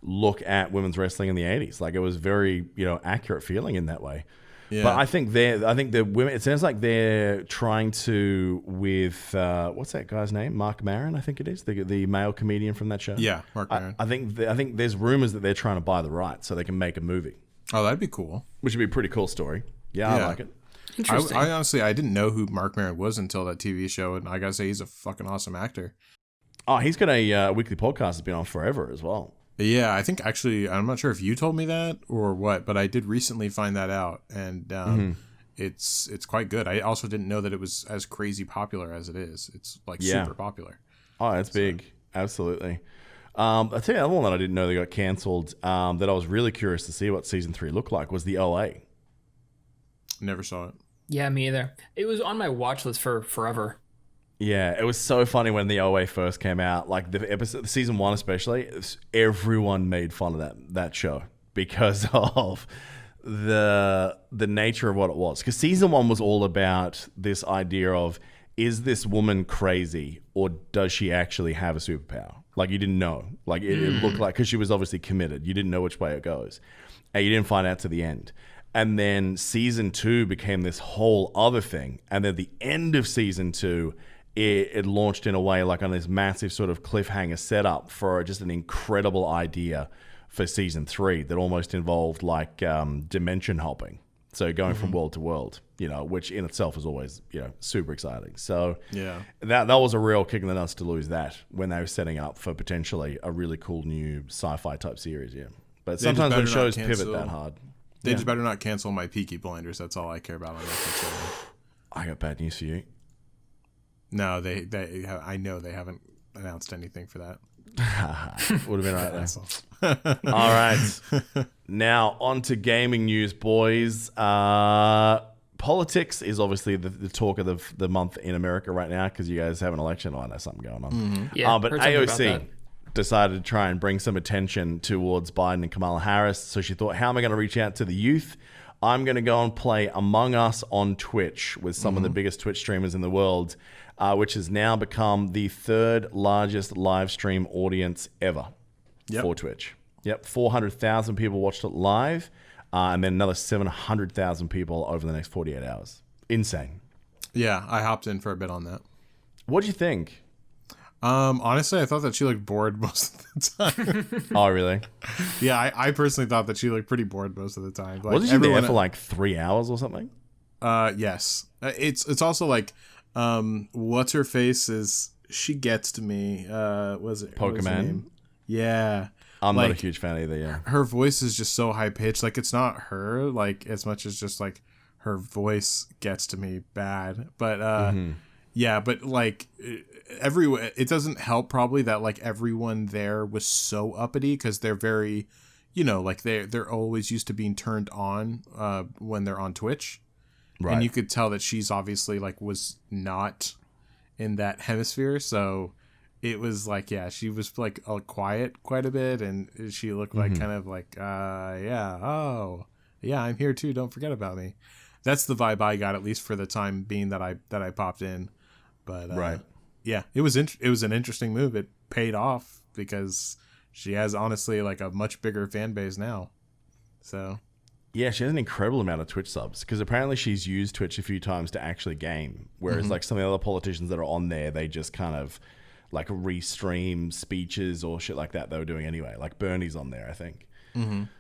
look at women's wrestling in the 80s. Like it was very, accurate feeling in that way. Yeah. But I think the women, it sounds like they're trying to with what's that guy's name? Mark Maron, I think it is, the male comedian from that show. Yeah, Mark Maron. I think there's rumors that they're trying to buy the rights so they can make a movie. Oh, that'd be cool. Which would be a pretty cool story. Yeah. I like it. Interesting. I honestly, I didn't know who Mark Maron was until that TV show, and I gotta say he's a fucking awesome actor. Oh, he's got a weekly podcast that's been on forever as well. Yeah, I think actually, I'm not sure if you told me that or what, but I did recently find that out, and it's quite good. I also didn't know that it was as crazy popular as it is. It's like super popular. Oh, it's big. Absolutely. I'll tell you another one that I didn't know they got cancelled that I was really curious to see what season 3 looked like was the OA. Never saw it. Yeah, me either. It was on my watch list for forever. Yeah, it was so funny when the OA first came out. Like the episode, season 1 especially, everyone made fun of that show because of the nature of what it was. Because season 1 was all about this idea of, is this woman crazy or does she actually have a superpower? Like you didn't know. Like it looked like, because she was obviously committed. You didn't know which way it goes. And you didn't find out to the end. And then season 2 became this whole other thing. And then the end of season 2, it launched in a way like on this massive sort of cliffhanger setup for just an incredible idea for season 3 that almost involved like dimension hopping. So going from world to world, which in itself is always, super exciting. So that was a real kick in the nuts to lose that when they were setting up for potentially a really cool new sci-fi type series. Yeah. But sometimes when shows pivot that hard. They just better not cancel my Peaky Blinders. That's all I care about on Netflix. I got bad news for you. No, I know they haven't announced anything for that. Would have been right there. All right. Now, on to gaming news, boys. Politics is obviously the talk of the month in America right now because you guys have an election. Oh, I know something going on. Mm-hmm. Yeah, but AOC decided to try and bring some attention towards Biden and Kamala Harris. So she thought, how am I going to reach out to the youth? I'm going to go and play Among Us on Twitch with some of the biggest Twitch streamers in the world, which has now become the 3rd largest live stream audience ever for Twitch. Yep, 400,000 people watched it live, and then another 700,000 people over the next 48 hours. Insane. Yeah, I hopped in for a bit on that. What do you think? Honestly, I thought that she looked bored most of the time. Oh, really? Yeah, I personally thought that she looked pretty bored most of the time. Like, wasn't she there for like 3 hours or something? Yes. It's also like, what's her face is, she gets to me. Was it Pokemon? Yeah. I'm not a huge fan either, yeah. Her voice is just so high pitched. Like, it's not her, like, as much as just like her voice gets to me bad. But yeah, but like it doesn't help probably that like everyone there was so uppity because they're very, like they're always used to being turned on when they're on Twitch. Right. And you could tell that she's obviously like was not in that hemisphere. So it was like, yeah, she was like quiet quite a bit. And she looked like kind of like, yeah, oh. yeah, I'm here too. Don't forget about me. That's the vibe I got, at least for the time being that I popped in. But Right. yeah, it was an interesting move. It paid off because she has honestly like a much bigger fan base now. So Yeah, she has an incredible amount of Twitch subs because apparently she's used Twitch a few times to actually game. Whereas like some of the other politicians that are on there, they just kind of like restream speeches or shit like that they were doing anyway. Like Bernie's on there, I think.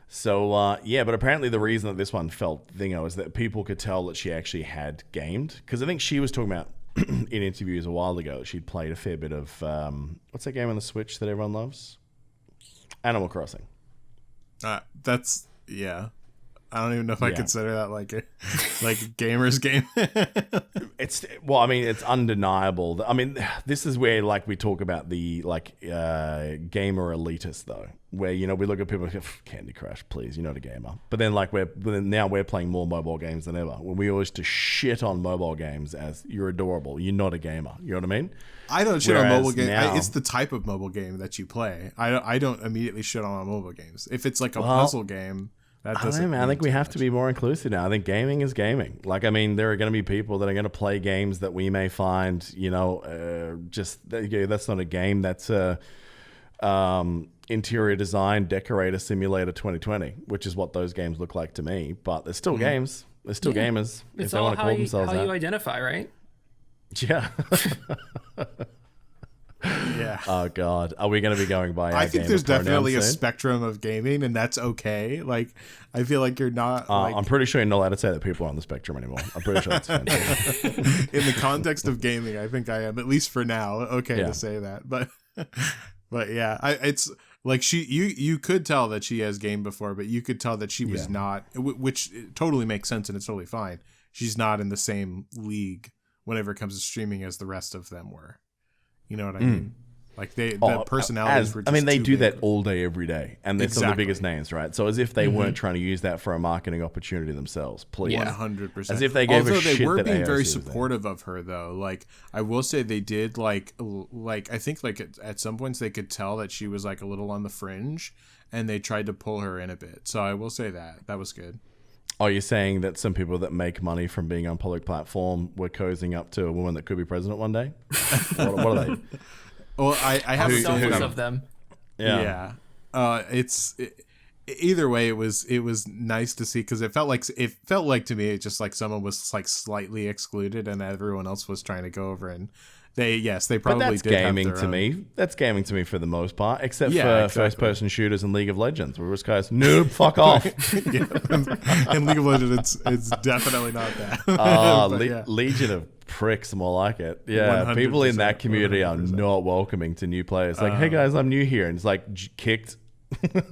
So, yeah, but apparently the reason that this one felt thingo is that people could tell that she actually had gamed. Because I think she was talking about in interviews a while ago that she'd played a fair bit of, what's that game on the Switch that everyone loves? Animal Crossing. that's, yeah. I don't even know if I consider that like a gamer's game. Well, I mean, it's undeniable. I mean, this is where like we talk about the like gamer elitist though, where you know we look at people like Candy Crush, please, you're not a gamer. But then like now we're playing more mobile games than ever. When we always just shit on mobile games as you're adorable, you're not a gamer. You know what I mean? I don't shit on mobile games. Now, It's the type of mobile game that you play. I don't immediately shit on mobile games. If it's like a puzzle game. I don't know, man. I think we have to be more inclusive now. I think gaming is gaming. Like, I mean, there are going to be people that are going to play games that we may find, you know, that's not a game. That's a interior design decorator simulator 2020, which is what those games look like to me. But they're still games. They're still gamers. It's if they all want to call themselves how that. you identify, right? Yeah. Yeah. Oh God, are we going to be going by? I think there's definitely a soon? spectrum of gaming, and that's okay. Like, I feel like you're not. I'm pretty sure you're not allowed to say that people are on the spectrum anymore. I'm pretty sure that's offensive. in the context of gaming, I think I am, at least for now. Okay to say that, but yeah, it's like you could tell that she has gamed before, but you could tell that she was not, which totally makes sense and it's totally fine. She's not in the same league whenever it comes to streaming as the rest of them were. You know what I mean? Like the personalities were just I mean, they too do big. that all day, every day. And they're some of the biggest names, right? So as if they weren't trying to use that for a marketing opportunity themselves. Please. 100%. As if they gave a shit they were that being AOC very was there. supportive of her, though. Like, I will say they did, like I think, like, at some points they could tell that she was, like, a little on the fringe, and they tried to pull her in a bit. So I will say that. That was good. Oh, you're saying that some people that make money from being on public platform were cozying up to a woman that could be president one day? what are they? Well, I have How a selfish feeling. of them. Yeah. Either way, it was nice to see because it felt like to me just like someone was like slightly excluded and everyone else was trying to go over and they probably But that's did have gaming their to own. me. That's gaming to me for the most part, except for Exactly. first-person shooters in League of Legends, where this guy's noob, fuck off. In League of Legends, it's definitely not that. But yeah. Legion of pricks, more like it. Yeah, people in that community are 100%. not welcoming to new players. Like, hey guys, I'm new here, and it's like kicked.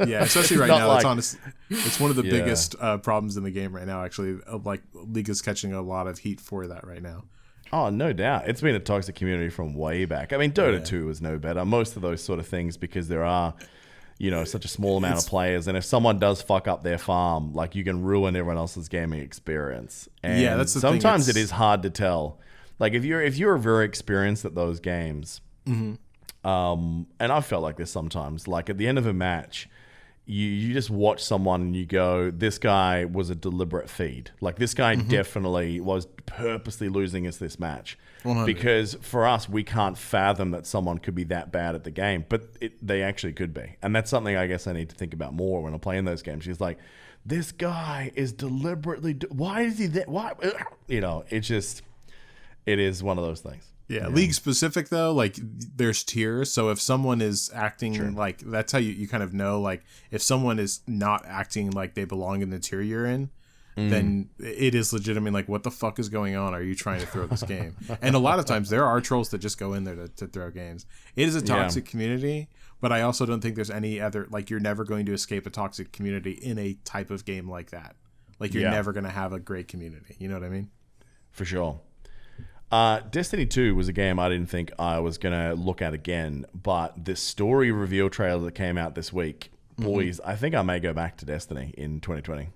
Yeah, especially right Not now. like- It's honest. It's one of the Yeah. biggest problems in the game right now. Actually, like League is catching a lot of heat for that right now. Oh, no doubt. It's been a toxic community from way back. I mean, Dota 2 was no better. Most of those sort of things, because there are, you know, such a small amount of players. And if someone does fuck up their farm, like, you can ruin everyone else's gaming experience. And Yeah, that's the thing. sometimes it is hard to tell. Like, if you're very experienced at those games, and I felt like this sometimes, like at the end of a match, you just watch someone and you go, this guy was a deliberate feed. Like, this guy definitely was purposely losing us this match. 100. Because for us, we can't fathom that someone could be that bad at the game, but they actually could be. And that's something I guess I need to think about more when I'm playing those games. She's like, this guy is deliberately, why is he that? Why? You know, it is one of those things. Yeah, League specific though, like there's tiers. So if someone is acting like, that's how you kind of know, like if someone is not acting like they belong in the tier you're in, then it is legitimate. Like, what the fuck is going on? Are you trying to throw this game? And a lot of times there are trolls that just go in there to throw games. It is a toxic community, but I also don't think there's any other, like, you're never going to escape a toxic community in a type of game like that. Like, you're never going to have a great community. You know what I mean? For sure. Destiny 2 was a game I didn't think I was going to look at again, but the story reveal trailer that came out this week, boys, I think I may go back to Destiny in 2020.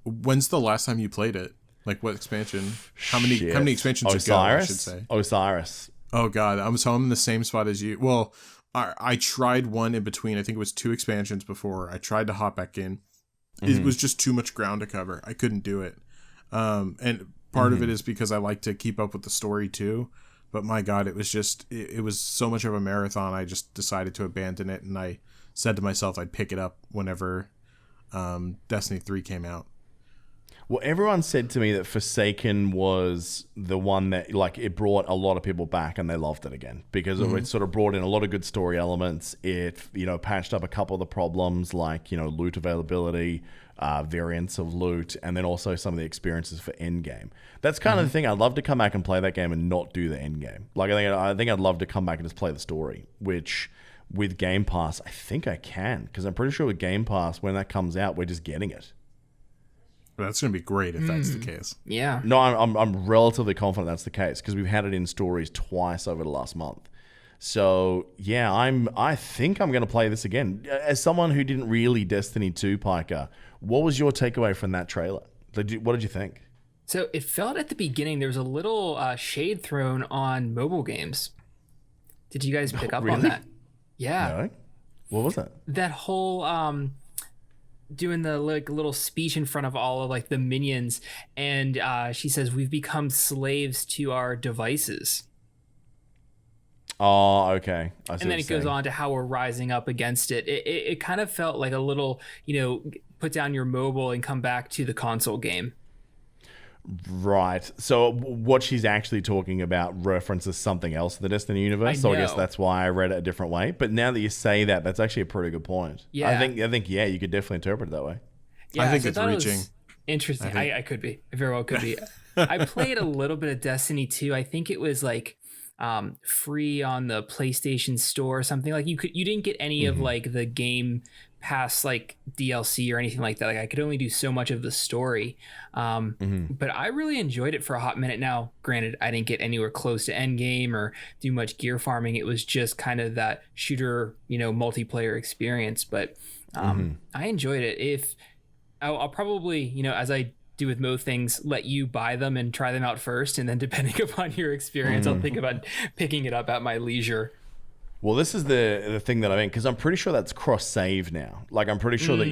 When's the last time you played it? Like, what expansion? How many expansions ago, I should say? Osiris. Oh god, I'm in the same spot as you. Well, I tried one in between. I think it was 2 expansions before. I tried to hop back in. it was just too much ground to cover. I couldn't do it. And part of it is because I like to keep up with the story too. But my God, it was just, it was so much of a marathon. I just decided to abandon it. And I said to myself, I'd pick it up whenever Destiny 3 came out. Well, everyone said to me that Forsaken was the one that, like, it brought a lot of people back and they loved it again because it sort of brought in a lot of good story elements. It, patched up a couple of the problems like, loot availability, variants of loot, and then also some of the experiences for endgame. That's kind of the thing. I'd love to come back and play that game and not do the endgame. Like, I think I'd love to come back and just play the story, which with Game Pass, I think I can, because I'm pretty sure with Game Pass, when that comes out, we're just getting it. That's going to be great if that's the case. Yeah. No, I'm relatively confident that's the case because we've had it in stories twice over the last month. So yeah, I think I'm going to play this again. As someone who didn't really Destiny 2, Piker, what was your takeaway from that trailer? What did you think? So it felt at the beginning there was a little shade thrown on mobile games. Did you guys pick up on that? Yeah. No? What was that? That whole doing the little speech in front of all of like the minions, and she says we've become slaves to our devices. Oh, okay. And then it goes on to how we're rising up against it. It kind of felt like a little, put down your mobile and come back to the console game. Right. So what she's actually talking about references something else in the Destiny universe. So I guess that's why I read it a different way. But now that you say that, that's actually a pretty good point. Yeah. I think you could definitely interpret it that way. Yeah, I think it's reaching. Interesting. I could be. I very well could be. I played a little bit of Destiny 2. I think it was like free on the PlayStation Store or something. Like you didn't get any of like the Game Pass like DLC or anything like that. Like I could only do so much of the story. But I really enjoyed it for a hot minute. Now, granted, I didn't get anywhere close to endgame or do much gear farming. It was just kind of that shooter, multiplayer experience. But I enjoyed it. If I'll probably, as I do with most things, let you buy them and try them out first, and then depending upon your experience, I'll think about picking it up at my leisure. Well, this is the thing that I mean, because I'm pretty sure that's cross-save now. Like, I'm pretty sure that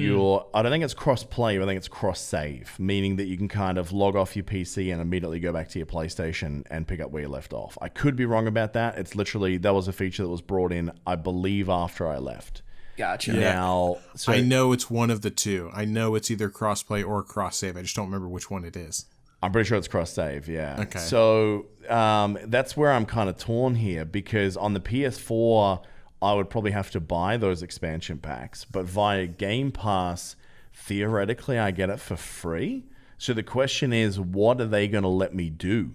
I don't think it's cross-play, but I think it's cross-save, meaning that you can kind of log off your PC and immediately go back to your PlayStation and pick up where you left off. I could be wrong about that. It's literally, that was a feature that was brought in, I believe, after I left. Gotcha. Yeah. Now, so I know it's one of the two. I know it's either crossplay or cross-save. I just don't remember which one it is. I'm pretty sure it's cross-save, yeah. Okay. So that's where I'm kind of torn here, because on the PS4, I would probably have to buy those expansion packs, but via Game Pass, theoretically, I get it for free. So the question is, what are they going to let me do?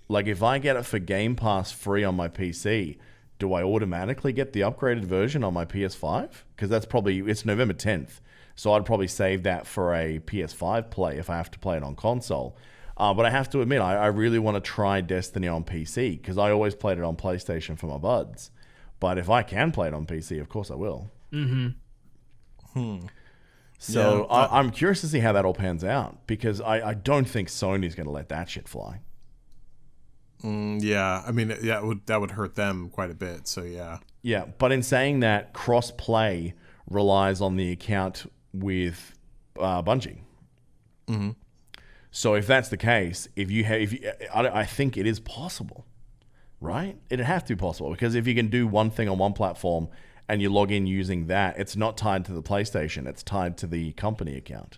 Like, if I get it for Game Pass free on my PC, do I automatically get the upgraded version on my PS5? Because it's November 10th. So I'd probably save that for a PS5 play if I have to play it on console. But I have to admit, I really want to try Destiny on PC because I always played it on PlayStation for my buds. But if I can play it on PC, of course I will. So Yeah, I'm curious to see how that all pans out because I don't think Sony's going to let that shit fly. Yeah, I mean, that would hurt them quite a bit. So yeah. Yeah, but in saying that, cross-play relies on the account with Bungie. So if that's the case, I think it is possible, right? It'd have to be possible because if you can do one thing on one platform and you log in using that, it's not tied to the PlayStation; it's tied to the company account.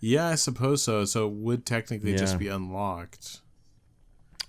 Yeah, I suppose so. So it would technically just be unlocked.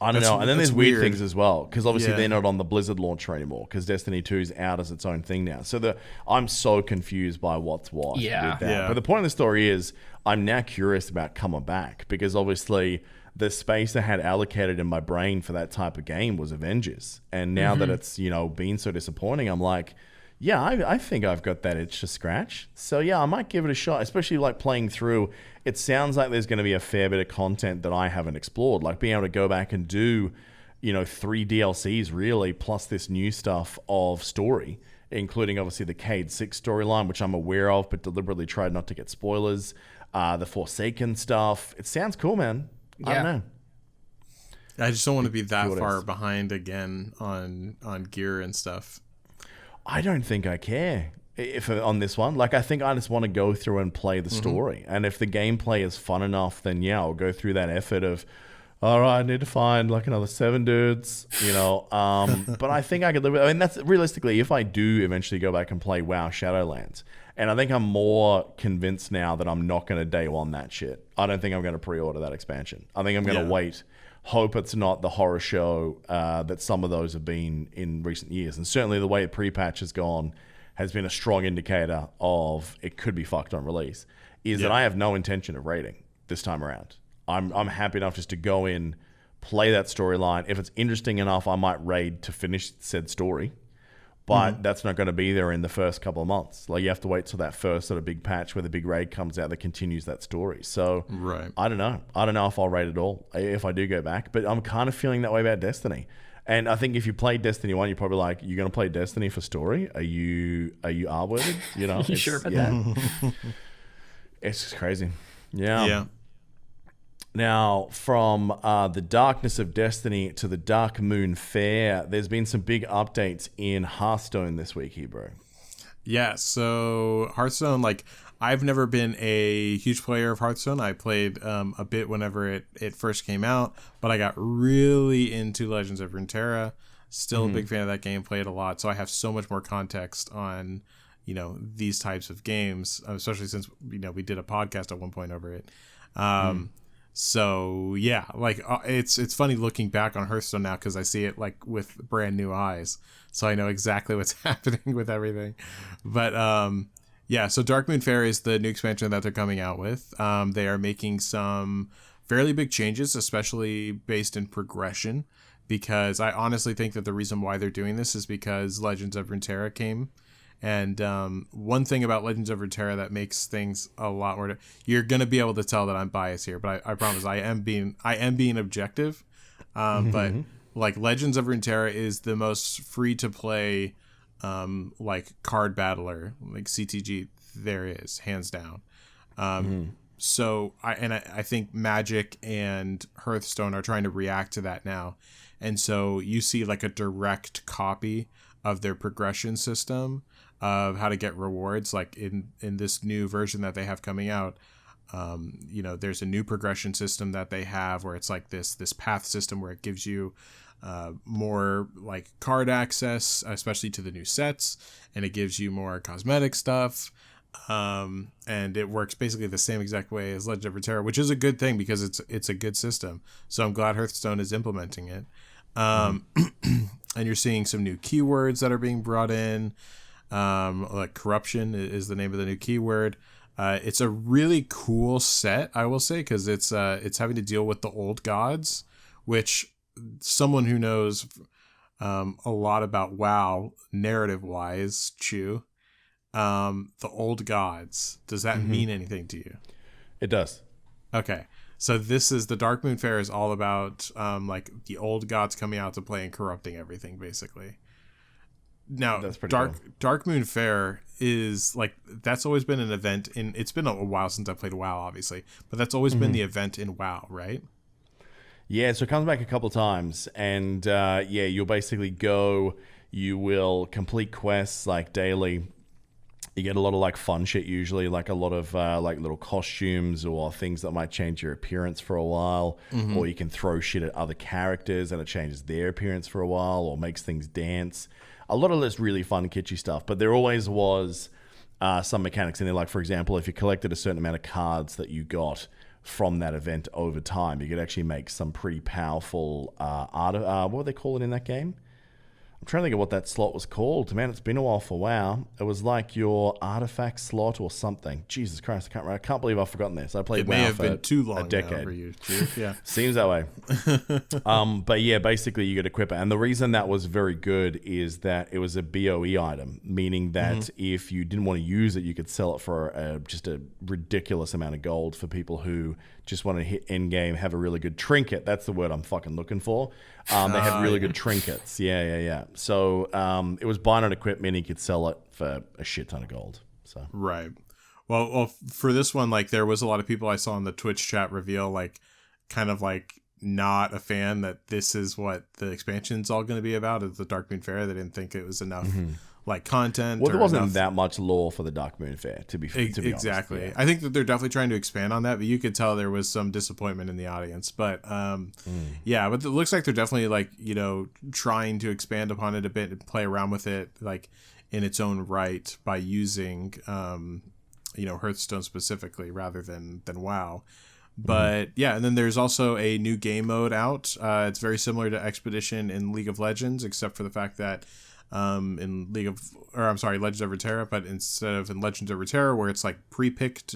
I don't know. And then there's weird weird things as well, because obviously Yeah. they're not on the Blizzard launcher anymore, because Destiny 2 is out as its own thing now. So I'm so confused by what's what Yeah. with that. Yeah. But the point of the story is I'm now curious about coming back, because obviously the space I had allocated in my brain for that type of game was Avengers. And now that it's, been so disappointing, I'm like, yeah, I think I've got that itch to scratch. So yeah, I might give it a shot, especially like playing through. It sounds like there's going to be a fair bit of content that I haven't explored, like being able to go back and do, 3 DLCs really, plus this new stuff of story, including obviously the Cade 6 storyline, which I'm aware of, but deliberately tried not to get spoilers. The Forsaken stuff. It sounds cool, man. I don't know. I just don't want to be that what it far is. behind again on gear and stuff. I don't think I care. if on this one. Like, I think I just want to go through and play the story. And if the gameplay is fun enough, then yeah, I'll go through that effort of, all right, I need to find like another 7 dudes, you know. But I think I could live with. I mean, that's realistically, if I do eventually go back and play WoW Shadowlands, and I think I'm more convinced now that I'm not going to day one that shit. I don't think I'm going to pre-order that expansion. I think I'm going to wait. Hope it's not the horror show that some of those have been in recent years. And certainly the way the pre-patch has gone has been a strong indicator of it could be fucked on release, is that I have no intention of raiding this time around. I'm happy enough just to go in, play that storyline. If it's interesting enough, I might raid to finish said story. But that's not going to be there in the first couple of months. Like, you have to wait till that first sort of big patch where the big raid comes out that continues that story. So I don't know. I don't know if I'll raid at all if I do go back. But I'm kind of feeling that way about Destiny. And I think if you played Destiny 1, you're probably like, you're going to play Destiny for story? Are you R-worded? You know? You sure about that? It's just crazy. Yeah. Now, from the darkness of Destiny to the Dark Moon Fair, there's been some big updates in Hearthstone this week, Hebrew. Yeah, so Hearthstone, like, I've never been a huge player of Hearthstone. I played a bit whenever it first came out, but I got really into Legends of Runeterra. Still a big fan of that game, played a lot, so I have so much more context on, you know, these types of games, especially since, you know, we did a podcast at one point over it. So yeah, like it's funny looking back on Hearthstone now because I see it like with brand new eyes, so I know exactly what's happening with everything. But yeah, so Dark Moon Fair is the new expansion that they're coming out with. They are making some fairly big changes, especially based in progression, because I honestly think that the reason why they're doing this is because Legends of Runeterra came. And one thing about Legends of Runeterra that makes things a lot more. You're gonna be able to tell that I'm biased here, but I promise I am being objective. But like Legends of Runeterra is the most free to play, like card battler, like CTG there is, hands down. So I think Magic and Hearthstone are trying to react to that now, and so you see like a direct copy of their progression system of how to get rewards, like in this new version that they have coming out. You know, there's a new progression system that they have where it's like this path system where it gives you more like card access, especially to the new sets, and it gives you more cosmetic stuff. And it works basically the same exact way as Legend of Runeterra, which is a good thing because it's a good system. So I'm glad Hearthstone is implementing it. And you're seeing some new keywords that are being brought in. Like corruption is the name of the new keyword. It's a really cool set, I will say, because it's having to deal with the old gods, which someone who knows a lot about WoW narrative wise, Chew, the old gods, does that mean anything to you? It does. Okay. So this is the Dark Moon Fair is all about like the old gods coming out to play and corrupting everything, basically. Now, Dark Moon Fair is like, that's always been an event it's been a while since I played WoW, obviously, but that's always been the event in WoW, right? Yeah, so it comes back a couple times, and you'll basically go, you will complete quests like daily. You get a lot of like fun shit usually, like a lot of like little costumes or things that might change your appearance for a while, or you can throw shit at other characters and it changes their appearance for a while or makes things dance. A lot of this really fun, kitschy stuff, but there always was some mechanics in there. Like, for example, if you collected a certain amount of cards that you got from that event over time, you could actually make some pretty powerful what would they call it in that game? I'm trying to think of what that slot was called. Man, it's been a while for WoW. It was like your artifact slot or something. Jesus Christ, I can't remember. I can't believe I've forgotten this. I played WoW for too long a decade. For you, yeah. Seems that way. But yeah, basically you could equip it. And the reason that was very good is that it was a BOE item, meaning that if you didn't want to use it, you could sell it for just a ridiculous amount of gold for people who just want to hit end game, have a really good trinket. That's the word I'm fucking looking for. They have really good trinkets. Yeah. So it was buy on equipment. You could sell it for a shit ton of gold. So right. Well, for this one, like there was a lot of people I saw in the Twitch chat reveal, like kind of like not a fan that this is what the expansion's all going to be about. It's the Dark Moon Fair. They didn't think it was enough like content. Well, there or wasn't enough. that much lore for the Dark Moon Fair, to be Exactly. honest. Yeah. I think that they're definitely trying to expand on that, but you could tell there was some disappointment in the audience. But yeah, but it looks like they're definitely like, trying to expand upon it a bit and play around with it like in its own right by using Hearthstone specifically rather than WoW. But yeah, and then there's also a new game mode out. It's very similar to Expedition in League of Legends, except for the fact that in Legends of Runeterra, but instead of in Legends of Runeterra, where it's like pre-picked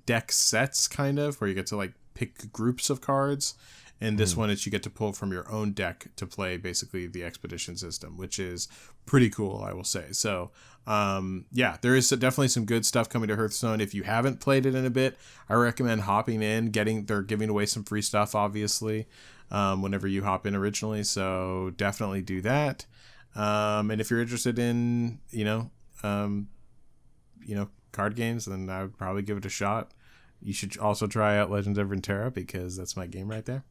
deck sets, kind of, where you get to like pick groups of cards. And this one, you get to pull from your own deck to play basically the Expedition system, which is pretty cool, I will say. So, yeah, there is definitely some good stuff coming to Hearthstone. If you haven't played it in a bit, I recommend hopping in. They're giving away some free stuff, obviously, whenever you hop in originally. So definitely do that. And if you're interested in, card games, then I would probably give it a shot. You should also try out Legends of Runeterra because that's my game right there.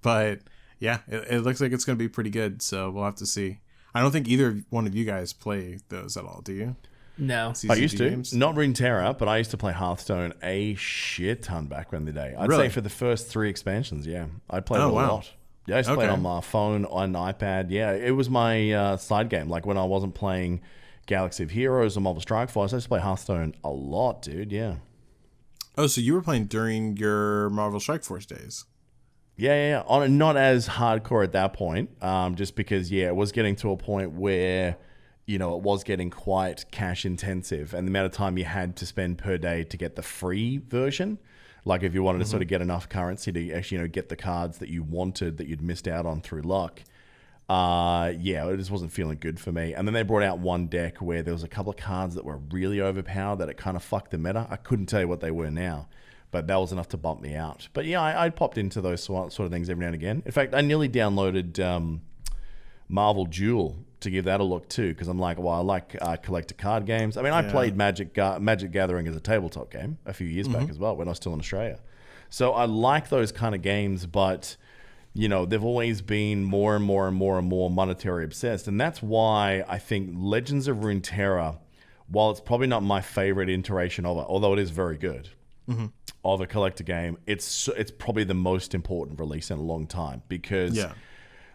But yeah, it looks like it's going to be pretty good. So we'll have to see. I don't think either one of you guys play those at all, do you? No. I used to. Games? Not Runeterra, but I used to play Hearthstone a shit ton back in the day. I'd Really? say for the first 3 expansions, yeah. I played it a wow. lot. Yeah, I used to play it on my phone, on iPad. Yeah, it was my side game. Like when I wasn't playing Galaxy of Heroes or Marvel Strike Force, I used to play Hearthstone a lot, dude. Yeah. Oh, so you were playing during your Marvel Strike Force days? Yeah. On not as hardcore at that point, just because it was getting to a point where it was getting quite cash intensive, and the amount of time you had to spend per day to get the free version. Like if you wanted to sort of get enough currency to actually get the cards that you wanted that you'd missed out on through luck. It just wasn't feeling good for me. And then they brought out one deck where there was a couple of cards that were really overpowered that it kind of fucked the meta. I couldn't tell you what they were now, but that was enough to bump me out. But yeah, I popped into those sort of things every now and again. In fact, I nearly downloaded Marvel Duel to give that a look too, because I'm like, well, I like collector card games. I mean, I played Magic Gathering as a tabletop game a few years back as well when I was still in Australia. So I like those kind of games, but they've always been more and more and more and more monetary obsessed. And that's why I think Legends of Runeterra, while it's probably not my favorite iteration of it, although it is very good, of a collector game, it's probably the most important release in a long time because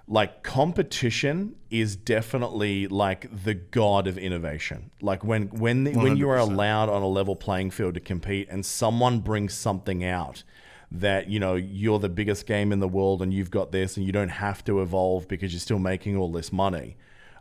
like competition is definitely like the god of innovation. Like when you are allowed on a level playing field to compete and someone brings something out that you're the biggest game in the world and you've got this and you don't have to evolve because you're still making all this money.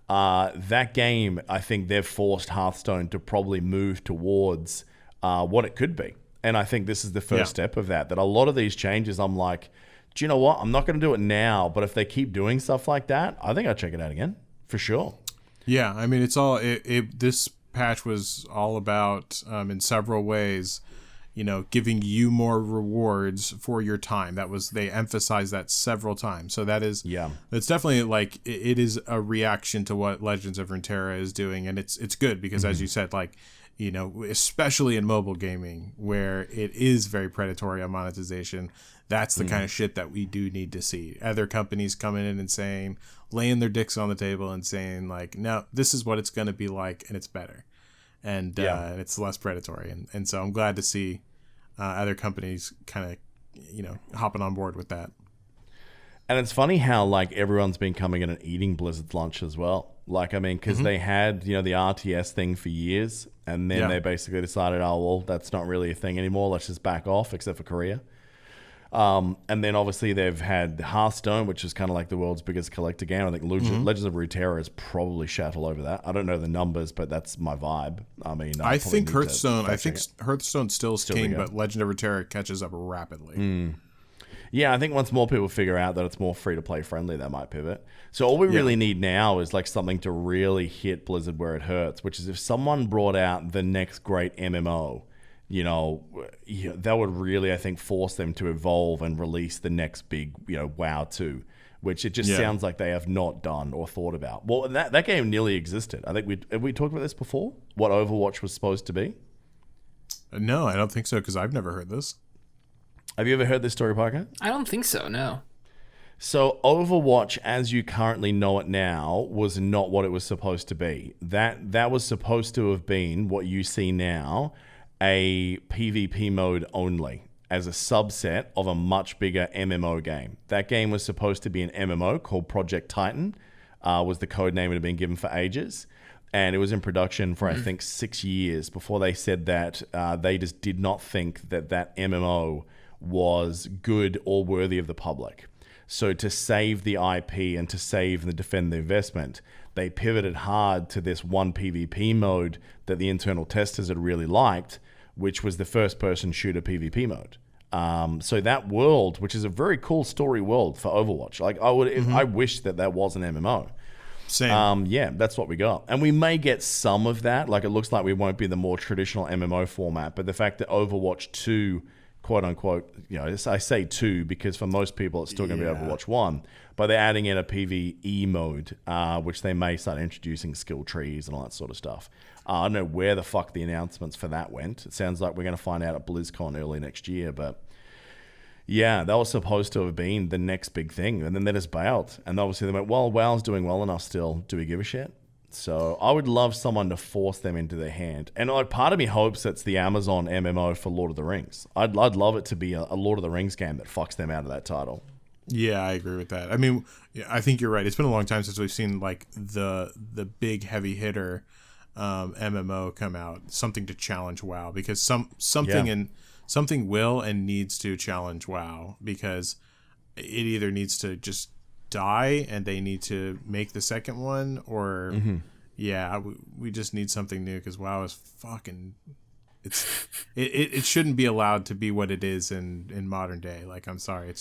That game, I think they've forced Hearthstone to probably move towards what it could be. And I think this is the first step of that a lot of these changes, I'm like, do you know what? I'm not going to do it now, but if they keep doing stuff like that, I think I'll check it out again for sure. Yeah, I mean, it's all this patch was all about in several ways, giving you more rewards for your time. They emphasized that several times. So it's definitely like it is a reaction to what Legends of Runeterra is doing, and it's good because as you said, like especially in mobile gaming where it is very predatory on monetization. That's the kind of shit that we do need to see. Other companies coming in and saying, laying their dicks on the table and saying like, no, this is what it's going to be like and it's better. And it's less predatory. And so I'm glad to see other companies kind of, hopping on board with that. And it's funny how like everyone's been coming in and eating Blizzard's lunch as well. Like, I mean, because they had, the RTS thing for years and then they basically decided, oh, well, that's not really a thing anymore. Let's just back off except for Korea. And then obviously they've had Hearthstone, which is kind of like the world's biggest collector game. I think Legends of Runeterra is probably shat all over that. I don't know the numbers, but that's my vibe. I mean, I think Hearthstone's still king, but Legend of Runeterra catches up rapidly. Yeah, I think once more people figure out that it's more free-to-play friendly, they might pivot. So all we really need now is like something to really hit Blizzard where it hurts, which is if someone brought out the next great MMO, that would really, I think, force them to evolve and release the next big, WoW 2, which it just sounds like they have not done or thought about. Well, that game nearly existed. I think we talked about this before, what Overwatch was supposed to be? No, I don't think so, because I've never heard this. Have you ever heard this story, Parker? I don't think so, no. So Overwatch, as you currently know it now, was not what it was supposed to be. That was supposed to have been what you see now, a PvP mode only, as a subset of a much bigger MMO game. That game was supposed to be an MMO called Project Titan, was the code name it had been given for ages. And it was in production for, I think, 6 years before they said that they just did not think that MMO was good or worthy of the public. So to save the IP and to save and defend the investment, they pivoted hard to this one PvP mode that the internal testers had really liked, which was the first-person shooter PvP mode. So that world, which is a very cool story world for Overwatch, like I wish that was an MMO. Same. Yeah, that's what we got. And we may get some of that. Like, it looks like we won't be the more traditional MMO format, but the fact that Overwatch 2, quote unquote, I say 2 because for most people it's still going to be Overwatch 1, but they're adding in a PvE mode, which they may start introducing skill trees and all that sort of stuff. I don't know where the fuck the announcements for that went. It sounds like we're going to find out at BlizzCon early next year, but yeah, that was supposed to have been the next big thing, and then they just bailed. And obviously they went, well, WoW's doing well enough still. Do we give a shit? So I would love someone to force them into their hand. And like, part of me hopes it's the Amazon MMO for Lord of the Rings. I'd love it to be a Lord of the Rings game that fucks them out of that title. Yeah, I agree with that. I mean, I think you're right. It's been a long time since we've seen like the big heavy hitter MMO come out, something to challenge WoW, because something will and needs to challenge WoW, because it either needs to just die and they need to make the second one, or we just need something new, because WoW is fucking it shouldn't be allowed to be what it is in modern day. Like, I'm sorry,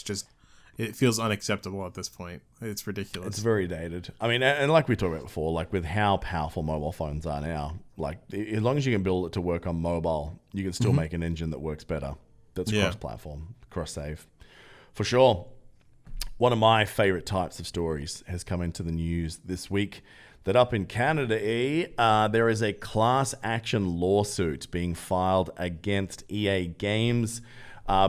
it feels unacceptable at this point. It's ridiculous. It's very dated. I mean, and like we talked about before, like with how powerful mobile phones are now, like as long as you can build it to work on mobile, you can still make an engine that works better. That's cross-platform, cross-save. For sure. One of my favorite types of stories has come into the news this week, that up in Canada, there is a class action lawsuit being filed against EA Games,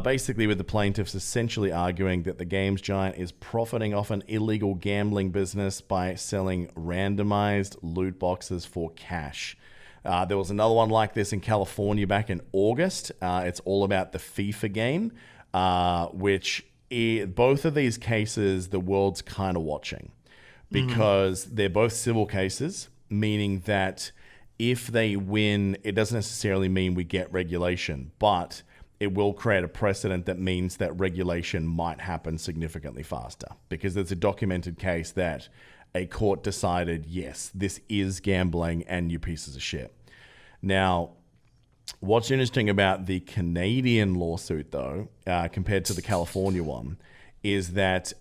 basically with the plaintiffs essentially arguing that the games giant is profiting off an illegal gambling business by selling randomized loot boxes for cash. There was another one like this in California back in August. It's all about the FIFA game, which both of these cases the world's kind of watching, because they're both civil cases, meaning that if they win, it doesn't necessarily mean we get regulation, but it will create a precedent that means that regulation might happen significantly faster, because there's a documented case that a court decided, yes, this is gambling and you pieces of shit. Now, what's interesting about the Canadian lawsuit, though, compared to the California one, is that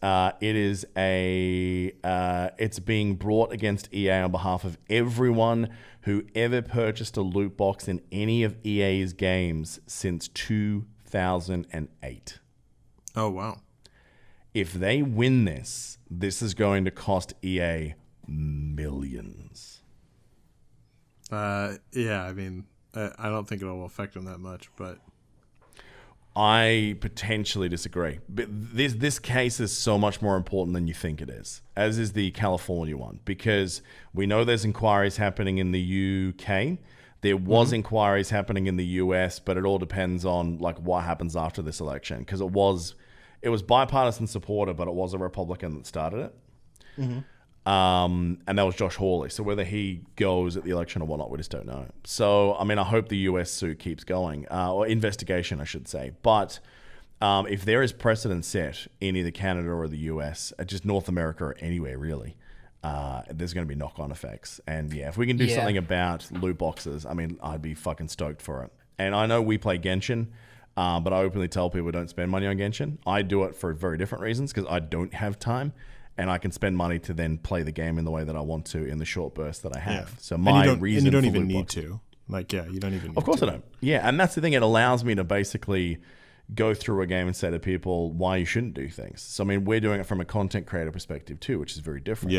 it's being brought against EA on behalf of everyone who ever purchased a loot box in any of EA's games since 2008. Oh, wow. If they win this is going to cost EA millions. I mean, I don't think it'll affect them that much, but I potentially disagree. But this case is so much more important than you think it is, as is the California one, because we know there's inquiries happening in the UK. There was inquiries happening in the US, but it all depends on like what happens after this election, because it was bipartisan supporter, but it was a Republican that started it. And that was Josh Hawley. So whether he goes at the election or whatnot, we just don't know. So, I mean, I hope the US suit keeps going, or investigation, I should say. But if there is precedent set in either Canada or the US, just North America or anywhere really, there's going to be knock-on effects. And yeah, if we can do something about loot boxes, I mean, I'd be fucking stoked for it. And I know we play Genshin, but I openly tell people don't spend money on Genshin. I do it for very different reasons, because I don't have time. And I can spend money to then play the game in the way that I want to in the short burst that I have. Yeah. So my reason, you don't for even loot need boxes, to. Like, yeah, you don't even need to. Of course I don't. Yeah, and that's the thing. It allows me to basically go through a game and say to people why you shouldn't do things. So, I mean, we're doing it from a content creator perspective too, which is very different.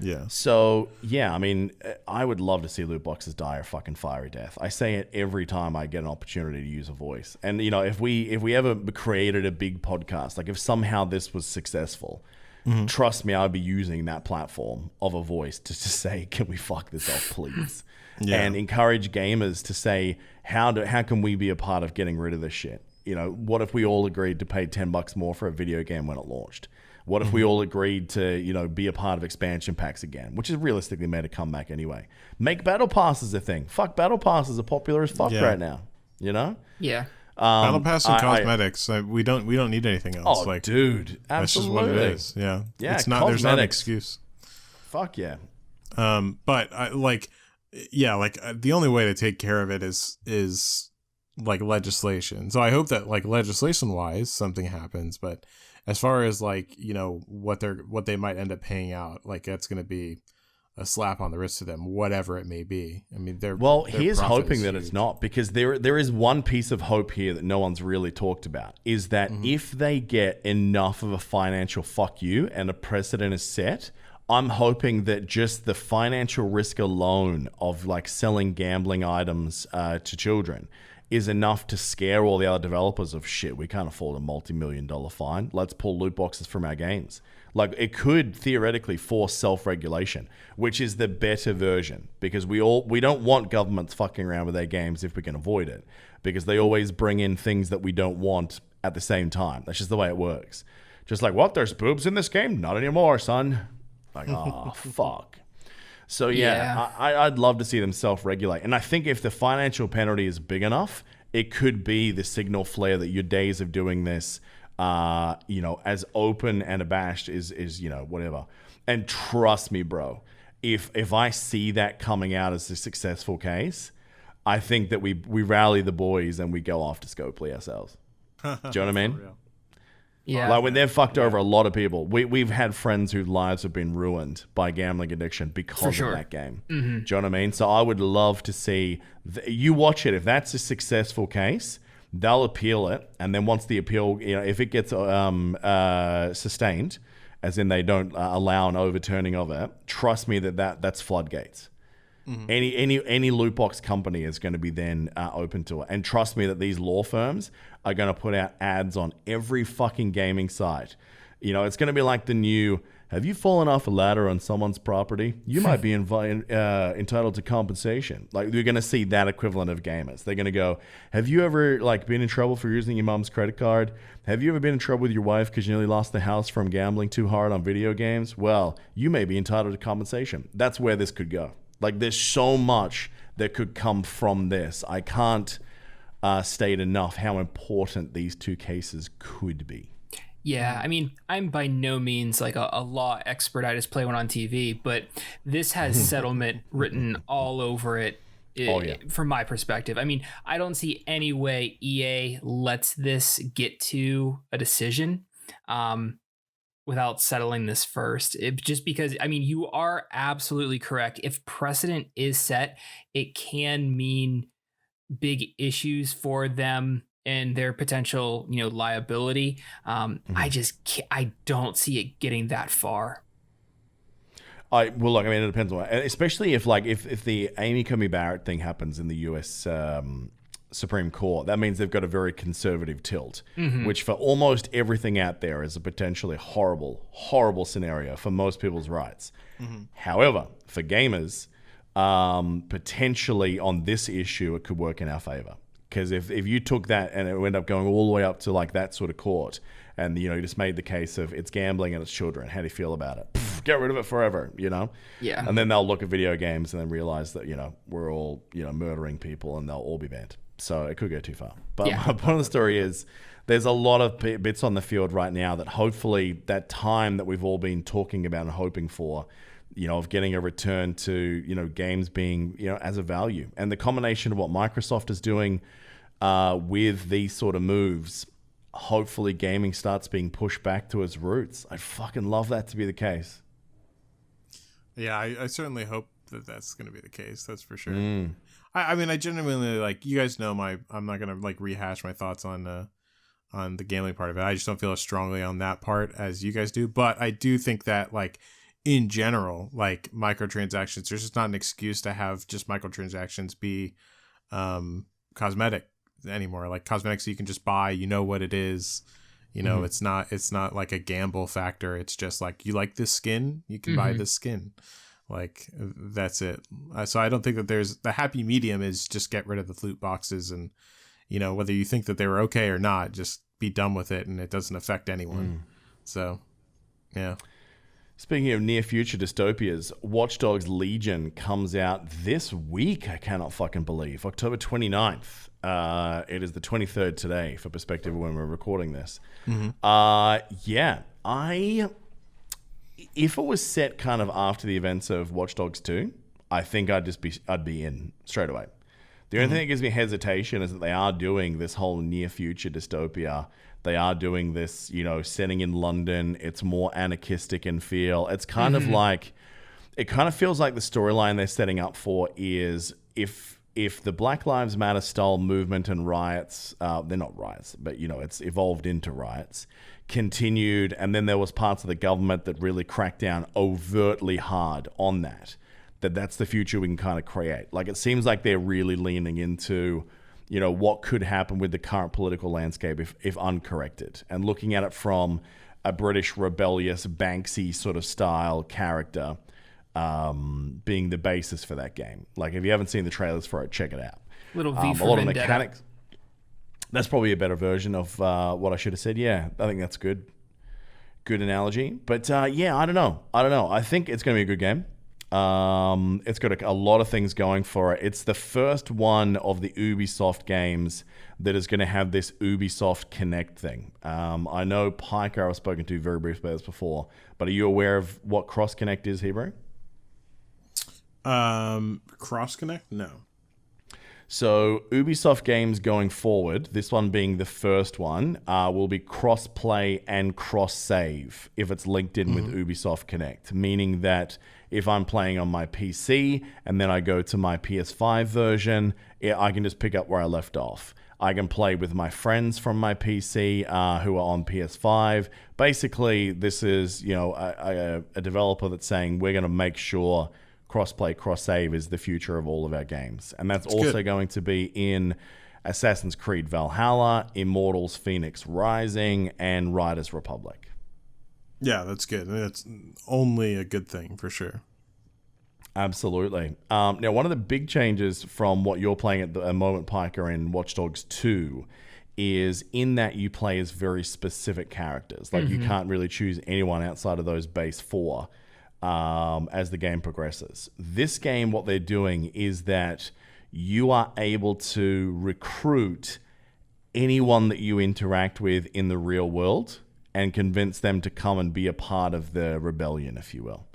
Yeah. So, yeah, I mean, I would love to see loot boxes die a fucking fiery death. I say it every time I get an opportunity to use a voice. And, you know, if we ever created a big podcast, like if somehow this was successful, trust me, I'd be using that platform of a voice to say, can we fuck this off, please? And encourage gamers to say, how can we be a part of getting rid of this shit? You know, what if we all agreed to pay $10 more for a video game when it launched? What if we all agreed to, you know, be a part of expansion packs again, which is realistically made a comeback anyway? Make battle passes a thing. Fuck, battle passes are popular as fuck right now. You know? Yeah. Battle pass and cosmetics. We don't need anything else. Oh, dude, absolutely. That's just what it is. Yeah. Yeah. It's not. There's not an excuse. Fuck yeah. But the only way to take care of it is like legislation. So I hope that like legislation wise something happens. But as far as like, you know, what they might end up paying out, like that's going to be a slap on the wrist to them, whatever it may be. I mean, here's hoping that it's not, because there is one piece of hope here that no one's really talked about, is that if they get enough of a financial fuck you and a precedent is set, I'm hoping that just the financial risk alone of like selling gambling items to children is enough to scare all the other developers of shit. We can't afford a multi-million-dollar fine. Let's pull loot boxes from our games. Like, it could theoretically force self-regulation, which is the better version, because we don't want governments fucking around with their games if we can avoid it, because they always bring in things that we don't want at the same time. That's just the way it works. Just like, what? There's boobs in this game? Not anymore, son. Like, oh, fuck. So, I'd love to see them self-regulate. And I think if the financial penalty is big enough, it could be the signal flare that your days of doing this, you know, as open and abashed is, you know, whatever. And trust me, bro, if I see that coming out as a successful case, I think that we rally the boys and we go after Scopely ourselves. Do you know what I mean? Yeah. Like when they've fucked over a lot of people. We've had friends whose lives have been ruined by gambling addiction because of that game. Do you know what I mean? So I would love to see, you watch it. If that's a successful case, they'll appeal it. And then once the appeal, you know, if it gets sustained, as in they don't allow an overturning of it, trust me that's floodgates. Any loot box company is going to be then open to it. And trust me that these law firms are going to put out ads on every fucking gaming site. You know, it's going to be like the new, have you fallen off a ladder on someone's property? You might be entitled to compensation. Like, you're going to see that equivalent of gamers. They're going to go, have you ever like been in trouble for using your mom's credit card? Have you ever been in trouble with your wife because you nearly lost the house from gambling too hard on video games? Well, you may be entitled to compensation. That's where this could go. Like, there's so much that could come from this. I can't state enough how important these two cases could be. Yeah, I mean, I'm by no means like a law expert. I just play one on TV, but this has settlement written all over it. From my perspective. I mean, I don't see any way EA lets this get to a decision without settling this first. Just because, I mean, you are absolutely correct. If precedent is set, it can mean big issues for them and their potential, you know, liability. I don't see it getting that far. Look, I mean, it depends on, especially if the Amy Coney Barrett thing happens in the US Supreme Court, that means they've got a very conservative tilt, which for almost everything out there is a potentially horrible, horrible scenario for most people's rights. However, for gamers, potentially on this issue, it could work in our favor. Because if you took that and it ended up going all the way up to like that sort of court, and you know, you just made the case of it's gambling and it's children, how do you feel about it? Get rid of it forever, you know? Yeah. And then they'll look at video games and then realize that, you know, we're all, you know, murdering people and they'll all be banned. So it could go too far. But my point of the story is there's a lot of bits on the field right now that hopefully that time that we've all been talking about and hoping for, you know, of getting a return to, you know, games being, you know, as a value. And the combination of what Microsoft is doing with these sort of moves, hopefully gaming starts being pushed back to its roots. I'd fucking love that to be the case. Yeah, I certainly hope that that's going to be the case. That's for sure. I mean, I genuinely, like, you guys know I'm not going to like rehash my thoughts on the gambling part of it. I just don't feel as strongly on that part as you guys do. But I do think that, like, in general, like, microtransactions, there's just not an excuse to have just microtransactions be cosmetic anymore. Like, cosmetics you can just buy, you know what it is, You know, it's not like a gamble factor. It's just like, you like this skin, you can buy this skin. Like, that's it. So I don't think that there's the happy medium is just get rid of the loot boxes, and, you know, whether you think that they were okay or not, just be done with it, and it doesn't affect anyone. So, yeah. Speaking of near future dystopias, Watch Dogs Legion comes out this week. I cannot fucking believe. October 29th. It is the 23rd today, for perspective of when we're recording this. Yeah, if it was set kind of after the events of Watch Dogs 2, I think I'd be in straight away. The only thing that gives me hesitation is that they are doing this whole near future dystopia. They are doing this, you know, setting in London. It's more anarchistic in feel. It's kind of like, it kind of feels like the storyline they're setting up for is if the Black Lives Matter style movement and riots, they're not riots, but, you know, it's evolved into riots, continued, and then there was parts of the government that really cracked down overtly hard on that's the future we can kind of create. Like, it seems like they're really leaning into, you know, what could happen with the current political landscape if uncorrected, and looking at it from a British rebellious Banksy sort of style character being the basis for that game. Like, if you haven't seen the trailers for it, check it out. Little V for a lot Vendetta. of mechanics. That's probably a better version of what I should have said. Yeah, I think that's good analogy. But yeah, I don't know. I think it's going to be a good game. It's got a lot of things going for it. It's the first one of the Ubisoft games that is going to have this Ubisoft Connect thing. I know Piker, I've spoken to very briefly about this before, but are you aware of what Cross Connect is, Hebrew? Cross Connect? No. So Ubisoft games going forward, this one being the first one, will be cross-play and cross-save if it's linked in with Ubisoft Connect, meaning that if I'm playing on my PC and then I go to my PS5 version, I can just pick up where I left off. I can play with my friends from my PC who are on PS5. Basically, this is, you know, a developer that's saying we're going to make sure cross-play, cross-save is the future of all of our games. And that's also good. Going to be in Assassin's Creed Valhalla, Immortals Phoenix Rising, and Riders Republic. Yeah, that's good. I mean, that's only a good thing for sure. Absolutely. Now, one of the big changes from what you're playing at the moment, Piker, in Watch Dogs 2 is in that you play as very specific characters. Like, you can't really choose anyone outside of those base 4 as the game progresses. This game, what they're doing is that you are able to recruit anyone that you interact with in the real world and convince them to come and be a part of the rebellion, if you will.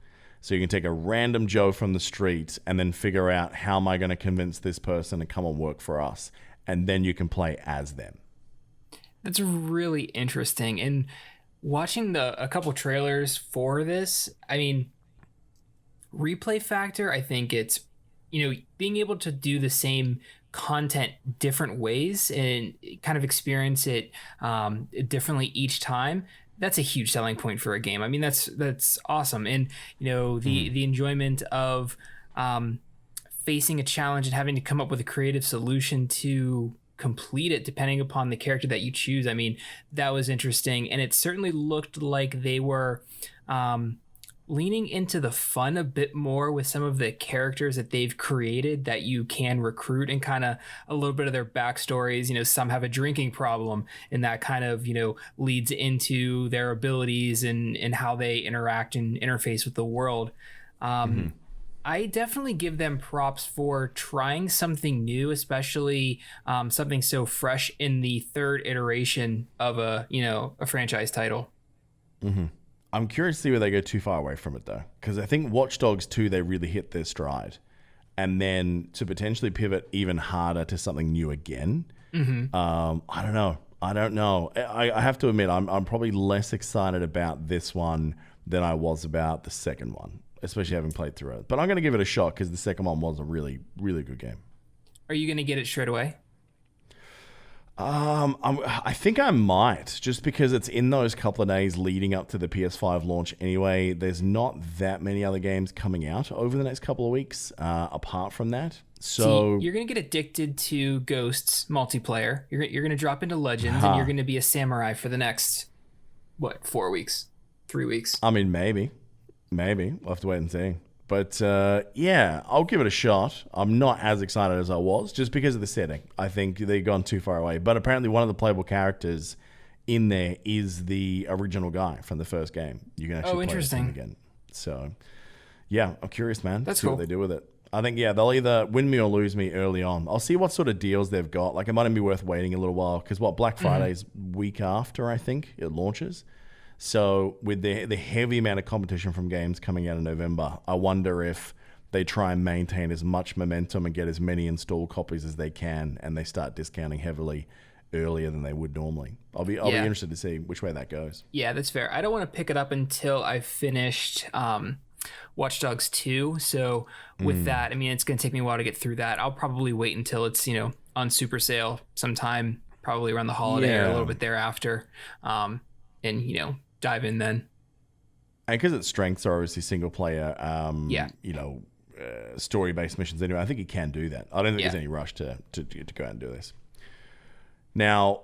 So you can take a random Joe from the street and then figure out, how am I going to convince this person to come and work for us? And then you can play as them. That's really interesting. And watching a couple trailers for this, I mean, replay factor, I think it's, you know, being able to do the same content different ways and kind of experience it differently each time. That's a huge selling point for a game. I mean, that's awesome. And, you know, the enjoyment of facing a challenge and having to come up with a creative solution to complete it depending upon the character that you choose. I mean, that was interesting. And it certainly looked like they were leaning into the fun a bit more with some of the characters that they've created that you can recruit, and kind of a little bit of their backstories. You know, some have a drinking problem, and that kind of, you know, leads into their abilities and how they interact and interface with the world. I definitely give them props for trying something new, especially something so fresh in the third iteration of a franchise title. I'm curious to see where they go too far away from it, though, because I think Watch Dogs 2, they really hit their stride. And then to potentially pivot even harder to something new again, I don't know. I have to admit, I'm probably less excited about this one than I was about the second one, especially having played through it. But I'm going to give it a shot because the second one was a really, really good game. Are you going to get it straight away? I think I might, just because it's in those couple of days leading up to the PS5 launch anyway. There's not that many other games coming out over the next couple of weeks, apart from that. So you're going to get addicted to Ghosts multiplayer. You're going to drop into Legends, and you're going to be a samurai for the next what, 4 weeks, 3 weeks. I mean, maybe. We'll have to wait and see. But yeah, I'll give it a shot. I'm not as excited as I was just because of the setting. I think they've gone too far away. But apparently one of the playable characters in there is the original guy from the first game. You can actually play him again. So yeah, I'm curious, man. That's see cool. what they do with it. I think, yeah, they'll either win me or lose me early on. I'll see what sort of deals they've got. Like, it might even be worth waiting a little while because Black Friday's week after, I think, it launches. So with the heavy amount of competition from games coming out in November, I wonder if they try and maintain as much momentum and get as many installed copies as they can, and they start discounting heavily earlier than they would normally. I'll be interested to see which way that goes. Yeah, that's fair. I don't want to pick it up until I've finished Watch Dogs 2. So with that, I mean, it's going to take me a while to get through that. I'll probably wait until it's, on super sale sometime, probably around the holiday or a little bit thereafter. And, dive in then. And because its strengths are obviously single player, story-based missions anyway, I think it can do that. I don't think there's any rush to go out and do this. Now,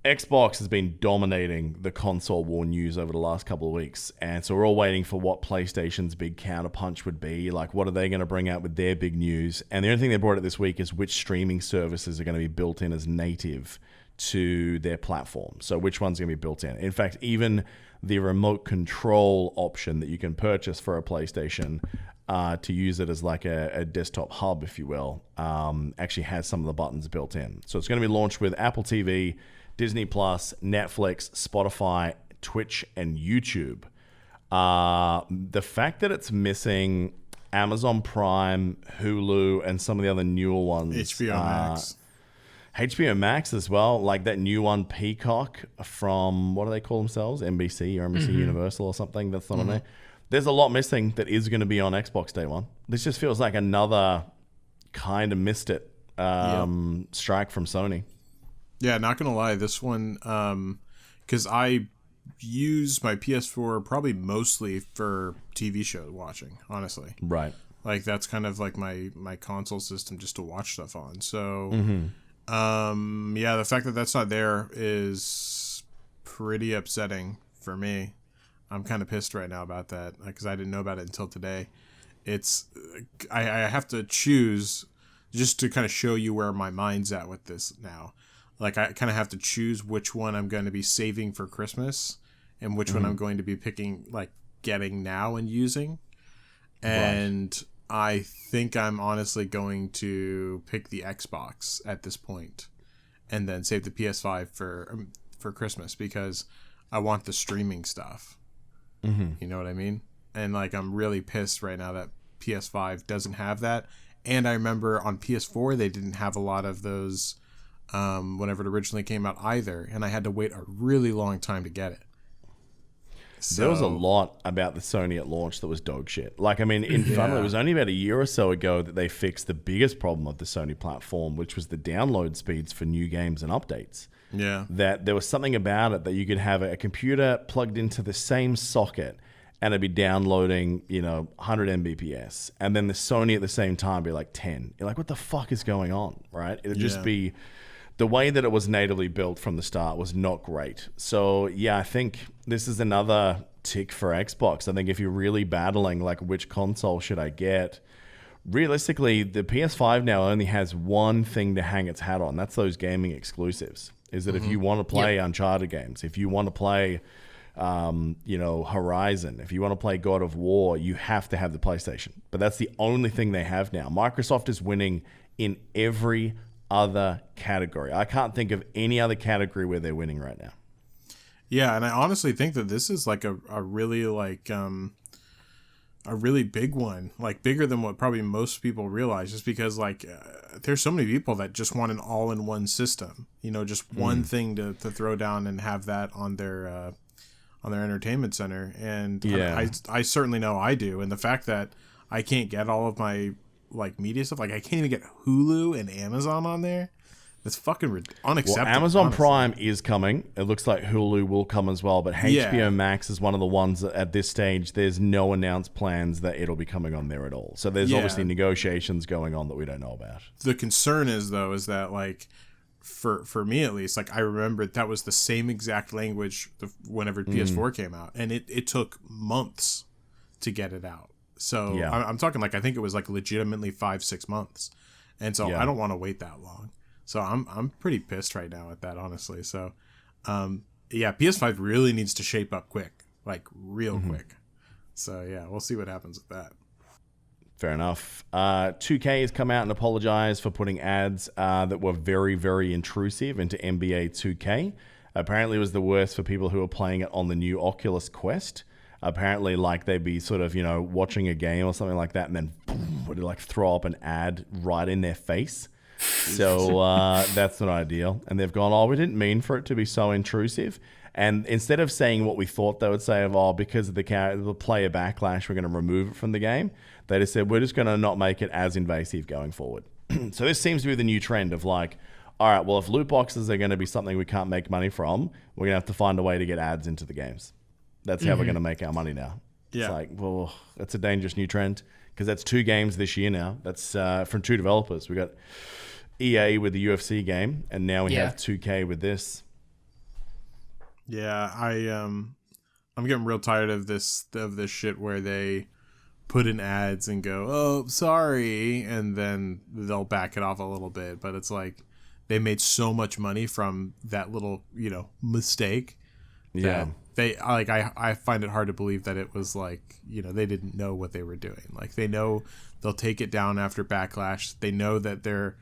Xbox has been dominating the console war news over the last couple of weeks, and so we're all waiting for what PlayStation's big counterpunch would be. Like, what are they going to bring out with their big news? And the only thing they brought out this week is which streaming services are going to be built in as native to their platform. So which one's going to be built in? In fact, even the remote control option that you can purchase for a PlayStation to use it as like a desktop hub, if you will, actually has some of the buttons built in. So it's going to be launched with Apple TV, Disney Plus, Netflix, Spotify, Twitch, and YouTube. The fact that it's missing Amazon Prime, Hulu, and some of the other newer ones. HBO Max. HBO Max as well, like that new one, Peacock, from, what do they call themselves? NBC or NBC Universal or something that's not on there. There's a lot missing that is going to be on Xbox Day 1. This just feels like another kind of missed it strike from Sony. Yeah, not going to lie, this one, because I use my PS4 probably mostly for TV show watching, honestly. Right. Like, that's kind of like my console system just to watch stuff on. So, yeah, the fact that that's not there is pretty upsetting for me. I'm kind of pissed right now about that because I didn't know about it until today. I have to choose just to kind of show you where my mind's at with this now. Like, I kind of have to choose which one I'm going to be saving for Christmas and which one I'm going to be picking, like, getting now and using. And I think I'm honestly going to pick the Xbox at this point and then save the PS5 for Christmas because I want the streaming stuff. You know what I mean? And, like, I'm really pissed right now that PS5 doesn't have that. And I remember on PS4 they didn't have a lot of those whenever it originally came out either, and I had to wait a really long time to get it. So, there was a lot about the Sony at launch that was dog shit. Like, I mean, it was only about a year or so ago that they fixed the biggest problem of the Sony platform, which was the download speeds for new games and updates. Yeah. That there was something about it that you could have a computer plugged into the same socket and it'd be downloading, 100 Mbps. And then the Sony at the same time be like 10. You're like, what the fuck is going on, right? It'd just be... The way that it was natively built from the start was not great. So, yeah, I think this is another tick for Xbox. I think if you're really battling, like, which console should I get, realistically, the PS5 now only has one thing to hang its hat on. That's those gaming exclusives. Is that if you want to play Uncharted games, if you want to play, Horizon, if you want to play God of War, you have to have the PlayStation. But that's the only thing they have now. Microsoft is winning in every other category. I can't think of any other category where they're winning right now. Yeah, and I honestly think that this is like a really like a really big one, like bigger than what probably most people realize, just because like there's so many people that just want an all-in-one system, just one thing to throw down and have that on their entertainment center. And I certainly know I do. And the fact that I can't get all of my like media stuff, like I can't even get Hulu and Amazon on there. That's fucking unacceptable. Well, Amazon Prime is coming. It looks like Hulu will come as well, but HBO Max is one of the ones that at this stage there's no announced plans that it'll be coming on there at all. So there's obviously negotiations going on that we don't know about. The concern is that like for me at least, like I remember that was the same exact language whenever PS4 came out, and it took months to get it out. So I'm talking like I think it was like legitimately 5-6 months, and so I don't want to wait that long. So I'm pretty pissed right now at that, honestly. So PS5 really needs to shape up quick, like real quick. So yeah, we'll see what happens with that. Fair enough. 2K has come out and apologized for putting ads that were very, very intrusive into NBA 2K. Apparently it was the worst for people who were playing it on the new Oculus Quest. Apparently, like, they'd be sort of, watching a game or something like that, and then boom, would like throw up an ad right in their face. So that's not ideal. And they've gone, we didn't mean for it to be so intrusive. And instead of saying what we thought they would say of, because of the player backlash, we're going to remove it from the game, they just said, we're just going to not make it as invasive going forward. So this seems to be the new trend of like, all right, well, if loot boxes are going to be something we can't make money from, we're going to have to find a way to get ads into the games. That's how we're going to make our money now. Yeah. It's like, well, that's a dangerous new trend because that's 2 games this year now. That's from 2 developers. We got EA with the UFC game, and now we have 2K with this. Yeah, I'm getting real tired of this shit where they put in ads and go, "Oh, sorry," and then they'll back it off a little bit. But it's like they made so much money from that little, mistake. Yeah. I find it hard to believe that it was like, they didn't know what they were doing. Like they know they'll take it down after backlash. They know that their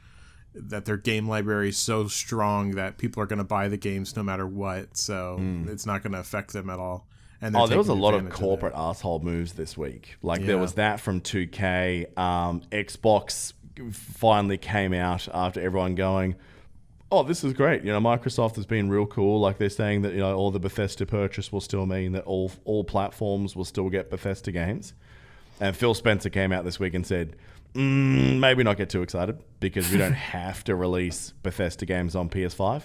game library is so strong that people are going to buy the games no matter what. So it's not going to affect them at all. And there was a lot of corporate asshole moves this week. Like there was that from 2K. Xbox finally came out after everyone going, this is great. Microsoft has been real cool. Like they're saying that, all the Bethesda purchase will still mean that all platforms will still get Bethesda games. And Phil Spencer came out this week and said, maybe not get too excited because we don't have to release Bethesda games on PS5.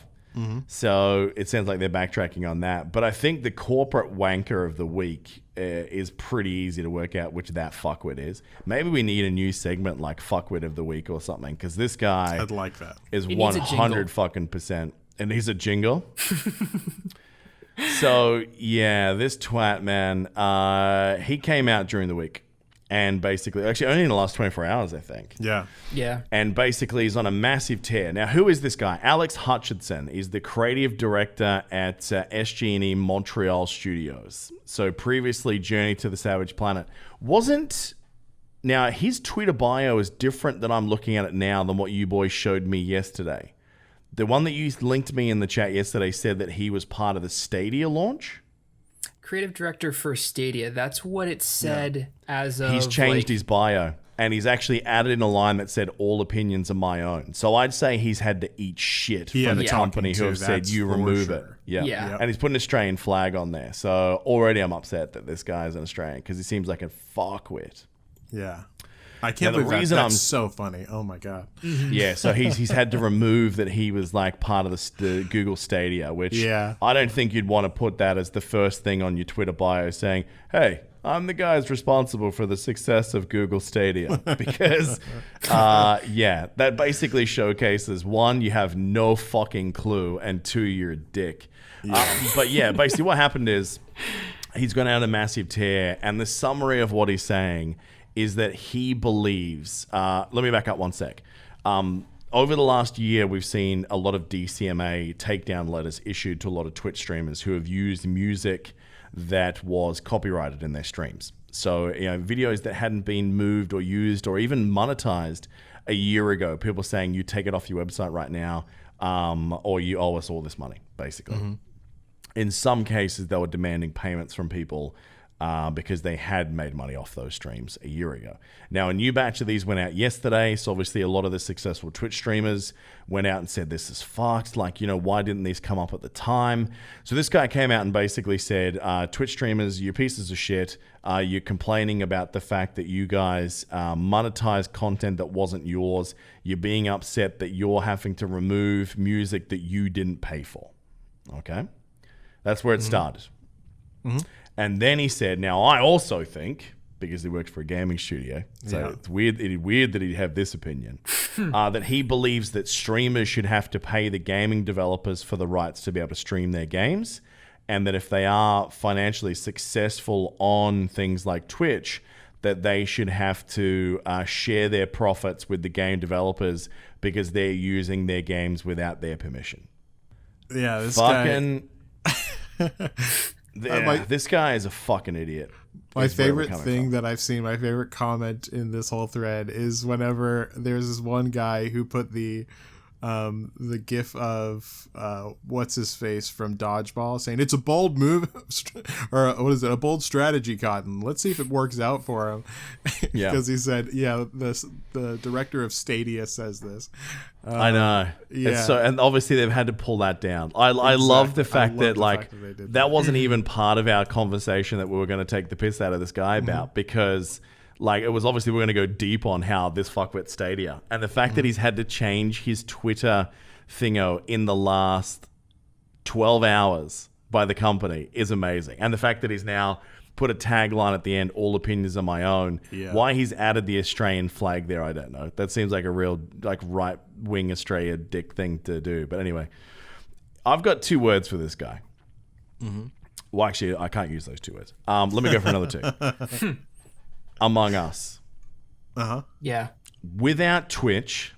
So it sounds like they're backtracking on that. But I think the corporate wanker of the week is pretty easy to work out which that fuckwit is. Maybe we need a new segment like fuckwit of the week or something because this guy I'd like that. Is 100 fucking percent. And he's a jingle. So yeah, this twat, man, he came out during the week. And basically, actually only in the last 24 hours, I think. Yeah. Yeah. And basically, he's on a massive tear. Now, who is this guy? Alex Hutchinson is the creative director at SG&E Montreal Studios. So previously, Journey to the Savage Planet. Now, his Twitter bio is different than I'm looking at it now than what you boys showed me yesterday. The one that you linked me in the chat yesterday said that he was part of the Stadia launch. Creative director for Stadia. That's what it said as of... He's changed his bio, and he's actually added in a line that said, all opinions are my own. So I'd say he's had to eat shit from the company who have said, you remove it. Yeah. And he's put an Australian flag on there. So already I'm upset that this guy is an Australian, because he seems like a fuckwit. Yeah. I can't believe that's so funny. Oh my God. Yeah, so he's had to remove that he was like part of the Google Stadia, which I don't think you'd want to put that as the first thing on your Twitter bio saying, hey, I'm the guy who's responsible for the success of Google Stadia. Because, that basically showcases, 1, you have no fucking clue, and 2, you're a dick. But yeah, basically what happened is he's gone out a massive tear, and the summary of what he's saying is that he believes, let me back up one sec. Over the last year, we've seen a lot of DCMA takedown letters issued to a lot of Twitch streamers who have used music that was copyrighted in their streams. So, videos that hadn't been moved or used or even monetized a year ago, people saying you take it off your website right now, or you owe us all this money, basically. In some cases, they were demanding payments from people because they had made money off those streams a year ago. Now, a new batch of these went out yesterday, so obviously a lot of the successful Twitch streamers went out and said, this is fucked, like, why didn't these come up at the time? So this guy came out and basically said, Twitch streamers, you pieces of shit, you're complaining about the fact that you guys monetize content that wasn't yours, you're being upset that you're having to remove music that you didn't pay for. Okay? That's where it started. And then he said, now I also think because he works for a gaming studio. So it's weird that he'd have this opinion. That he believes that streamers should have to pay the gaming developers for the rights to be able to stream their games. And that if they are financially successful on things like Twitch, that they should have to share their profits with the game developers because they're using their games without their permission. Yeah, this fucking guy. This guy is a fucking idiot. My favorite thing that I've seen, my favorite comment in this whole thread is whenever there's this one guy who put the gif of what's his face from Dodgeball saying it's a bold move or what is it, a bold strategy, Cotton, let's see if it works out for him. Because he said the director of Stadia says this. I know. And obviously they've had to pull that down. I love the fact that that wasn't even part of our conversation that we were going to take the piss out of this guy about, because it was obviously we're going to go deep on how this fuckwit Stadia. And the fact that he's had to change his Twitter thingo in the last 12 hours by the company is amazing. And the fact that he's now put a tagline at the end, all opinions are my own. Yeah. Why he's added the Australian flag there, I don't know. That seems like a real right-wing Australia dick thing to do. But anyway, I've got 2 words for this guy. Well, actually, I can't use those 2 words. Let me go for another 2. Among Us. Yeah. Without Twitch,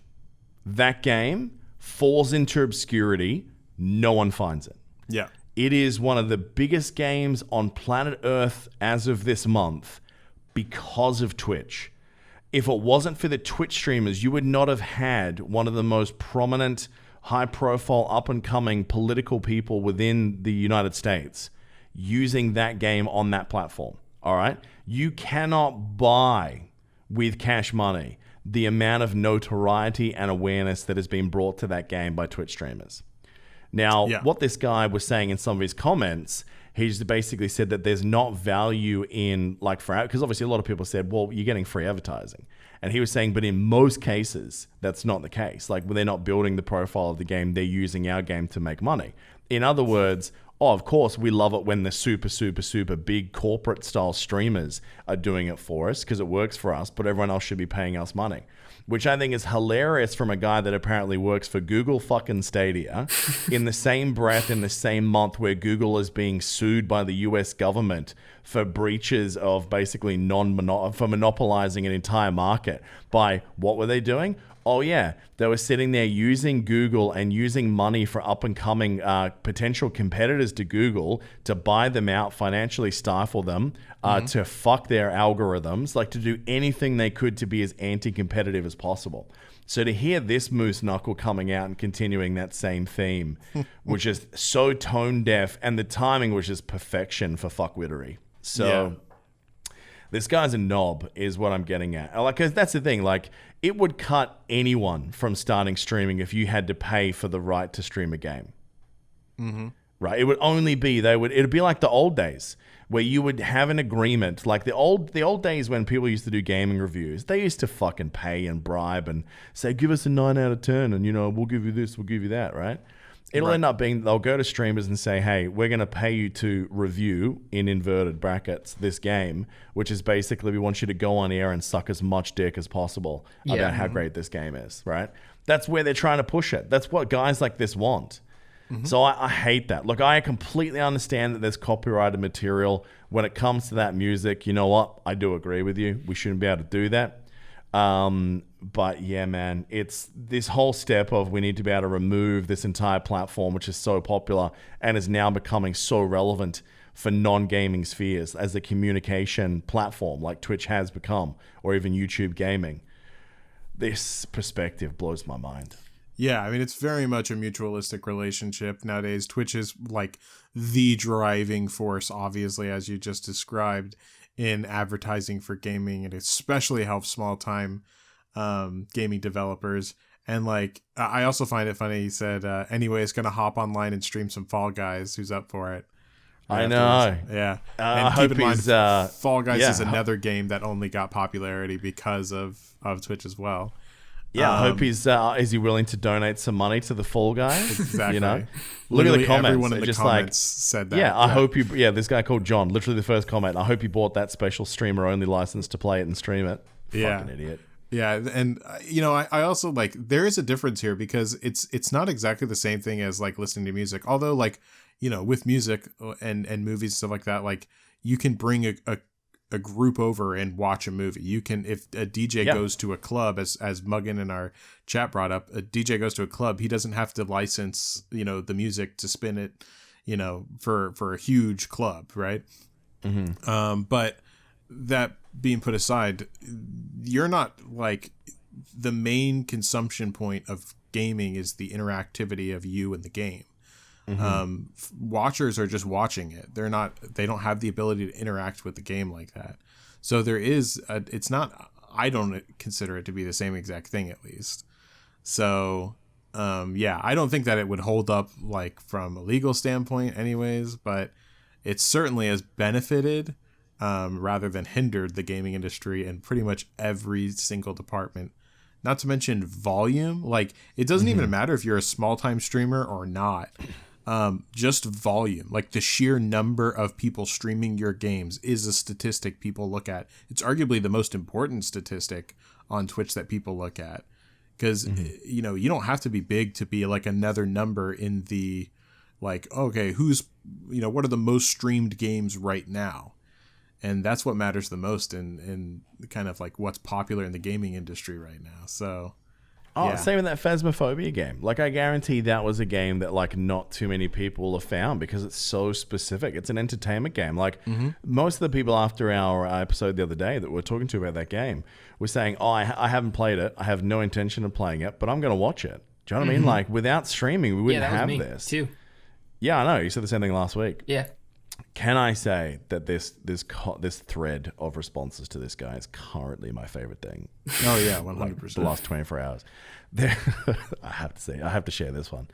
that game falls into obscurity. No one finds it. Yeah. It is one of the biggest games on planet Earth as of this month because of Twitch. If it wasn't for the Twitch streamers, you would not have had one of the most prominent, high-profile, up-and-coming political people within the United States using that game on that platform. All right? You cannot buy with cash money the amount of notoriety and awareness that has been brought to that game by Twitch streamers. Now, what this guy was saying in some of his comments, he's basically said that there's not value in, because obviously a lot of people said, well, you're getting free advertising. And he was saying, but in most cases, that's not the case. When they're not building the profile of the game, they're using our game to make money. In other words, of course, we love it when the super, super, super big corporate style streamers are doing it for us because it works for us, but everyone else should be paying us money. Which I think is hilarious from a guy that apparently works for Google fucking Stadia in the same breath, in the same month where Google is being sued by the US government for breaches of basically for monopolizing an entire market by what were they doing? Oh, yeah. They were sitting there using Google and using money for up-and-coming potential competitors to Google to buy them out, financially stifle them, to fuck their algorithms, to do anything they could to be as anti-competitive as possible. So to hear this moose knuckle coming out and continuing that same theme was just so tone-deaf, and the timing was just perfection for fuckwittery. So... this guy's a knob is what I'm getting at. 'Cause that's the thing. It would cut anyone from starting streaming if you had to pay for the right to stream a game. Right? It would only be, it'd be like the old days where you would have an agreement. Like the old days when people used to do gaming reviews, they used to fucking pay and bribe and say, give us a 9 out of 10 and, we'll give you this, we'll give you that, right? It'll end up being, they'll go to streamers and say, hey, we're going to pay you to review, in inverted brackets, this game, which is basically we want you to go on air and suck as much dick as possible about how great this game is, right? That's where they're trying to push it. That's what guys like this want. So I hate that. Look, I completely understand that there's copyrighted material. When it comes to that music, you know what? I do agree with you. We shouldn't be able to do that. But yeah, man, it's this whole step of we need to be able to remove this entire platform, which is so popular and is now becoming so relevant for non-gaming spheres as a communication platform like Twitch has become, or even YouTube gaming. This perspective blows my mind. Yeah, I mean, it's very much a mutualistic relationship nowadays. Twitch is the driving force, obviously, as you just described, in advertising for gaming. It especially helps small-time gaming developers. And I also find it funny, he said, anyway, it's going to hop online and stream some Fall Guys. Who's up for it? I know. Yeah. And keep in mind, Fall Guys is another game that only got popularity because of Twitch as well. Yeah, I hope he's is he willing to donate some money to the Fall Guys? Exactly. You know, look at the comments. Everyone in the just comments said that. Yeah, I hope you. Yeah, this guy called John. Literally the first comment. I hope you bought that special streamer only license to play it and stream it. Yeah. Fucking idiot. Yeah, and I also like there is a difference here because it's not exactly the same thing as like listening to music. Although like with music and movies and stuff like that, like you can bring a group over and watch a movie. You can, if a DJ goes to a club, as Muggin in our chat brought up, a DJ goes to a club, he doesn't have to license, the music to spin it, for a huge club, right? Mm-hmm. But that being put aside, you're not like the main consumption point of gaming is the interactivity of you and the game. Mm-hmm. Watchers are just watching it. They don't have the ability to interact with the game like that. So there is it's not, I don't consider it to be the same exact thing at least. So, I don't think that it would hold up like from a legal standpoint anyways, but it certainly has benefited, rather than hindered the gaming industry in pretty much every single department. Not to mention volume. Like it doesn't even matter if you're a small time streamer or not. Just volume, like the sheer number of people streaming your games is a statistic people look at. It's arguably the most important statistic on Twitch that people look at because, you don't have to be big to be like another number in the like, okay, who's, what are the most streamed games right now? And that's what matters the most in kind of like what's popular in the gaming industry right now. So. Same with that Phasmophobia game. Like, I guarantee that was a game that, like, not too many people have found because it's so specific. It's an entertainment game. Like, most of the people after our episode the other day that we're talking to about that game were saying, I haven't played it. I have no intention of playing it, but I'm going to watch it. Do you know what I mean? Like, without streaming, we wouldn't have this. Too. Yeah, I know. You said the same thing last week. Yeah. Can I say that this thread of responses to this guy is currently my favorite thing? Oh yeah, 100%. Like the last 24 hours. I have to share this one.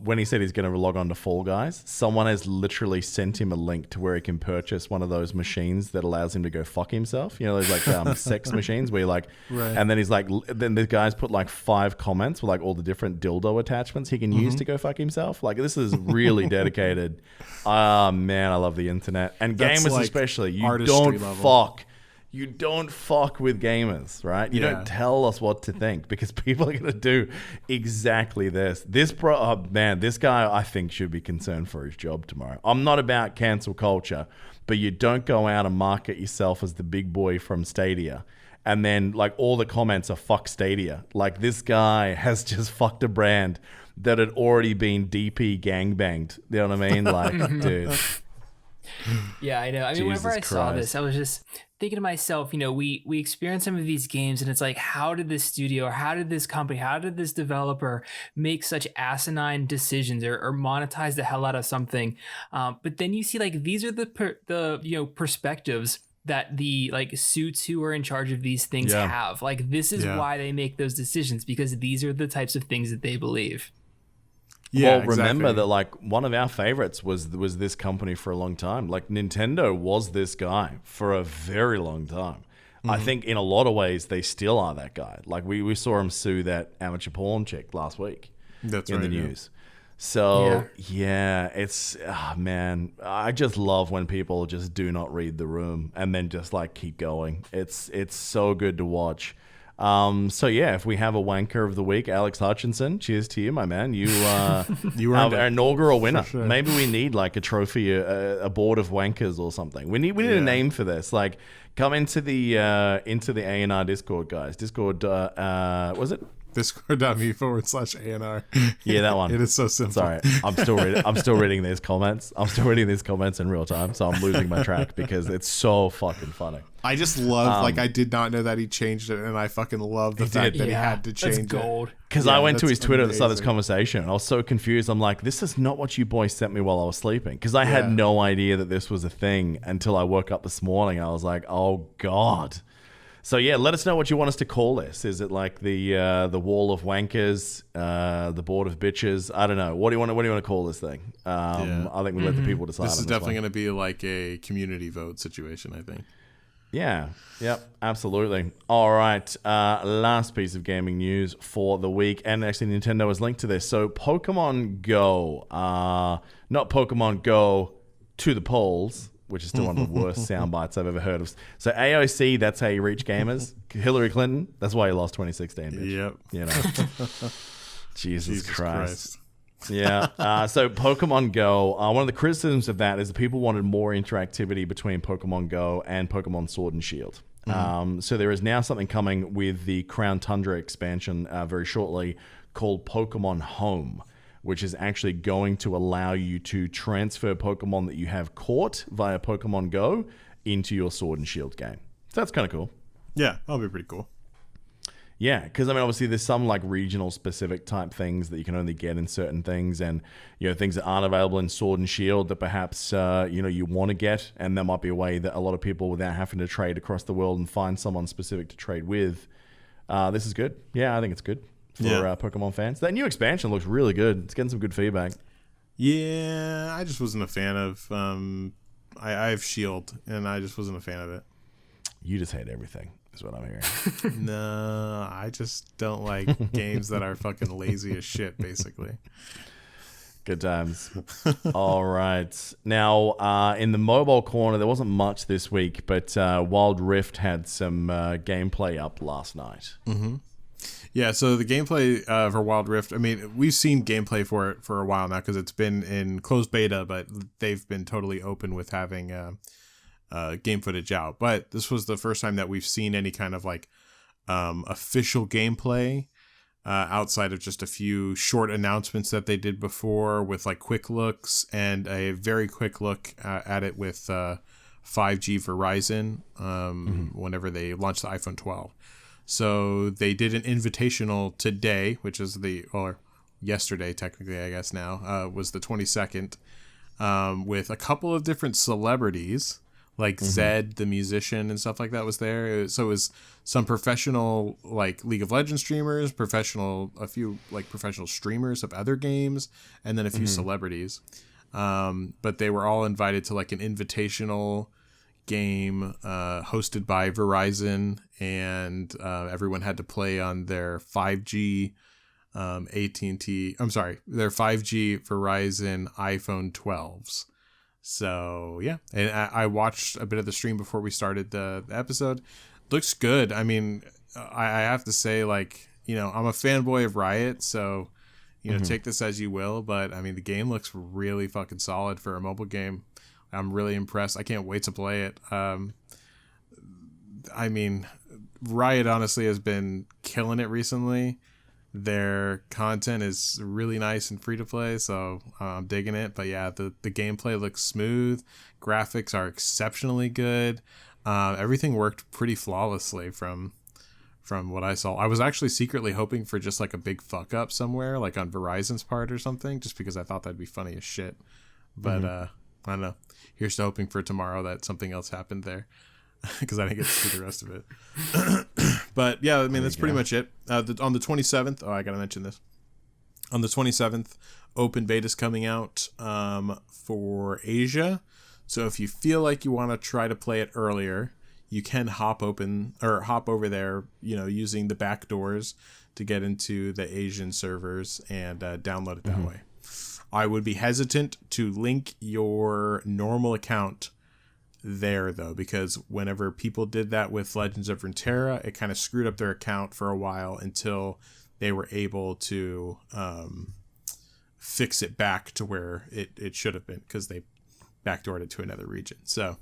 When he said he's going to log on to Fall Guys, someone has literally sent him a link to where he can purchase one of those machines that allows him to go fuck himself. Those like sex machines where you're like, right. And then he's like, then the guy's put like 5 comments with like all the different dildo attachments he can use to go fuck himself. Like this is really dedicated. Man, I love the internet and That's gamers like especially. You artistry don't level. fuck. You don't fuck with gamers, right? You don't tell us what to think because people are going to do exactly this. This guy I think should be concerned for his job tomorrow. I'm not about cancel culture, but you don't go out and market yourself as the big boy from Stadia. And then like all the comments are fuck Stadia. Like this guy has just fucked a brand that had already been DP gangbanged. You know what I mean? Like, dude. Yeah, I know. I mean, whenever I saw this, I was just thinking to myself, we experience some of these games and it's like, how did this studio or how did this company, how did this developer make such asinine decisions or monetize the hell out of something? But then you see like, these are the perspectives that the like suits who are in charge of these things have. Like, this is why they make those decisions because these are the types of things that they believe. Yeah, well, remember that like one of our favorites was this company for a long time. Like Nintendo was this guy for a very long time. I think in a lot of ways they still are that guy. Like we saw him sue that amateur porn chick last week. That's in right, the news. So it's man, I just love when people just do not read the room and then just like keep going. It's so good to watch. If we have a wanker of the week, Alex Hutchinson, cheers to you, my man. You you are our inaugural winner. Sure. Maybe we need like a trophy, a board of wankers or something. We need a name for this. Like, come into the A&R Discord, guys. Discord, was it? Discord.me/ANR. Yeah, that one. It is so simple. Sorry, I'm still reading these comments. I'm still reading these comments in real time, so I'm losing my track because it's so fucking funny. I just love, I did not know that he changed it, and I fucking love the fact that he had to change it. That's gold. Because I went to his Twitter at the start of this conversation, and I was so confused. I'm like, this is not what you boys sent me while I was sleeping. Because I had no idea that this was a thing until I woke up this morning. I was like, oh, God. So, let us know what you want us to call this. Is it like the wall of wankers, the board of bitches? I don't know. What do you want to call this thing? I think we let the people decide. This is on definitely going to be like a community vote situation, I think. Yeah. Yep. Absolutely. All right. Last piece of gaming news for the week, and actually Nintendo has linked to this. So Pokemon Go, not Pokemon Go to the polls, which is still one of the worst sound bites I've ever heard of. So AOC, that's how you reach gamers. Hillary Clinton, that's why you lost 2016. Bitch. Yep. You know. Jesus Christ. Yeah. So Pokemon Go, one of the criticisms of that is that people wanted more interactivity between Pokemon Go and Pokemon Sword and Shield. So there is now something coming with the Crown Tundra expansion very shortly called Pokemon Home, which is actually going to allow you to transfer Pokemon that you have caught via Pokemon Go into your Sword and Shield game. So that's kind of cool. Yeah, that'll be pretty cool. Yeah, because I mean, obviously, there's some like regional specific type things that you can only get in certain things, and things that aren't available in Sword and Shield that perhaps you want to get, and there might be a way that a lot of people, without having to trade across the world and find someone specific to trade with, this is good. Yeah, I think it's good for Pokemon fans. That new expansion looks really good. It's getting some good feedback. Yeah, I just wasn't a fan of. I have Shield, and I just wasn't a fan of it. You just hate everything. Is what I'm hearing. No, I just don't like games that are fucking lazy as shit, basically. Good times. All right. Now, in the mobile corner, there wasn't much this week, but Wild Rift had some gameplay up last night. Mm-hmm. Yeah, so the gameplay for Wild Rift, I mean, we've seen gameplay for it for a while now because it's been in closed beta, but they've been totally open with having game footage out. But this was the first time that we've seen any kind of like official gameplay outside of just a few short announcements that they did before with like quick looks and a very quick look at it with 5G Verizon whenever they launched the iPhone 12. So they did an invitational today, which is yesterday technically, I guess now, was the 22nd, with a couple of different celebrities. Like Zed, the musician and stuff like that was there. So it was some professional like League of Legends streamers, a few like professional streamers of other games, and then a few celebrities. But they were all invited to like an invitational game hosted by Verizon, and everyone had to play on their 5G AT&T. I'm sorry, their 5G Verizon iPhone 12s. So yeah, and I watched a bit of the stream before we started the episode. Looks good. I mean, I have to say, like, I'm a fanboy of Riot, so take this as you will. But I mean, the game looks really fucking solid for a mobile game. I'm really impressed. I can't wait to play it. I mean, Riot honestly has been killing it recently. Their content is really nice and free to play, so I'm digging it. But yeah, the gameplay looks smooth. Graphics are exceptionally good. Everything worked pretty flawlessly from what I saw. I was actually secretly hoping for just like a big fuck up somewhere, like on Verizon's part or something, just because I thought that'd be funny as shit. But I don't know. Here's to hoping for tomorrow that something else happened there, because I didn't get to see the rest of it. But yeah, I mean, that's pretty much it. On the 27th, I gotta mention this. On the 27th, open beta's coming out for Asia. So if you feel like you want to try to play it earlier, you can hop over there, using the back doors to get into the Asian servers and download it that way. I would be hesitant to link your normal account there though, because whenever people did that with Legends of Runeterra, it kind of screwed up their account for a while until they were able to fix it back to where it should have been, because they backdoored it to another region. So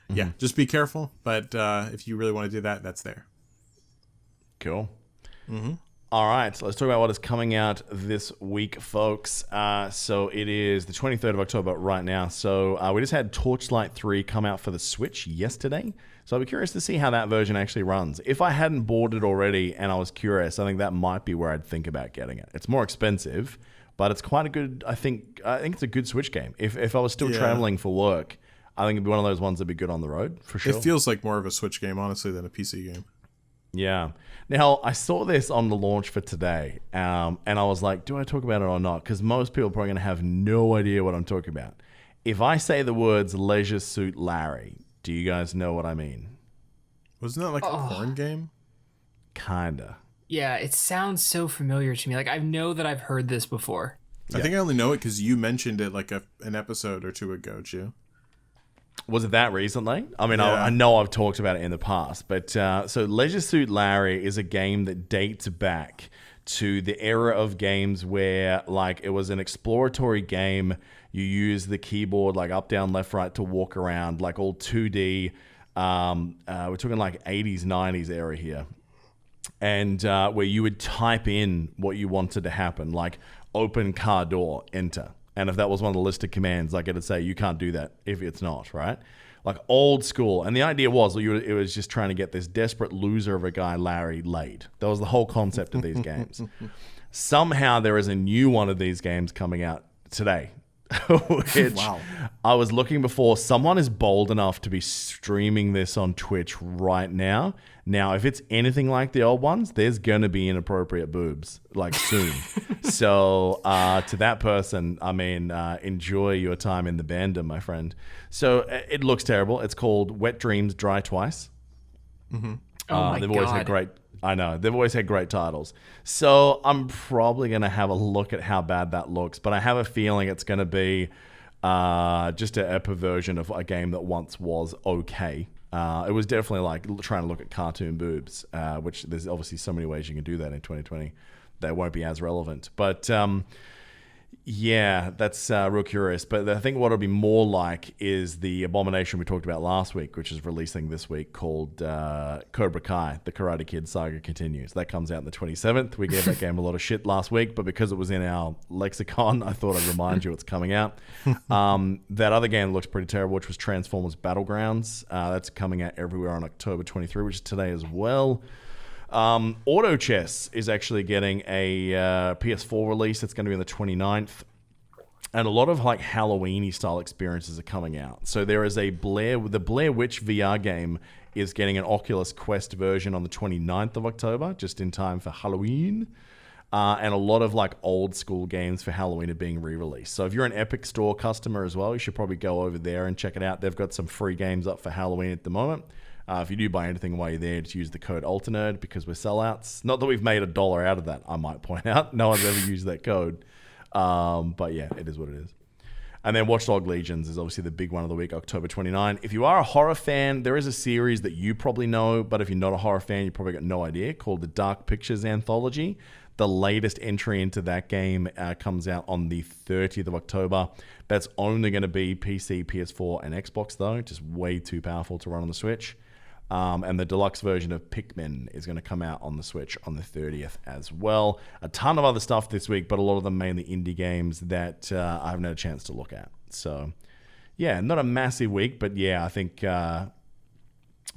yeah, just be careful, but if you really want to do that, that's there. Cool. All right, so let's talk about what is coming out this week, folks. So it is the 23rd of October right now. So we just had Torchlight 3 come out for the Switch yesterday. So I'll be curious to see how that version actually runs. If I hadn't bought it already and I was curious, I think that might be where I'd think about getting it. It's more expensive, but it's quite a good, I think it's a good Switch game. If I was still traveling for work, I think it'd be one of those ones that'd be good on the road, for sure. It feels like more of a Switch game, honestly, than a PC game. Yeah. Now, I saw this on the launch for today, and I was like, do I talk about it or not? Because most people are probably going to have no idea what I'm talking about. If I say the words Leisure Suit Larry, do you guys know what I mean? Wasn't that like a porn game? Kinda. Yeah, it sounds so familiar to me. Like, I know that I've heard this before. I think I only know it because you mentioned it like an episode or two ago, Jew. Was it that recently? I mean, Yeah. I know I've talked about it in the past, but so Leisure Suit Larry is a game that dates back to the era of games where, like, it was an exploratory game. You use the keyboard, like, up, down, left, right to walk around, like, all 2D. We're talking, like, 80s, 90s era here. And where you would type in what you wanted to happen, like, open car door, enter. And if that was one of the listed commands, like, it'd say, you can't do that if it's not, right? Like, old school. And the idea was, it was just trying to get this desperate loser of a guy, Larry, laid. That was the whole concept of these games. Somehow there is a new one of these games coming out today. Which Wow. I was looking before. Someone is bold enough to be streaming this on Twitch right now. Now, if it's anything like the old ones, there's going to be inappropriate boobs, like, soon. So to that person, I mean, enjoy your time in the bandom, my friend. So it looks terrible. It's called Wet Dreams Dry Twice. Oh my They've always had great. I know they've always had great titles. So I'm probably going to have a look at how bad that looks, but I have a feeling it's going to be just a perversion of a game that once was okay. It was definitely like trying to look at cartoon boobs, which there's obviously so many ways you can do that in 2020 that won't be as relevant. But yeah, that's real curious. But I think what it'll be more like is the abomination we talked about last week, which is releasing this week, called Cobra Kai, The Karate Kid Saga Continues. That comes out on the 27th. We gave that game a lot of shit last week, but because it was in our lexicon, I thought I'd remind you it's coming out. That other game looks pretty terrible, which was Transformers Battlegrounds. That's coming out everywhere on October 23, which is today as well. Auto Chess is actually getting a PS4 release. It's going to be on the 29th. And a lot of like Halloween-y style experiences are coming out. So there is the Blair Witch VR game is getting an Oculus Quest version on the 29th of October, just in time for Halloween. And a lot of like old school games for Halloween are being re-released. So if you're an Epic Store customer as well, you should probably go over there and check it out. They've got some free games up for Halloween at the moment. If you do buy anything while you're there, just use the code Alternerd because we're sellouts. Not that we've made $1 out of that, I might point out. No one's ever used that code. But yeah, it is what it is. And then Watchdog Legions is obviously the big one of the week, October 29. If you are a horror fan, there is a series that you probably know, but if you're not a horror fan, you probably got no idea, called the Dark Pictures Anthology. The latest entry into that game comes out on the 30th of October. That's only going to be PC, PS4, and Xbox, though. Just way too powerful to run on the Switch. And the deluxe version of Pikmin is going to come out on the Switch on the 30th as well. A ton of other stuff this week, but a lot of them mainly indie games that I haven't had a chance to look at. So, yeah, not a massive week, but yeah, I think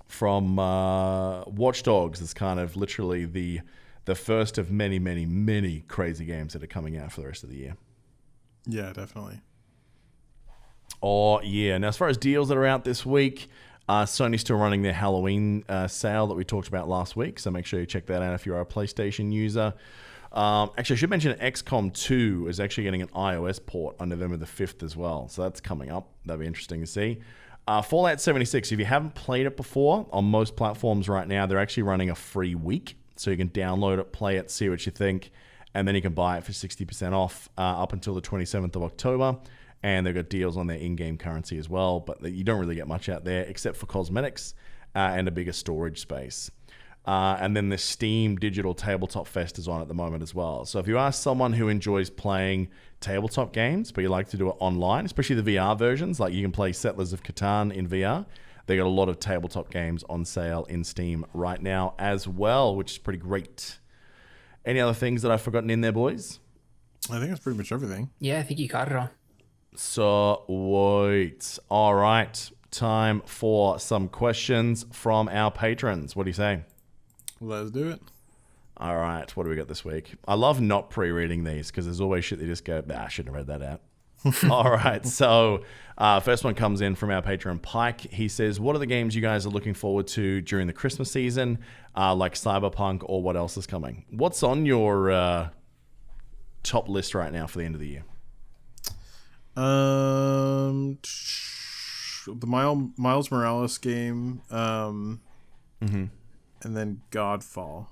from Watch Dogs is kind of literally the first of many, many, many crazy games that are coming out for the rest of the year. Yeah, definitely. Oh, yeah. Now, as far as deals that are out this week, Sony's still running their Halloween sale that we talked about last week, so make sure you check that out if you're a PlayStation user. Actually, I should mention XCOM 2 is actually getting an iOS port on November the 5th as well, so that's coming up. That'll be interesting to see. Fallout 76, if you haven't played it before, on most platforms right now, they're actually running a free week, so you can download it, play it, see what you think, and then you can buy it for 60% off up until the 27th of October. And they've got deals on their in-game currency as well, but you don't really get much out there except for cosmetics and a bigger storage space. And then the Steam Digital Tabletop Fest is on at the moment as well. So if you are someone who enjoys playing tabletop games, but you like to do it online, especially the VR versions, like you can play Settlers of Catan in VR, they got a lot of tabletop games on sale in Steam right now as well, which is pretty great. Any other things that I've forgotten in there, boys? I think that's pretty much everything. Yeah, I think you got it all. So, wait. All right. Time for some questions from our patrons. What do you say? Let's do it. All right. What do we got this week? I love not pre-reading these because there's always shit that you just go, I shouldn't have read that out. All right. So, first one comes in from our patron, Pike. He says, what are the games you guys are looking forward to during the Christmas season, like Cyberpunk or what else is coming? What's on your top list right now for the end of the year? The Miles Morales game, and then Godfall.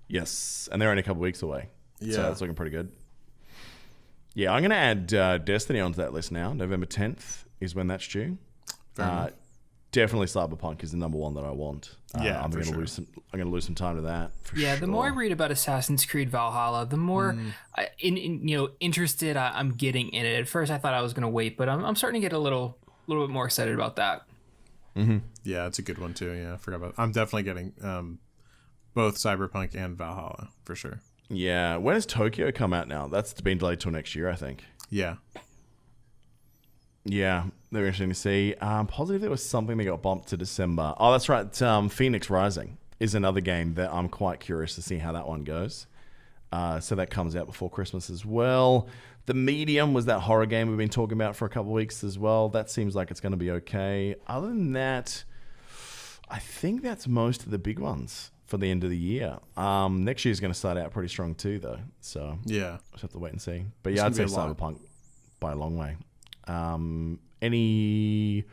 Yes, and they're only a couple weeks away. Yeah. So that's looking pretty good. Yeah, I'm going to add Destiny onto that list now. November 10th is when that's due. Fair enough. Definitely Cyberpunk is the number one that I want. Yeah, I'm for going to sure. lose some time to that. For Yeah, sure. the more I read about Assassin's Creed Valhalla, the more interested I'm getting in it. At first, I thought I was going to wait, but I'm starting to get a little bit more excited about that. Yeah, it's a good one too. Yeah, I forgot about. I'm definitely getting both Cyberpunk and Valhalla for sure. Yeah, when does Tokyo come out now? That's been delayed till next year, I think. Yeah. Yeah, they're interesting to see. Positive there was something that got bumped to December. Oh, that's right. Phoenix Rising is another game that I'm quite curious to see how that one goes. So that comes out before Christmas as well. The Medium was that horror game we've been talking about for a couple of weeks as well. That seems like it's going to be okay. Other than that, I think that's most of the big ones for the end of the year. Next year's going to start out pretty strong too, though. So Yeah. just have to wait and see. But It's yeah, I'd say gonna be a lot. Cyberpunk by a long way. Any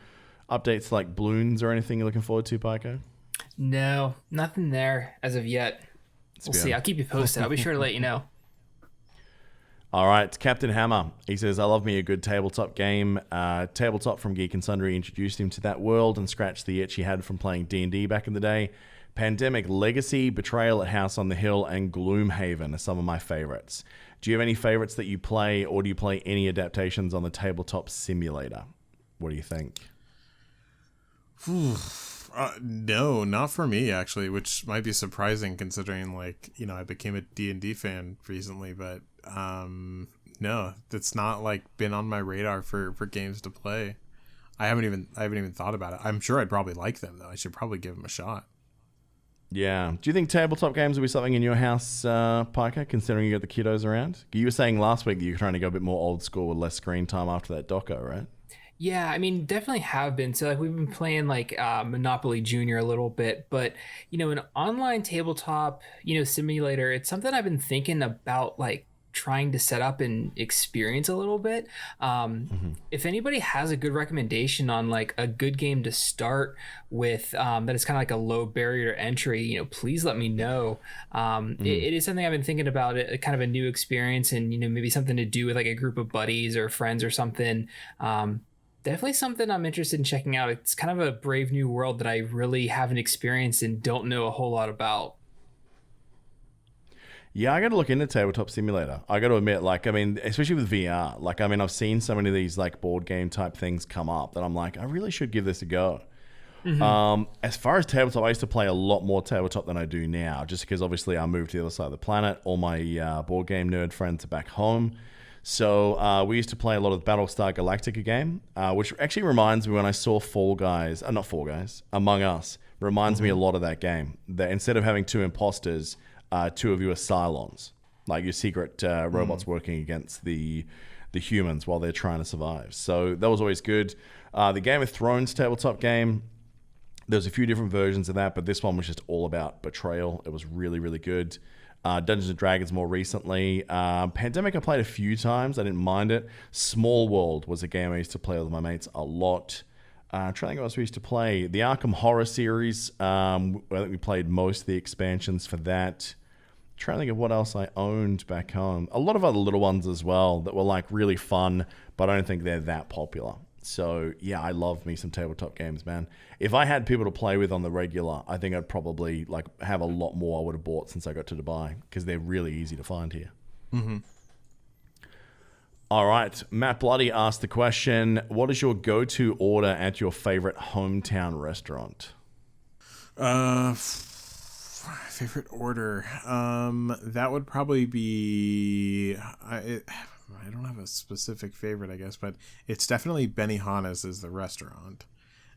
updates like balloons or anything you're looking forward to, Pico? No, nothing there as of yet. We'll see. I'll keep you posted. I'll be sure to let you know. All right, Captain Hammer. He says, I love me a good tabletop game. Tabletop from Geek and Sundry introduced him to that world and scratched the itch he had from playing D&D back in the day. Pandemic Legacy, Betrayal at House on the Hill, and Gloomhaven are some of my favorites. Do you have any favorites that you play, or do you play any adaptations on the tabletop simulator? What do you think? No, not for me actually, which might be surprising considering I became a D&D fan recently, but no, that's not been on my radar for games to play. I haven't even thought about it. I'm sure I'd probably like them though. I should probably give them a shot. Yeah. Do you think tabletop games will be something in your house, Piker, considering you got the kiddos around? You were saying last week that you're trying to go a bit more old school with less screen time after that doco, right? Yeah, I mean, definitely have been. So we've been playing Monopoly Junior a little bit, but an online tabletop, simulator, it's something I've been thinking about trying to set up and experience a little bit. If anybody has a good recommendation on a good game to start with, that is kind of a low barrier to entry, please let me know. It is something I've been thinking about, kind of a new experience, and maybe something to do with a group of buddies or friends or something. Definitely something I'm interested in checking out. It's kind of a brave new world that I really haven't experienced and don't know a whole lot about. Yeah, I got to look into Tabletop Simulator. I got to admit, especially with VR, I've seen so many of these board game type things come up that I'm I really should give this a go. As far as tabletop, I used to play a lot more tabletop than I do now, just because obviously I moved to the other side of the planet. All my board game nerd friends are back home. So we used to play a lot of the Battlestar Galactica game, which actually reminds me when I saw Among Us, reminds me a lot of that game. That instead of having two imposters, two of you are Cylons, your secret robots working against the humans while they're trying to survive. So that was always good. The Game of Thrones tabletop game, there's a few different versions of that, but this one was just all about betrayal. It was really, really good. Dungeons & Dragons more recently. Pandemic I played a few times. I didn't mind it. Small World was a game I used to play with my mates a lot. I'm trying to think what else we used to play. The Arkham Horror series. I think we played most of the expansions for that. Trying to think of what else I owned back home. A lot of other little ones as well that were really fun, but I don't think they're that popular. So yeah, I love me some tabletop games, man. If I had people to play with on the regular, I think I'd probably have a lot more I would have bought since I got to Dubai, because they're really easy to find here. All right, Matt Bloody asked the question, what is your go-to order at your favorite hometown restaurant? Favorite order. That would probably be. I don't have a specific favorite, I guess, but it's definitely Benihana's is the restaurant.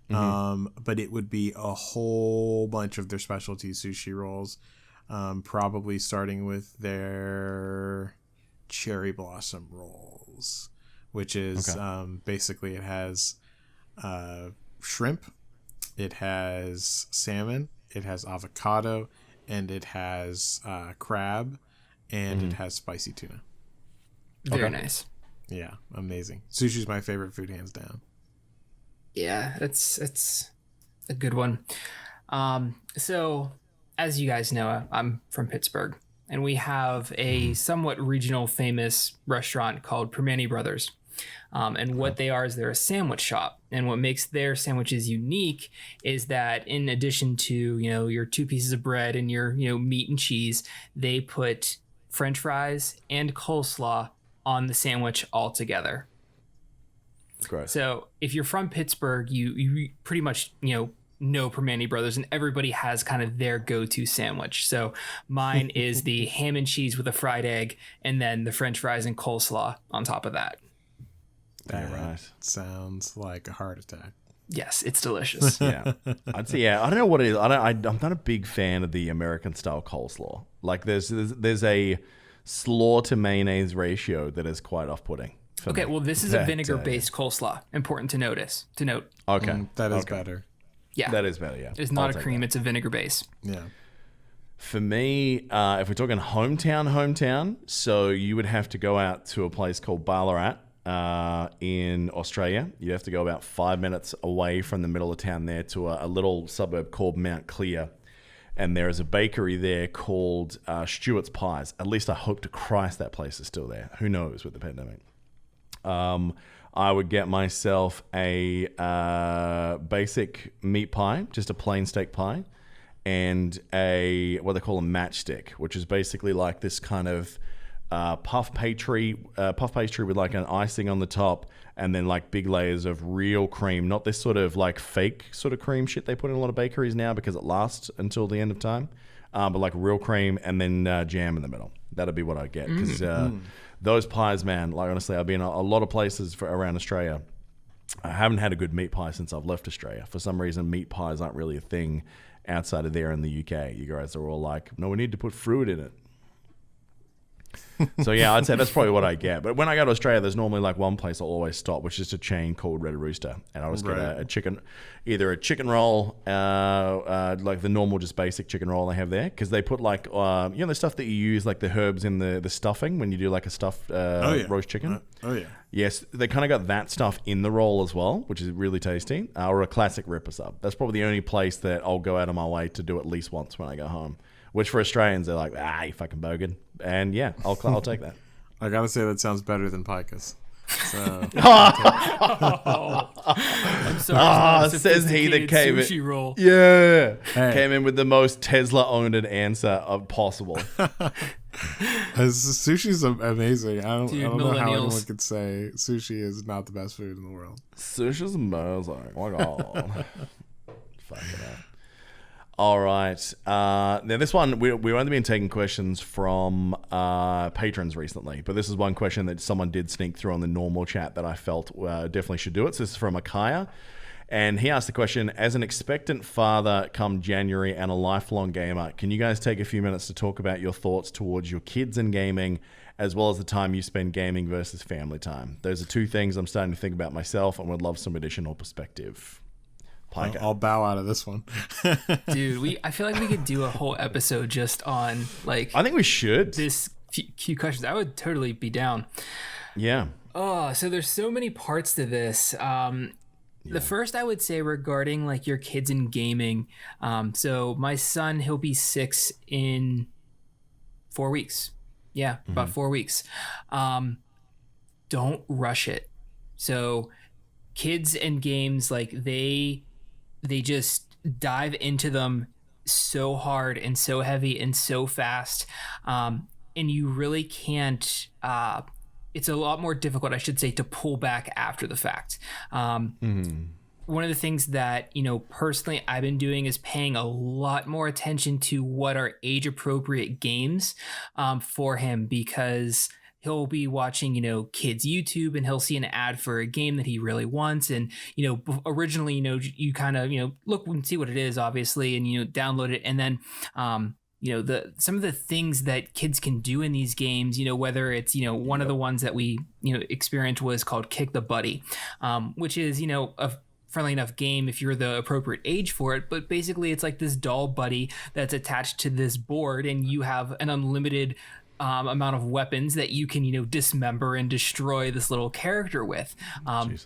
But it would be a whole bunch of their specialty sushi rolls. Probably starting with their cherry blossom rolls, which is basically it has shrimp, it has salmon, it has avocado, and it has crab, and it has spicy tuna. Very nice. Yeah, amazing. Sushi's my favorite food, hands down. Yeah, it's a good one. So, as you guys know, I'm from Pittsburgh, and we have a somewhat regional famous restaurant called Permane Brothers. And what they are is they're a sandwich shop. And what makes their sandwiches unique is that in addition to, your 2 pieces of bread and your, meat and cheese, they put French fries and coleslaw on the sandwich all together. Great. So if you're from Pittsburgh, you pretty much, know Permane Brothers, and everybody has kind of their go-to sandwich. So mine is the ham and cheese with a fried egg, and then the French fries and coleslaw on top of that. That sounds like a heart attack. Yes, it's delicious. Yeah, I'd say I don't know what it is. I'm not a big fan of the American style coleslaw. Like there's a slaw to mayonnaise ratio that is quite off-putting. Okay, well, this is a vinegar-based coleslaw. Important to note. Okay, that is better. Yeah, that is better. Yeah, it's not a cream; it's a vinegar base. Yeah. For me, if we're talking hometown, so you would have to go out to a place called Ballarat in Australia. You have to go about 5 minutes away from the middle of town there to a little suburb called Mount Clear. And there is a bakery there called Stewart's Pies. At least I hope to Christ that place is still there. Who knows with the pandemic. I would get myself a basic meat pie, just a plain steak pie, and what they call a matchstick, which is basically like this kind of puff pastry with like an icing on the top, and then like big layers of real cream, not this sort of like fake sort of cream shit they put in a lot of bakeries now because it lasts until the end of time, but like real cream and then jam in the middle. That'd be what I get, because those pies, man, like honestly, I've been a lot of places around Australia. I haven't had a good meat pie since I've left Australia. For some reason, meat pies aren't really a thing outside of there in the UK. You guys are all like, no, we need to put fruit in it. So yeah, I'd say that's probably what I get. But when I go to Australia, there's normally like one place I'll always stop, which is a chain called Red Rooster, and I'll just get a chicken, either a chicken roll, like the normal just basic chicken roll they have there, because they put like the stuff that you use, like the herbs in the stuffing when you do like a stuffed roast chicken. Yes, they kind of got that stuff in the roll as well, which is really tasty. Or a classic ripper sub. That's probably the only place that I'll go out of my way to do at least once when I go home. Which for Australians, they're like, you fucking bogan. And yeah, I'll take that. I gotta say, that sounds better than Picas. So, I'm sorry. Says he that came sushi in. Roll. Yeah. Hey. Came in with the most Tesla-owned answer of possible. Sushi's amazing. I don't know how anyone could say sushi is not the best food in the world. Sushi's amazing. Oh my God. Fuck it up. All right. Now, this one, we've only been taking questions from patrons recently, but this is one question that someone did sneak through on the normal chat that I felt definitely should do it. So this is from Akaya, and he asked the question, as an expectant father come January and a lifelong gamer, can you guys take a few minutes to talk about your thoughts towards your kids and gaming, as well as the time you spend gaming versus family time? Those are two things I'm starting to think about myself and would love some additional perspective. I'll bow out of this one. Dude, I feel like we could do a whole episode just on like I think we should. This few questions. I would totally be down. Yeah. Oh, so there's so many parts to this. The first I would say regarding like your kids in gaming. So my son, he'll be 6 in 4 weeks. Yeah, about 4 weeks. Don't rush it. So kids and games, like they just dive into them so hard and so heavy and so fast, and you really can't it's a lot more difficult, I should say, to pull back after the fact. One of the things that, personally I've been doing is paying a lot more attention to what are age appropriate games for him, because he'll be watching, kids YouTube, and he'll see an ad for a game that he really wants. And, originally, you kind of, look and see what it is, obviously, and, download it. And then, some of the things that kids can do in these games, whether it's, one of the ones that we, experienced was called Kick the Buddy, which is, a friendly enough game if you're the appropriate age for it. But basically it's like this doll buddy that's attached to this board, and you have an unlimited amount of weapons that you can, dismember and destroy this little character with,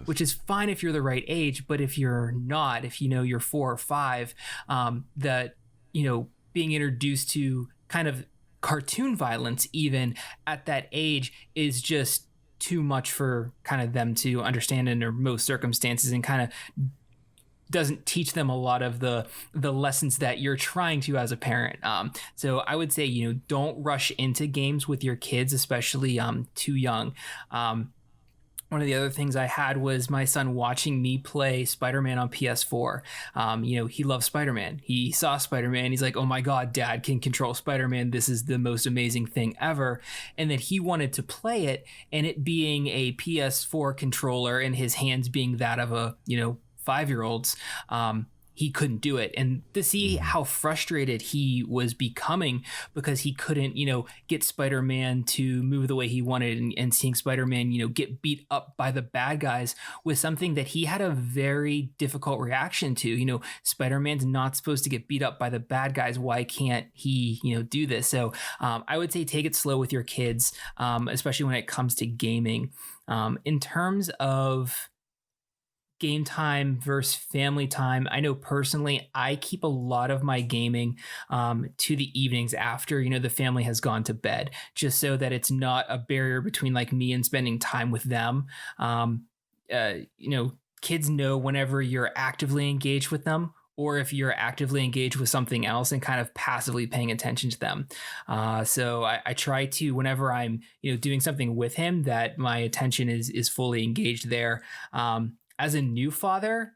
which is fine if you're the right age. But if you're not, if you're 4 or 5, that, being introduced to kind of cartoon violence even at that age is just too much for kind of them to understand under most circumstances, and kind of doesn't teach them a lot of the lessons that you're trying to as a parent. So I would say, don't rush into games with your kids, especially too young. One of the other things I had was my son watching me play Spider-Man on PS4. He loves Spider-Man. He saw Spider-Man. He's like, oh my God, Dad can control Spider-Man. This is the most amazing thing ever. And then he wanted to play it, and it being a PS4 controller and his hands being that of a, 5-year-old's, he couldn't do it. And to see how frustrated he was becoming because he couldn't, get Spider-Man to move the way he wanted, and seeing Spider-Man, get beat up by the bad guys was something that he had a very difficult reaction to. Spider-Man's not supposed to get beat up by the bad guys. Why can't he, do this? So I would say take it slow with your kids, especially when it comes to gaming. In terms of game time versus family time, I know personally I keep a lot of my gaming to the evenings after the family has gone to bed, just so that it's not a barrier between like me and spending time with them. Kids know whenever you're actively engaged with them, or if you're actively engaged with something else and kind of passively paying attention to them. So I try to, whenever I'm doing something with him, that my attention is fully engaged there. As a new father,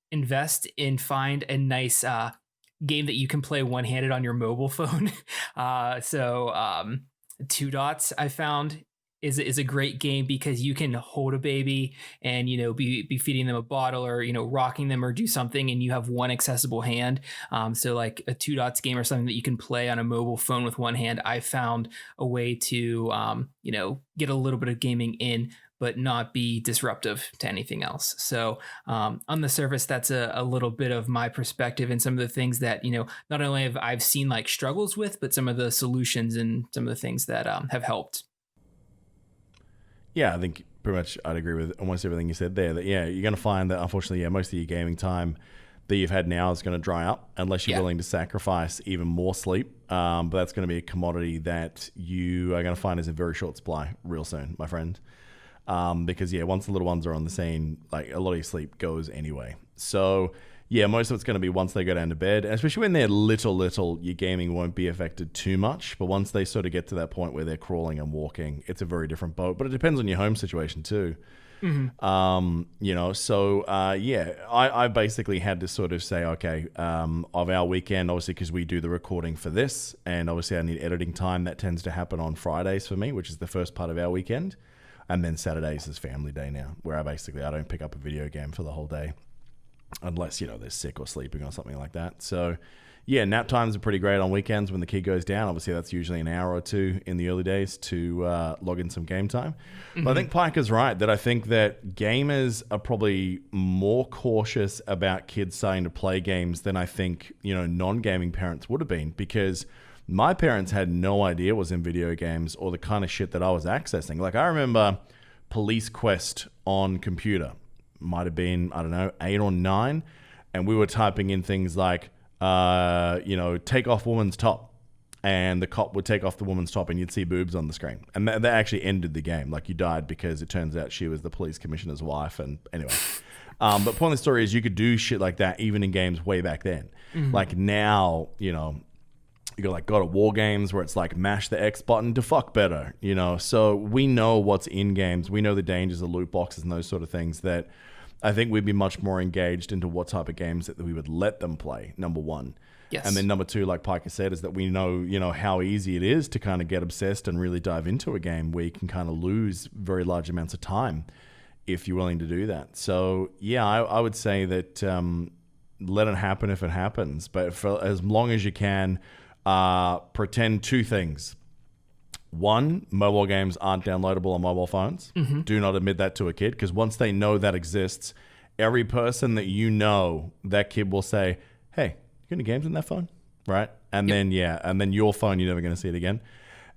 invest in find a nice game that you can play one-handed on your mobile phone. Two Dots I found is a great game because you can hold a baby and be feeding them a bottle, or rocking them, or do something, and you have one accessible hand. So like a Two Dots game or something that you can play on a mobile phone with one hand. I found a way to get a little bit of gaming in, but not be disruptive to anything else. So on the surface, that's a little bit of my perspective and some of the things that, not only have I've seen like struggles with, but some of the solutions and some of the things that have helped. Yeah, I think pretty much I'd agree with almost everything you said there. That, yeah, you're going to find that, unfortunately, most of your gaming time that you've had now is going to dry up unless you're willing to sacrifice even more sleep. But that's going to be a commodity that you are going to find is in very short supply real soon, my friend. Because once the little ones are on the scene, like a lot of your sleep goes anyway. So most of it's going to be once they go down to bed, and especially when they're little, your gaming won't be affected too much. But once they sort of get to that point where they're crawling and walking, it's a very different boat. But it depends on your home situation too. Mm-hmm. I basically had to sort of say, okay, of our weekend, obviously, because we do the recording for this, and obviously I need editing time. That tends to happen on Fridays for me, which is the first part of our weekend. And then Saturdays is family day now, where I don't pick up a video game for the whole day unless, they're sick or sleeping or something like that. So, nap times are pretty great on weekends when the kid goes down. Obviously, that's usually an hour or two in the early days to log in some game time. Mm-hmm. But I think Piker's right that I think that gamers are probably more cautious about kids starting to play games than I think, non-gaming parents would have been, because my parents had no idea what was in video games or the kind of shit that I was accessing. Like, I remember Police Quest on computer. Might have been, 8 or 9. And we were typing in things like, take off woman's top. And the cop would take off the woman's top and you'd see boobs on the screen. And that actually ended the game. Like, you died because it turns out she was the police commissioner's wife. And anyway. But point of the story is you could do shit like that even in games way back then. Mm-hmm. Like now, you got like God of War games where it's like mash the X button to fuck better, So we know what's in games. We know the dangers of loot boxes and those sort of things that I think we'd be much more engaged into what type of games that we would let them play, number one. Yes. And then number two, like Piker said, is that we know, how easy it is to kind of get obsessed and really dive into a game where you can kind of lose very large amounts of time if you're willing to do that. So, I would say that let it happen if it happens. But for as long as you can, pretend two things. One, mobile games aren't downloadable on mobile phones. Mm-hmm. Do not admit that to a kid, because once they know that exists, every person that kid will say, hey, you got any games on that phone? Right? And then your phone, you're never going to see it again.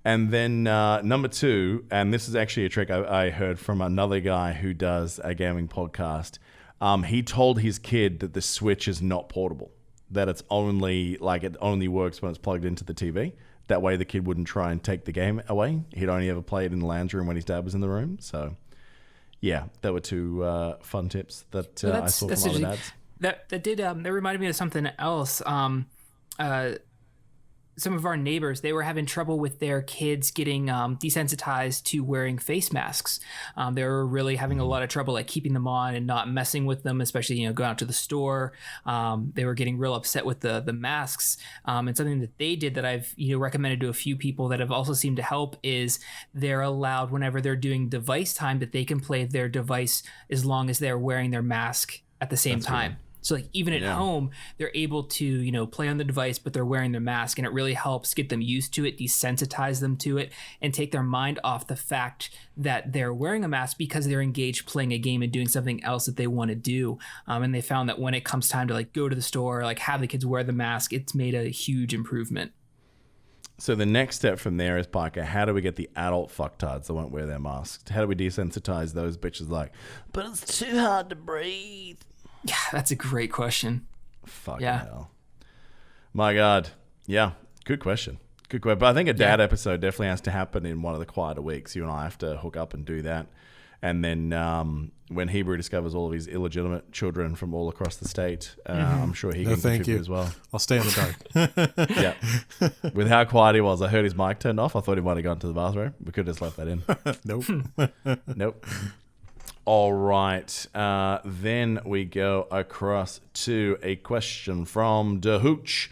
And then number 2, and this is actually a trick I heard from another guy who does a gaming podcast. He told his kid that the Switch is not portable, that it's only it only works when it's plugged into the TV. That way the kid wouldn't try and take the game away. He'd only ever play it in the lounge room when his dad was in the room. So, yeah, that were 2 fun tips that I saw from other dads. That reminded me of something else. Some of our neighbors, they were having trouble with their kids getting desensitized to wearing face masks. They were really having a lot of trouble keeping them on and not messing with them, especially going out to the store. They were getting real upset with the masks. And something that they did that I've recommended to a few people that have also seemed to help is they're allowed, whenever they're doing device time, that they can play their device as long as they're wearing their mask at the same time. Cool. So even at home, they're able to, play on the device, but they're wearing their mask, and it really helps get them used to it, desensitize them to it, and take their mind off the fact that they're wearing a mask because they're engaged playing a game and doing something else that they want to do. And they found that when it comes time to go to the store, have the kids wear the mask, it's made a huge improvement. So the next step from there is, Parker, how do we get the adult fucktards that won't wear their masks? How do we desensitize those bitches but it's too hard to breathe? Yeah, that's a great question. Fucking hell. My God. Yeah, good question. Good question. But I think a dad episode definitely has to happen in one of the quieter weeks. You and I have to hook up and do that. And then when Hebrew discovers all of his illegitimate children from all across the state, I'm sure he can contribute as well. I'll stay in the dark. Yeah. With how quiet he was, I heard his mic turned off. I thought he might have gone to the bathroom. We could have just left that in. Nope. All right. Then we go across to a question from DeHooch.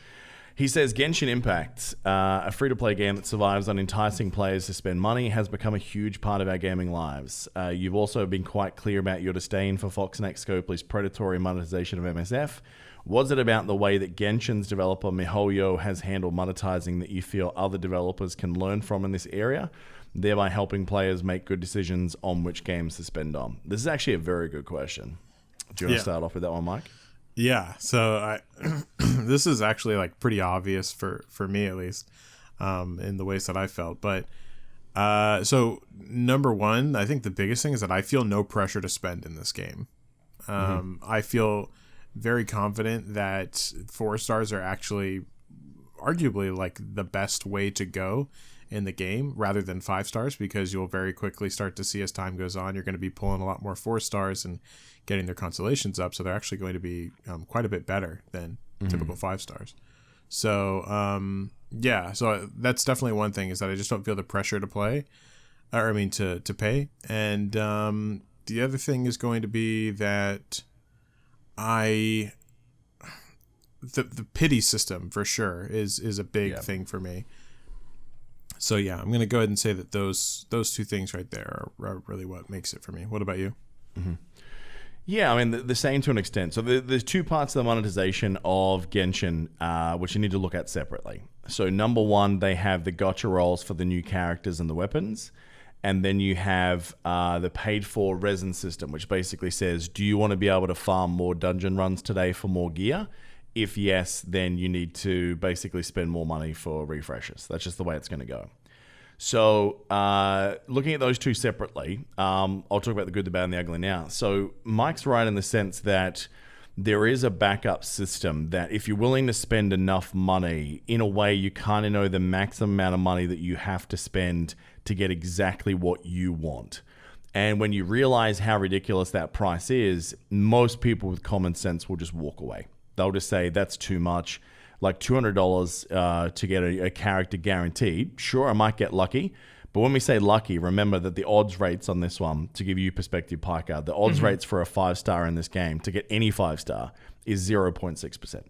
He says, Genshin Impact, a free-to-play game that survives on enticing players to spend money, has become a huge part of our gaming lives. You've also been quite clear about your disdain for Foxnex Scopely's predatory monetization of MSF. Was it about the way that Genshin's developer MiHoYo has handled monetizing that you feel other developers can learn from in this area, thereby helping players make good decisions on which games to spend on? This is actually a very good question. Do you want to start off with that one, Mike? Yeah, so this is actually pretty obvious for me, at least, in the ways that I felt. But so number one, I think the biggest thing is that I feel no pressure to spend in this game. I feel very confident that 4 stars are actually arguably the best way to go in the game rather than 5 stars, because you'll very quickly start to see, as time goes on, you're going to be pulling a lot more 4 stars and getting their constellations up, so they're actually going to be quite a bit better than typical 5 stars. So so that's definitely one thing, is that I just don't feel the pressure to play, to pay. And the other thing is going to be that the pity system for sure is a big thing for me. So yeah, I'm going to go ahead and say that those 2 things right there are really what makes it for me. What about you? Mm-hmm. Yeah, I mean, the same to an extent. So there's 2 parts of the monetization of Genshin, which you need to look at separately. So number 1, they have the gotcha rolls for the new characters and the weapons. And then you have the paid-for resin system, which basically says, do you want to be able to farm more dungeon runs today for more gear? If yes, then you need to basically spend more money for refreshes. That's just the way it's going to go. So looking at those 2 separately, I'll talk about the good, the bad, and the ugly now. So Mike's right in the sense that there is a backup system that if you're willing to spend enough money, in a way you kind of know the maximum amount of money that you have to spend to get exactly what you want. And when you realize how ridiculous that price is, most people with common sense will just walk away. They'll just say, that's too much. Like $200 to get a character guaranteed. Sure, I might get lucky. But when we say lucky, remember that the odds rates on this one, to give you perspective, Piker, the odds rates for a 5-star in this game, to get any 5-star, is 0.6%.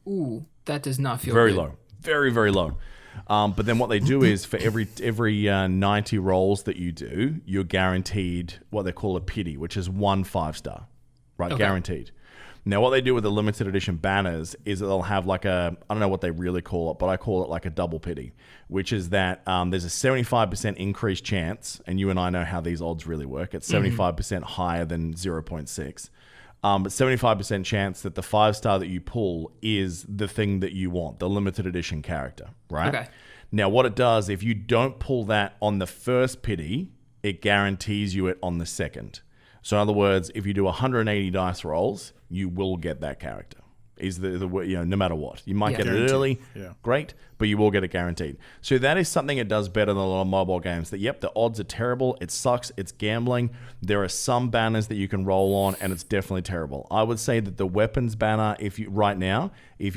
Ooh, that does not feel very good. low. Very, very low. But then what they do is for every 90 rolls that you do, you're guaranteed what they call a pity, which is 1 5-star, right? Okay. Guaranteed. Now, what they do with the limited edition banners is that they'll have I don't know what they really call it, but I call it a double pity, which is that there's a 75% increased chance, and you and I know how these odds really work. It's 75% higher than 0.6. But 75% chance that the 5-star that you pull is the thing that you want, the limited edition character, right? Okay. Now, what it does, if you don't pull that on the first pity, it guarantees you it on the second. So in other words, if you do 180 dice rolls, you will get that character. Is the no matter what. You might get it early, great, but you will get it guaranteed. So that is something it does better than a lot of mobile games. That, yep, the odds are terrible, it sucks, it's gambling. There are some banners that you can roll on, and it's definitely terrible. I would say that the weapons banner, if you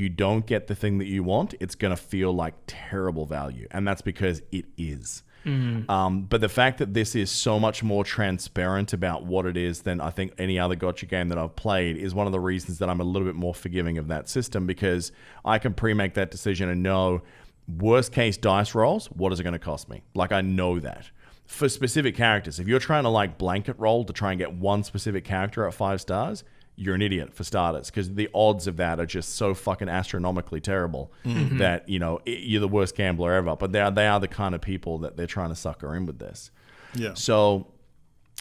don't get the thing that you want, it's going to feel like terrible value, and that's because it is. But the fact that this is so much more transparent about what it is than I think any other gotcha game that I've played is one of the reasons that I'm a little bit more forgiving of that system, because I can pre-make that decision and know worst case dice rolls, what is it going to cost me? Like, I know that. For specific characters, if you're trying to like blanket roll to try and get one specific character at 5 stars, you're an idiot for starters, because the odds of that are just so fucking astronomically terrible that, you're the worst gambler ever. But they are the kind of people that they're trying to sucker in with this. Yeah. So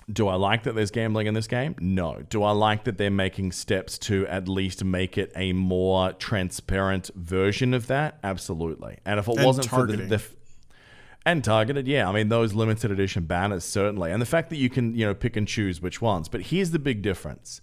do I like that there's gambling in this game? No. Do I like that they're making steps to at least make it a more transparent version of that? Absolutely. And if it wasn't targeting. For the and targeted, yeah. I mean, those limited edition banners, certainly. And the fact that you can, pick and choose which ones. But here's the big difference.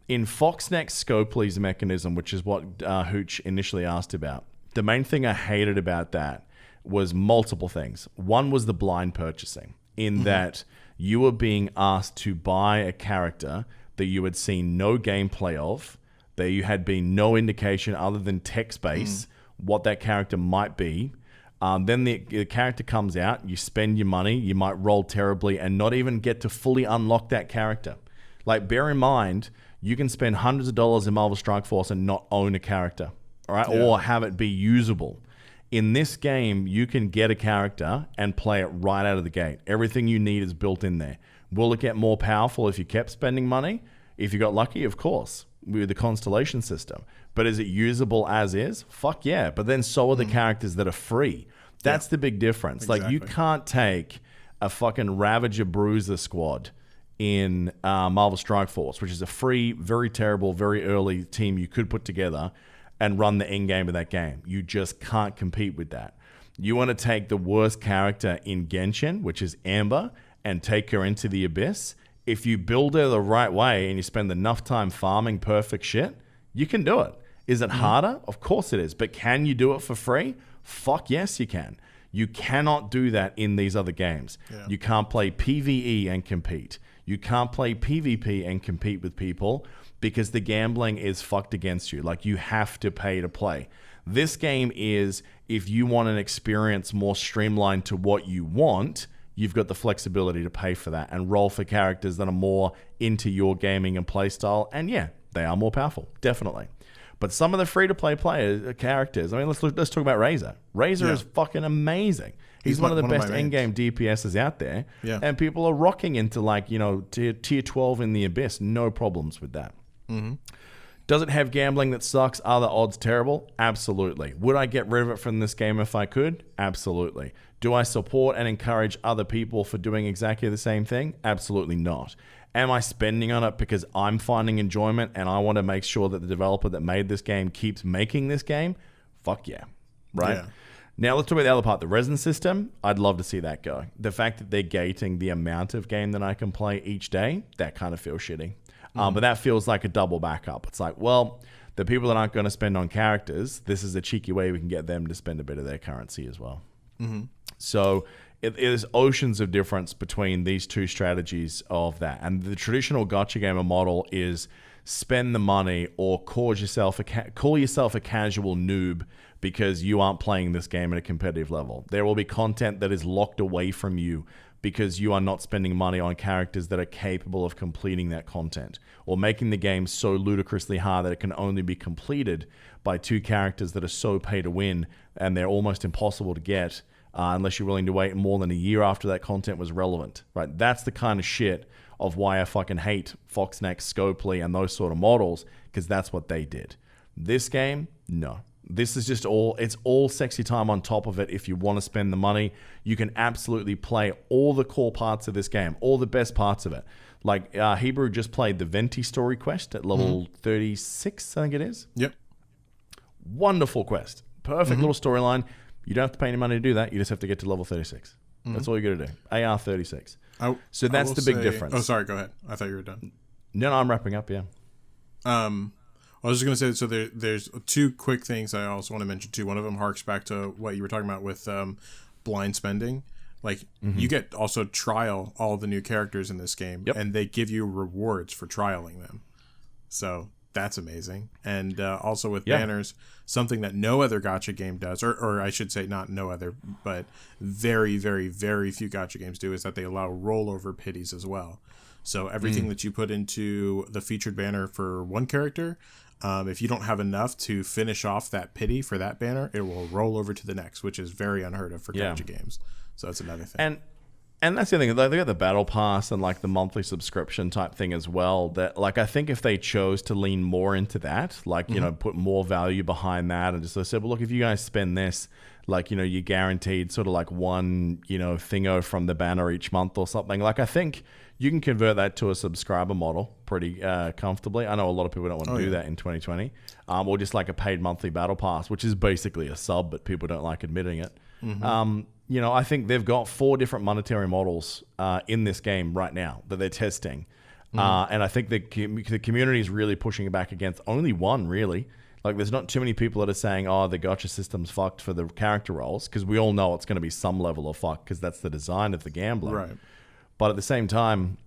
In Foxnex Scopely's mechanism, which is what Hooch initially asked about, the main thing I hated about that was multiple things. One was the blind purchasing, in that you were being asked to buy a character that you had seen no gameplay of, that you had been no indication other than text base what that character might be. Then the character comes out, you spend your money, you might roll terribly and not even get to fully unlock that character. Like, bear in mind, you can spend hundreds of dollars in Marvel Strike Force and not own a character, all right, or have it be usable. In this game, you can get a character and play it right out of the gate. Everything you need is built in there. Will it get more powerful if you kept spending money? If you got lucky, of course, with the Constellation system. But is it usable as is? Fuck yeah. But then so are the characters that are free. That's the big difference. Exactly. Like, you can't take a fucking Ravager Bruiser squad in Marvel Strike Force, which is a free, very terrible, very early team you could put together and run the end game of that game. You just can't compete with that. You want to take the worst character in Genshin, which is Amber, and take her into the Abyss. If you build her the right way and you spend enough time farming perfect shit, you can do it. Is it harder? Of course it is. But can you do it for free? Fuck yes, you can. You cannot do that in these other games. Yeah. You can't play PvE and compete. You can't play PvP and compete with people because the gambling is fucked against you. Like, you have to pay to play. This game is, if you want an experience more streamlined to what you want, you've got the flexibility to pay for that and roll for characters that are more into your gaming and play style. And yeah, they are more powerful, definitely. But some of the free-to-play characters, I mean, let's talk about Razor. Razor is fucking amazing. He's one of the best in-game DPSs out there. Yeah. And people are rocking into, like, tier 12 in the Abyss. No problems with that. Does it have gambling that sucks? Are the odds terrible? Absolutely. Would I get rid of it from this game if I could? Absolutely. Do I support and encourage other people for doing exactly the same thing? Absolutely not. Am I spending on it because I'm finding enjoyment and I want to make sure that the developer that made this game keeps making this game? Fuck yeah. Right? Yeah. Now, let's talk about the other part, the resin system. I'd love to see that go. The fact that they're gating the amount of game that I can play each day, that kind of feels shitty. But that feels like a double backup. It's like, well, the people that aren't going to spend on characters, this is a cheeky way we can get them to spend a bit of their currency as well. So it is oceans of difference between these two strategies of that. And the traditional gotcha gamer model is spend the money or call yourself a casual noob because you aren't playing this game at a competitive level. There will be content that is locked away from you because you are not spending money on characters that are capable of completing that content, or making the game so ludicrously hard that it can only be completed by 2 characters that are so pay to win and they're almost impossible to get unless you're willing to wait more than a year after that content was relevant. Right? That's the kind of shit of why I fucking hate Foxnex, Scopely, and those sort of models, because that's what they did. This game, no. This is just it's all sexy time on top of it. If you want to spend the money, you can absolutely play all the core parts of this game, all the best parts of it. Like Hebrew just played the Venti story quest at level 36, I think it is. Yep. Wonderful quest. Perfect little storyline. You don't have to pay any money to do that. You just have to get to level 36. That's all you got to do. AR 36. So that's the big difference. Oh, sorry. Go ahead. I thought you were done. No, I'm wrapping up. Yeah. I was just going to say, so there's two quick things I also want to mention too. One of them harks back to what you were talking about with blind spending. Like you get also trial all the new characters in this game, and they give you rewards for trialing them. So that's amazing. And also with banners, something that no other gacha game does, or I should say not no other, but very, very, very few gacha games do, is that they allow rollover pities as well. So everything that you put into the featured banner for one character, if you don't have enough to finish off that pity for that banner, it will roll over to the next, which is very unheard of for gacha games. So that's another thing. And that's the thing. They got the battle pass and like the monthly subscription type thing as well. That like I think if they chose to lean more into that, like you know, put more value behind that, and just said, well, look, if you guys spend this, like you know, you're guaranteed sort of like one thingo from the banner each month or something. Like I think you can convert that to a subscriber model pretty comfortably. I know a lot of people don't want to do that in 2020, or just like a paid monthly battle pass, which is basically a sub, but people don't like admitting it. I think they've got 4 different monetary models in this game right now that they're testing. And I think the community is really pushing back against only one, really. Like, there's not too many people that are saying, oh, the gacha system's fucked for the character roles, because we all know it's going to be some level of fuck, because that's the design of the gambling. Right. But at the same time,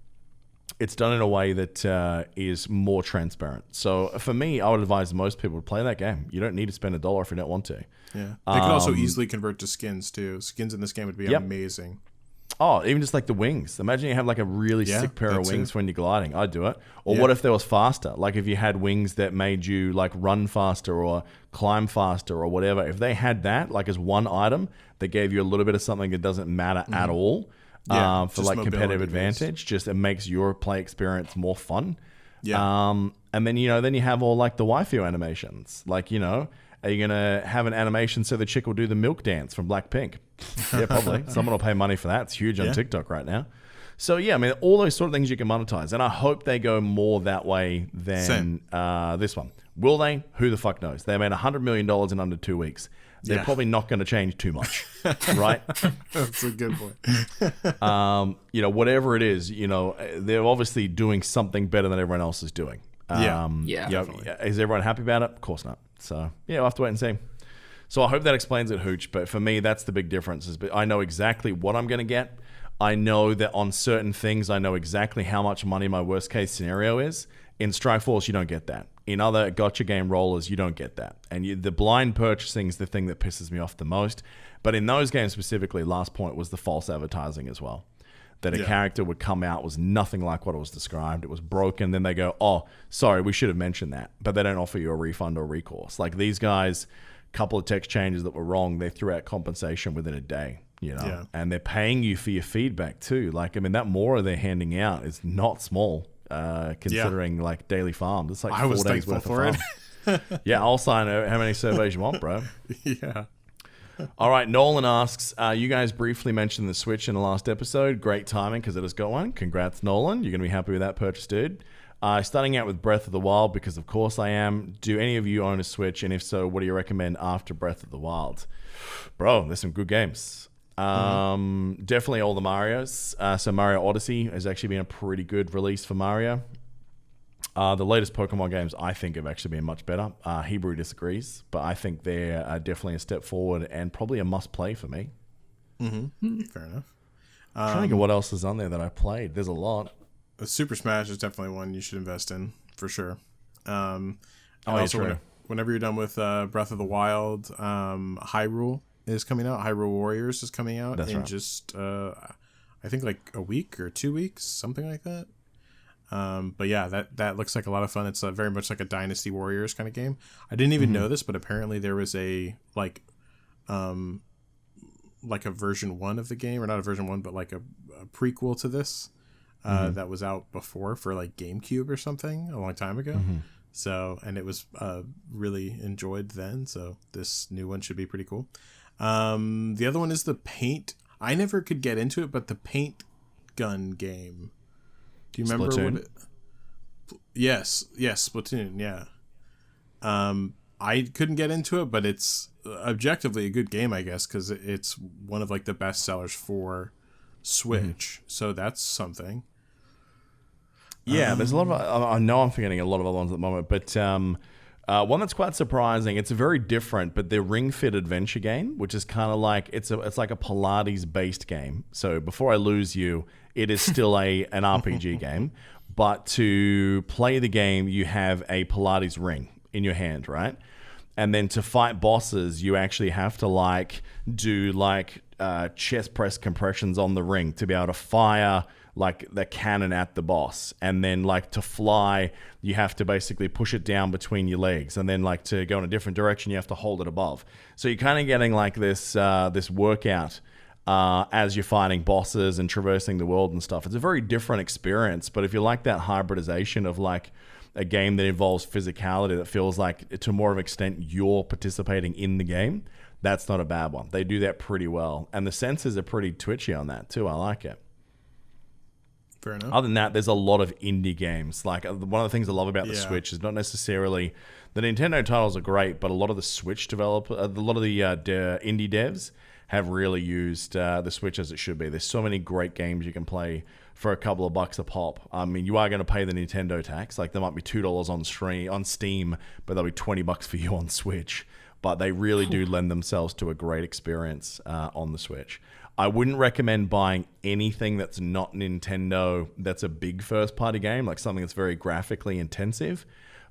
it's done in a way that is more transparent. So for me, I would advise most people to play that game. You don't need to spend $1 if you don't want to. Yeah, they could also easily convert to skins too. Skins in this game would be amazing. Oh, even just like the wings. Imagine you have like a really sick pair of wings when you're gliding. I'd do it. Or what if there was faster? Like if you had wings that made you like run faster or climb faster or whatever. If they had that like as one item that gave you a little bit of something that doesn't matter at all for like competitive advantage, just it makes your play experience more fun. Yeah. And then then you have all like the waifu animations. Like are you going to have an animation so the chick will do the milk dance from Blackpink? Yeah, probably. Someone will pay money for that. It's huge on TikTok right now. So, yeah, I mean, all those sort of things you can monetize. And I hope they go more that way than this one. Will they? Who the fuck knows? They made $100 million in under 2 weeks. They're probably not going to change too much, right? That's a good point. Whatever it is, they're obviously doing something better than everyone else is doing. Is everyone happy about it? Of course not. So, we'll have to wait and see. So I hope that explains it, Hooch. But for me, that's the big difference. Is I know exactly what I'm going to get. I know that on certain things, I know exactly how much money my worst case scenario is. In Strikeforce, you don't get that. In other gotcha game rollers, you don't get that. And the blind purchasing is the thing that pisses me off the most. But in those games specifically, last point was the false advertising as well. That a character would come out was nothing like what it was described. It was broken. Then they go, oh, sorry, we should have mentioned that. But they don't offer you a refund or recourse. Like these guys, couple of text changes that were wrong, they threw out compensation within a day. And they're paying you for your feedback too. Like, I mean, that Mora they're handing out is not small, considering like daily farms. It's like 4 days worth of farm. I'll sign how many surveys you want, bro. Yeah. All right, Nolan asks, you guys briefly mentioned the Switch in the last episode. Great timing because it has got one. Congrats, Nolan. You're going to be happy with that purchase, dude. Starting out with Breath of the Wild because, of course, I am. Do any of you own a Switch? And if so, what do you recommend after Breath of the Wild? Bro, there's some good games. Definitely all the Marios. So Mario Odyssey has actually been a pretty good release for Mario. The latest Pokemon games, I think, have actually been much better. Hebrew disagrees, but I think they're definitely a step forward and probably a must-play for me. Fair enough. I'm trying to think of what else is on there that I played. There's a lot. Super Smash is definitely one you should invest in, for sure. True. Whenever you're done with Breath of the Wild, Hyrule is coming out. Hyrule Warriors is coming out just, I think, like a week or 2 weeks, something like that. But yeah, that looks like a lot of fun. It's very much like a Dynasty Warriors kind of game. I didn't even know this, but apparently there was a like a version 1 of the game, or not a version 1, but like a prequel to this that was out before for like GameCube or something a long time ago. So, and it was really enjoyed then. So this new one should be pretty cool. The other one is the paint. I never could get into it, but the paint gun game. Do you remember Splatoon? what it? Yes, Splatoon, yeah. I couldn't get into it, but it's objectively a good game, I guess, because it's one of like the best sellers for Switch. So that's something. Yeah, there's a lot of. I know I'm forgetting a lot of other ones at the moment, but one that's quite surprising. It's very different, but the Ring Fit Adventure game, which is kind of like it's like a Pilates based game. So before I lose you, it is still an RPG game, but to play the game, you have a Pilates ring in your hand, right? And then to fight bosses, you actually have to do chest press compressions on the ring to be able to fire like the cannon at the boss. And then to fly, you have to basically push it down between your legs. And then to go in a different direction, you have to hold it above. So you're kind of getting this workout as you're fighting bosses and traversing the world and stuff. It's a very different experience. But if you like that hybridization of a game that involves physicality that feels like to more of an extent you're participating in the game, that's not a bad one. They do that pretty well. And the sensors are pretty twitchy on that too. I like it. Fair enough. Other than that, there's a lot of indie games. One of the things I love about the Switch is not necessarily the Nintendo titles are great, but a lot of the Switch developers, a lot of the indie devs have really used the Switch as it should be. There's so many great games you can play for a couple of bucks a pop. I mean, you are going to pay the Nintendo tax. There might be $2 on Steam, but there'll be $20 for you on Switch. But they really do lend themselves to a great experience on the Switch. I wouldn't recommend buying anything that's not Nintendo that's a big first-party game, like something that's very graphically intensive,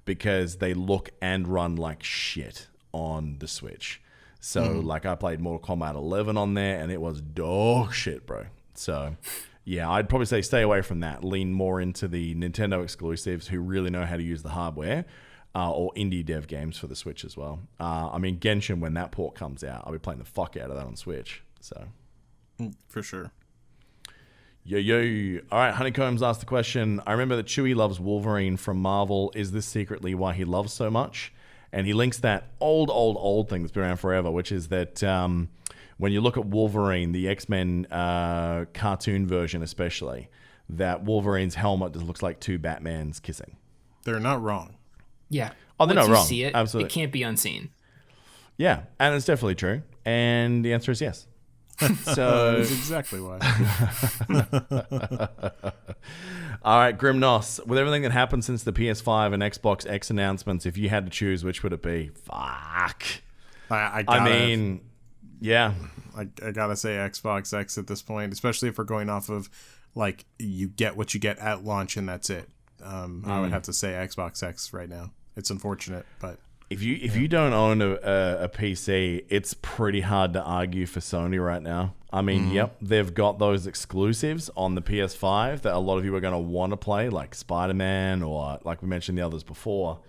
because they look and run like shit on the Switch. So, I played Mortal Kombat 11 on there, and it was dog shit, bro. So, yeah, I'd probably say stay away from that. Lean more into the Nintendo exclusives who really know how to use the hardware, or indie dev games for the Switch as well. Genshin, when that port comes out, I'll be playing the fuck out of that on Switch. So... For sure. Yo. All right, Honeycombs asked the question. I remember that Chewie loves Wolverine from Marvel. Is this secretly why he loves so much? And he links that old thing that's been around forever, which is that when you look at Wolverine, the X-Men cartoon version especially, that Wolverine's helmet just looks like two Batmans kissing. They're not wrong. Yeah. Oh, they're not wrong. See it, absolutely. It can't be unseen. Yeah, and it's definitely true. And the answer is yes. So that's exactly why. All right, Grimnos. With everything that happened since the PS5 and Xbox X announcements, if you had to choose, which would it be? Fuck. I gotta say Xbox X at this point, especially if we're going off of you get what you get at launch and that's it. I would have to say Xbox X right now. It's unfortunate, but. If you don't own a PC, it's pretty hard to argue for Sony right now. I mean, yep, they've got those exclusives on the PS5 that a lot of you are going to want to play, like Spider-Man or like we mentioned the others before.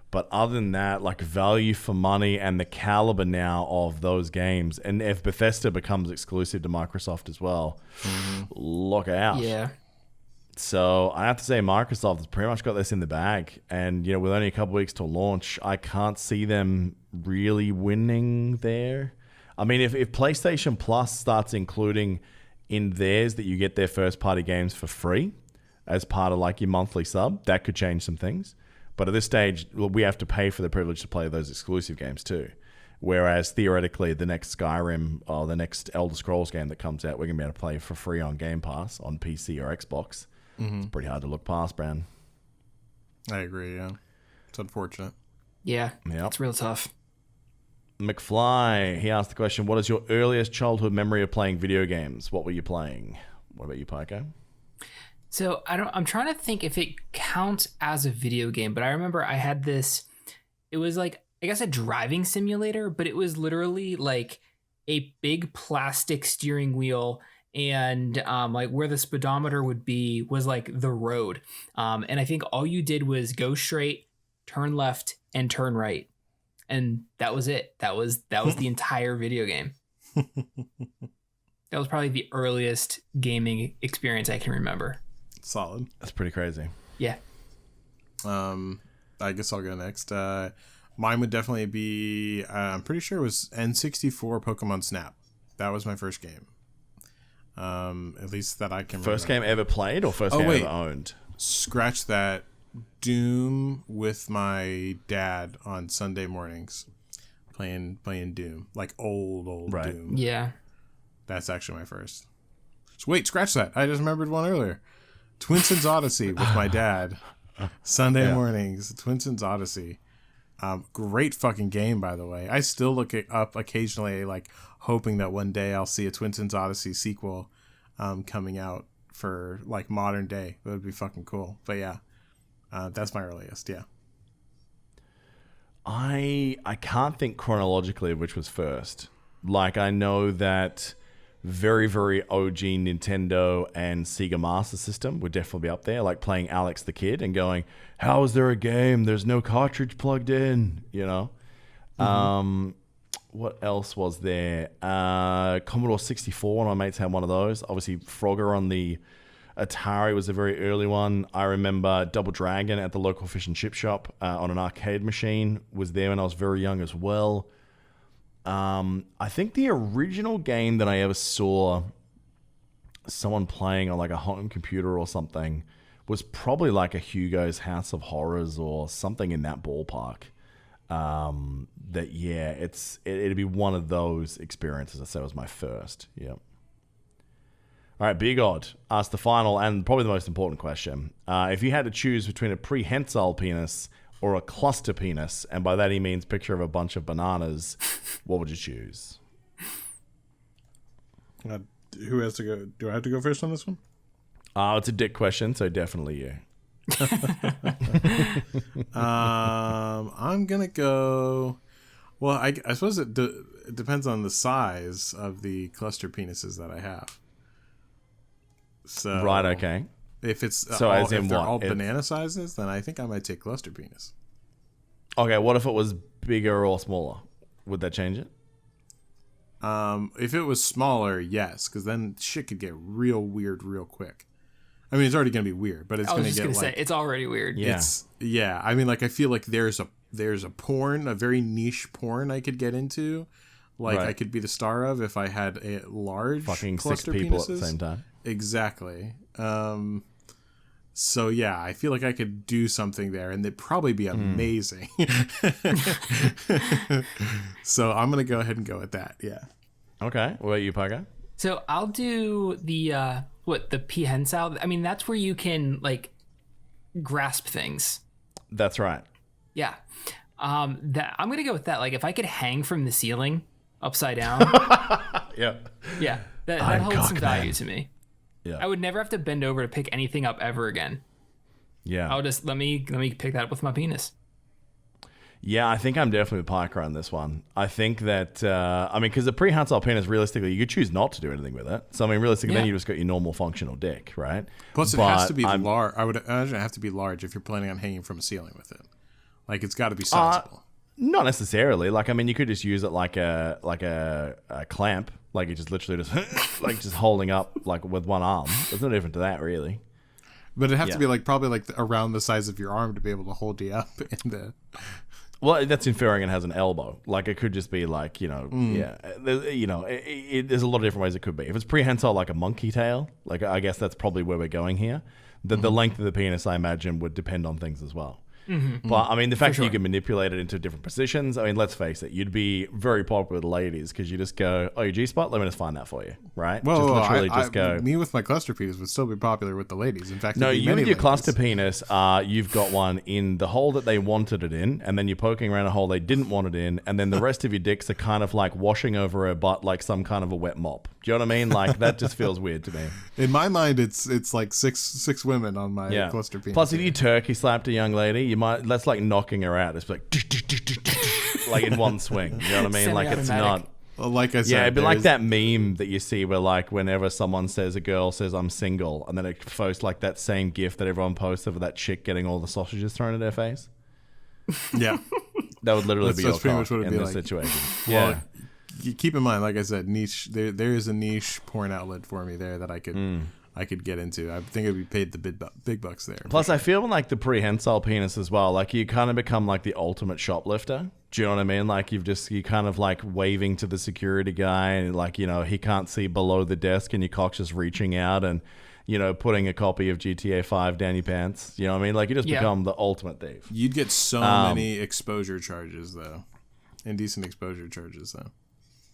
But other than that, value for money and the caliber now of those games, and if Bethesda becomes exclusive to Microsoft as well, look out. Yeah. So I have to say Microsoft has pretty much got this in the bag. And, with only a couple weeks to launch, I can't see them really winning there. I mean, if PlayStation Plus starts including in theirs that you get their first-party games for free as part of your monthly sub, that could change some things. But at this stage, we have to pay for the privilege to play those exclusive games too. Whereas theoretically, the next Skyrim or the next Elder Scrolls game that comes out, we're going to be able to play for free on Game Pass on PC or Xbox. It's pretty hard to look past, Brand. I agree, yeah. It's unfortunate. Yeah, Yep. it's real tough. McFly, he asked the question, what is your earliest childhood memory of playing video games? What were you playing? What about you, Pico? So I'm trying to think if it counts as a video game, but I remember I had this, it was I guess a driving simulator, but it was literally a big plastic steering wheel, and where the speedometer would be was the road. And I think all you did was go straight, turn left, and turn right. And that was it. That was the entire video game. That was probably the earliest gaming experience I can remember. Solid. That's pretty crazy. Yeah. I guess I'll go next. Mine would definitely be, I'm pretty sure it was N64 Pokemon Snap. That was my first game. At least that I can First remember. game ever played or first game ever owned? Scratch that. Doom with my dad on Sunday mornings, playing Doom, like old Doom. Yeah. That's actually my first. So wait, scratch that. I just remembered one earlier. Twin Sins Odyssey with my dad. Sunday mornings. Twin Sins Odyssey. Great fucking game, by the way. I still look it up occasionally, like hoping that one day I'll see a Twin Sins Odyssey sequel coming out for like modern day. That would be fucking cool. But yeah, that's my earliest. Yeah. I can't think chronologically of which was first. Like, I know that very, very OG Nintendo and Sega Master System would definitely be up there, like playing Alex the Kid and going, how is there a game? There's no cartridge plugged in, you know? What else was there? Commodore 64, one of my mates had one of those. Obviously, Frogger on the Atari was a very early one. I remember Double Dragon at the local fish and chip shop on an arcade machine was there when I was very young as well. I think the original game that I ever saw someone playing on like a home computer or something was probably like a Hugo's House of Horrors or something in that ballpark. It'd be one of those experiences. I said was my first. Yeah. All right, Big Odd asked the final and probably the most important question. If you had to choose between a prehensile penis or a cluster penis, and by that he means picture of a bunch of bananas, what would you choose? Who has to go? Do I have to go first on this one? It's a dick question, so definitely you. I'm gonna go. Well, I suppose it depends on the size of the cluster penises that I have. So right, okay. If it's so all, as in if they're what? all banana sizes, then I think I might take cluster penis. Okay, what if it was bigger or smaller? Would that change it? If it was smaller, yes, because then shit could get real weird real quick. I mean, it's already gonna be weird, but it's gonna get like it's already weird. Yeah. I mean, like I feel like there's a porn, a very niche porn I could get into. Like Right. I could be the star of if I had a large Fucking 6 cluster people penises. at the same time. Exactly. So yeah, I feel like I could do something there, and it'd probably be amazing. So I'm gonna go ahead and go with that. Yeah. Okay. What about you, Parker? So I'll do the the prehensile. I mean, that's where you can like grasp things. That's right. Yeah. That I'm gonna go with that. Like, if I could hang from the ceiling upside down, Yeah. yeah, that I'm holds some Cockman. value to me. Yeah. I would never have to bend over to pick anything up ever again. Yeah. I'll just let me pick that up with my penis. Yeah, I think I'm definitely with Piker on this one. I think that, because the prehensile penis, realistically, you could choose not to do anything with it. So, I mean, realistically, then Yeah. you just got your normal functional dick, right? Plus, it But has to be large. I would imagine it have to be large if you're planning on hanging from a ceiling with it. Like, it's got to be sizable. Not necessarily. Like, I mean, you could just use it like a clamp. Like, you just literally just, like, just holding up, like, with one arm. There's no different to that, really. But it'd have Yeah. to be like probably like around the size of your arm to be able to hold you up in the. Well, that's inferring it has an elbow. Like, it could just be like, yeah. There's a lot of different ways it could be. If it's prehensile, like a monkey tail, like, I guess that's probably where we're going here. The length of the penis, I imagine, would depend on things as well. But, I mean, the fact that you can manipulate it into different positions, I mean, let's face it, you'd be very popular with ladies because you just go, oh, your G-spot? Let me just find that for you, right? Well, just literally go. Me with my cluster penis would still be popular with the ladies. In fact, No, it'd be you many with your ladies. cluster penis, you've got one in the hole that they wanted it in, and then you're poking around a hole they didn't want it in, and then the rest of your dicks are kind of like washing over her butt like some kind of a wet mop. Do you know what I mean? Like, that just feels weird to me. In my mind, it's like six women on my cluster penis. Plus, if you turkey slapped a young lady, that's like knocking her out. It's like, like in one swing. You know what I mean? Like, it's not. Well, like I said, Yeah, it'd be like that meme that you see where, like, whenever a girl says I'm single, and then it posts like that same gif that everyone posts of that chick getting all the sausages thrown at her face. Yeah, That would literally be your that's pretty cock much what it'd in be this like. situation. Well, Yeah. you keep in mind, like I said, niche. There is a niche porn outlet for me there that I could get into. I think I'd be paid the big bucks there. Plus, I feel like the prehensile penis as well. Like, you kind of become like the ultimate shoplifter. Do you know what I mean? Like, you kind of like waving to the security guy, and like, he can't see below the desk, and your cock's just reaching out, and putting a copy of GTA 5 down your pants. You know what I mean? Like, you just become the ultimate thief. You'd get so many exposure charges, though. Indecent exposure charges, though.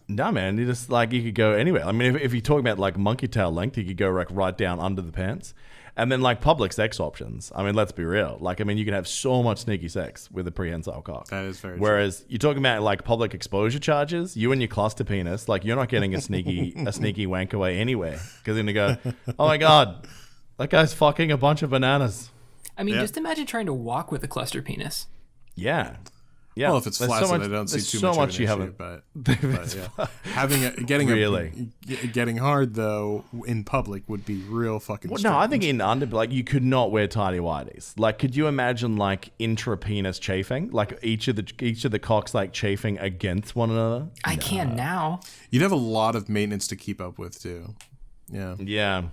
No, man. You just, like, you could go anywhere. I mean, if you're talking about, like, monkey tail length, you could go, like, right down under the pants. And then, like, public sex options. I mean, let's be real. Like, I mean, you can have so much sneaky sex with a prehensile cock. That is very Whereas you're talking about, like, public exposure charges, you and your cluster penis, like, you're not getting a sneaky wank away anywhere. Because then you go, oh, my God, that guy's fucking a bunch of bananas. I mean, just imagine trying to walk with a cluster penis. Yeah. Yeah. Well, if it's flaccid, I don't see too much of an issue. But yeah. Getting hard though in public would be real fucking. Well, no, I think you could not wear tidy whities. Like, could you imagine like intrapenis chafing? Like each of the cocks like chafing against one another? I can now. You'd have a lot of maintenance to keep up with too. Yeah. Yeah.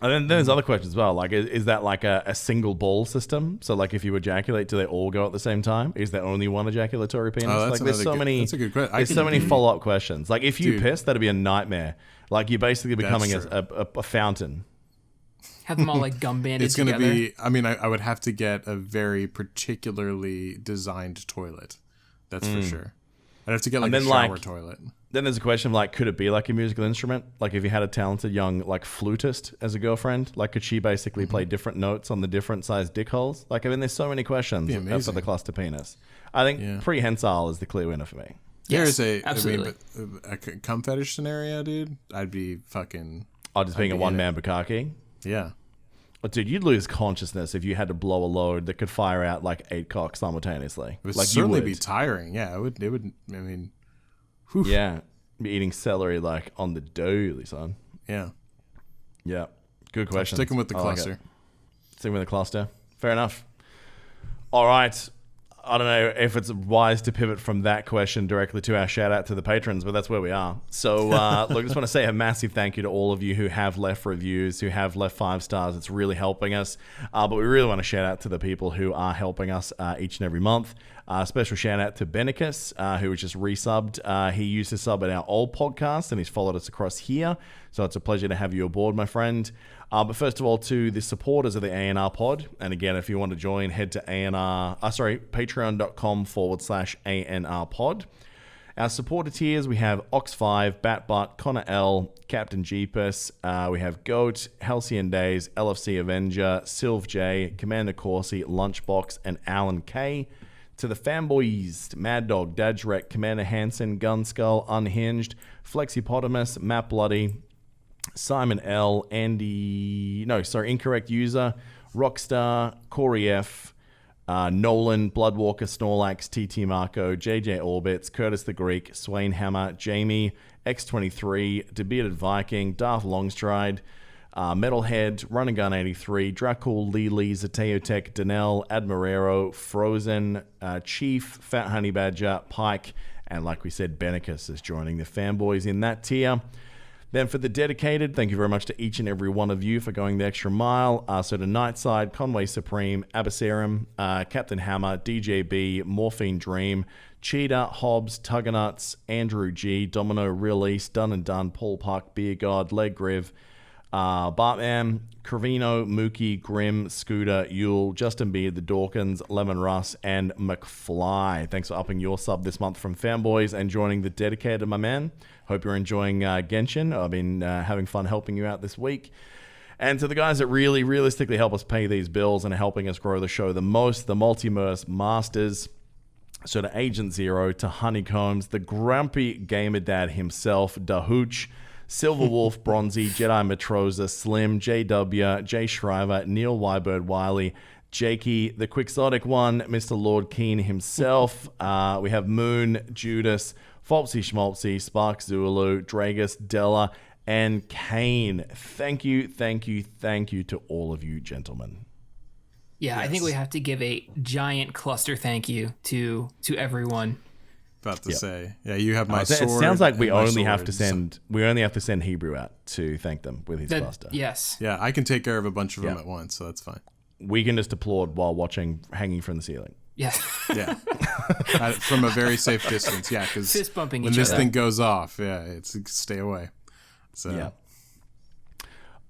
And then there's other questions as well. Like, is that like a single ball system? So, like, if you ejaculate, do they all go at the same time? Is there only one ejaculatory penis? Oh, like, there's so many. That's a good question. There's so many follow-up questions. Like, if you piss, that'd be a nightmare. Like, you're basically becoming a fountain. Have them all like gum banded It's going to together. be. I mean, I would have to get a very particularly designed toilet. That's for sure. I'd have to get like a shower toilet. Then there's a question of, like, could it be like a musical instrument? Like, if you had a talented young, like, flutist as a girlfriend, like, could she basically play different notes on the different sized dick holes? Like, I mean, there's so many questions for the cluster penis. I think prehensile is the clear winner for me. Yes, There's absolutely. a cum fetish scenario, dude. I'd be fucking. Just being a one-man bukkake? Yeah. But dude, you'd lose consciousness if you had to blow a load that could fire out, like, 8 cocks simultaneously. It would like, certainly be tiring. Yeah, it would. I mean. Whew. Yeah. Be eating celery, like, on the daily, son. Yeah. Yeah. Good question. Sticking with the cluster. Sticking with the cluster. Fair enough. All right. I don't know if it's wise to pivot from that question directly to our shout out to the patrons, but that's where we are. So, look, I just want to say a massive thank you to all of you who have left reviews, who have left 5 stars. It's really helping us. But we really want to shout out to the people who are helping us each and every month. Special shout out to Benicus, who was just resubbed. He used to sub at our old podcast and he's followed us across here. So it's a pleasure to have you aboard, my friend. But first of all, to the supporters of the ANR pod. And again, if you want to join, head to patreon.com/ANR pod. Our supporter tiers, we have Ox5, Batbutt, Connor L, Captain Jeepus. We have Goat, Halcyon Days, LFC Avenger, Sylv J, Commander Corsi, Lunchbox, and Alan K. To the fanboys, Mad Dog, Dajrek, Commander Hansen, Gunskull, Unhinged, Flexipotamus, Matt Bloody, Simon L, Incorrect User, Rockstar, Corey F, Nolan, Bloodwalker, Snorlax, TT Marco, JJ Orbits, Curtis the Greek, Swain Hammer, Jamie, X23, Debearded Viking, Darth Longstride, Metalhead, Run and Gun 83, Dracul, Lili, Zateotech, Danelle, Admirero, Frozen, Chief, Fat Honey Badger, Pike, and like we said, Benicus is joining the fanboys in that tier. Then for the dedicated, thank you very much to each and every one of you for going the extra mile. So to Nightside, Conway Supreme, Abysserum, Captain Hammer, DJB, Morphine Dream, Cheetah, Hobbs, Tuggernuts, Andrew G, Domino, Real East, Dun and Dun, Paul Puck, Beer God, Leg Griv, Bartman, Cravino, Mookie, Grim, Scooter, Yule, Justin Beard, The Dawkins, Lemon Russ, and McFly. Thanks for upping your sub this month from Fanboys and joining the dedicated, my man. Hope you're enjoying Genshin. I've been having fun helping you out this week. And to the guys that really realistically help us pay these bills and are helping us grow the show the most, the Multiverse Masters. So to Agent Zero, to Honeycombs, the grumpy gamer dad himself, Dahooch, Silver Wolf, Bronzy, Jedi Matroza, Slim, JW, Jay Shriver, Neil Wybird Wiley, Jakey, the Quixotic one, Mr. Lord Keen himself. We have Moon, Judas, Fopsy Schmolpsy, Spark Zulu, Dragus, Della, and Kane. Thank you to all of you gentlemen. Yeah, yes. I think we have to give a giant cluster thank you to everyone. About to say, yeah, you have my sword. It sounds like we only have to send Hebrew out to thank them with his cluster. Yes. Yeah, I can take care of a bunch of them at once, so that's fine. We can just applaud while watching Hanging from the Ceiling. Yeah. Yeah. From a very safe distance. Yeah, because fist bumping when this thing goes off, it's stay away. So. Yeah.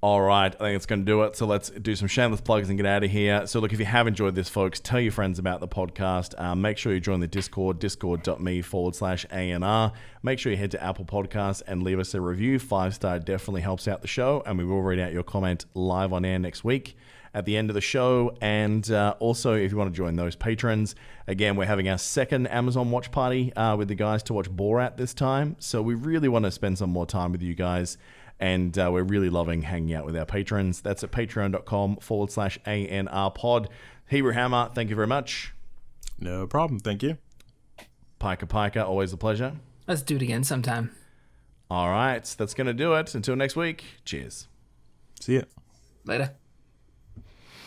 All right, I think it's going to do it. So let's do some shameless plugs and get out of here. So look, if you have enjoyed this, folks, tell your friends about the podcast. Make sure you join the Discord, discord.me/ANR. Make sure you head to Apple Podcasts and leave us a review. 5-star definitely helps out the show, and we will read out your comment live on air next week at the end of the show. And also, if you want to join those patrons, again, we're having our second Amazon watch party with the guys to watch Borat this time. So we really want to spend some more time with you guys. And we're really loving hanging out with our patrons. That's at patreon.com/ANR pod. Hebrew Hammer, thank you very much. No problem. Thank you. Piker, always a pleasure. Let's do it again sometime. All right, that's going to do it. Until next week, cheers. See ya. Later.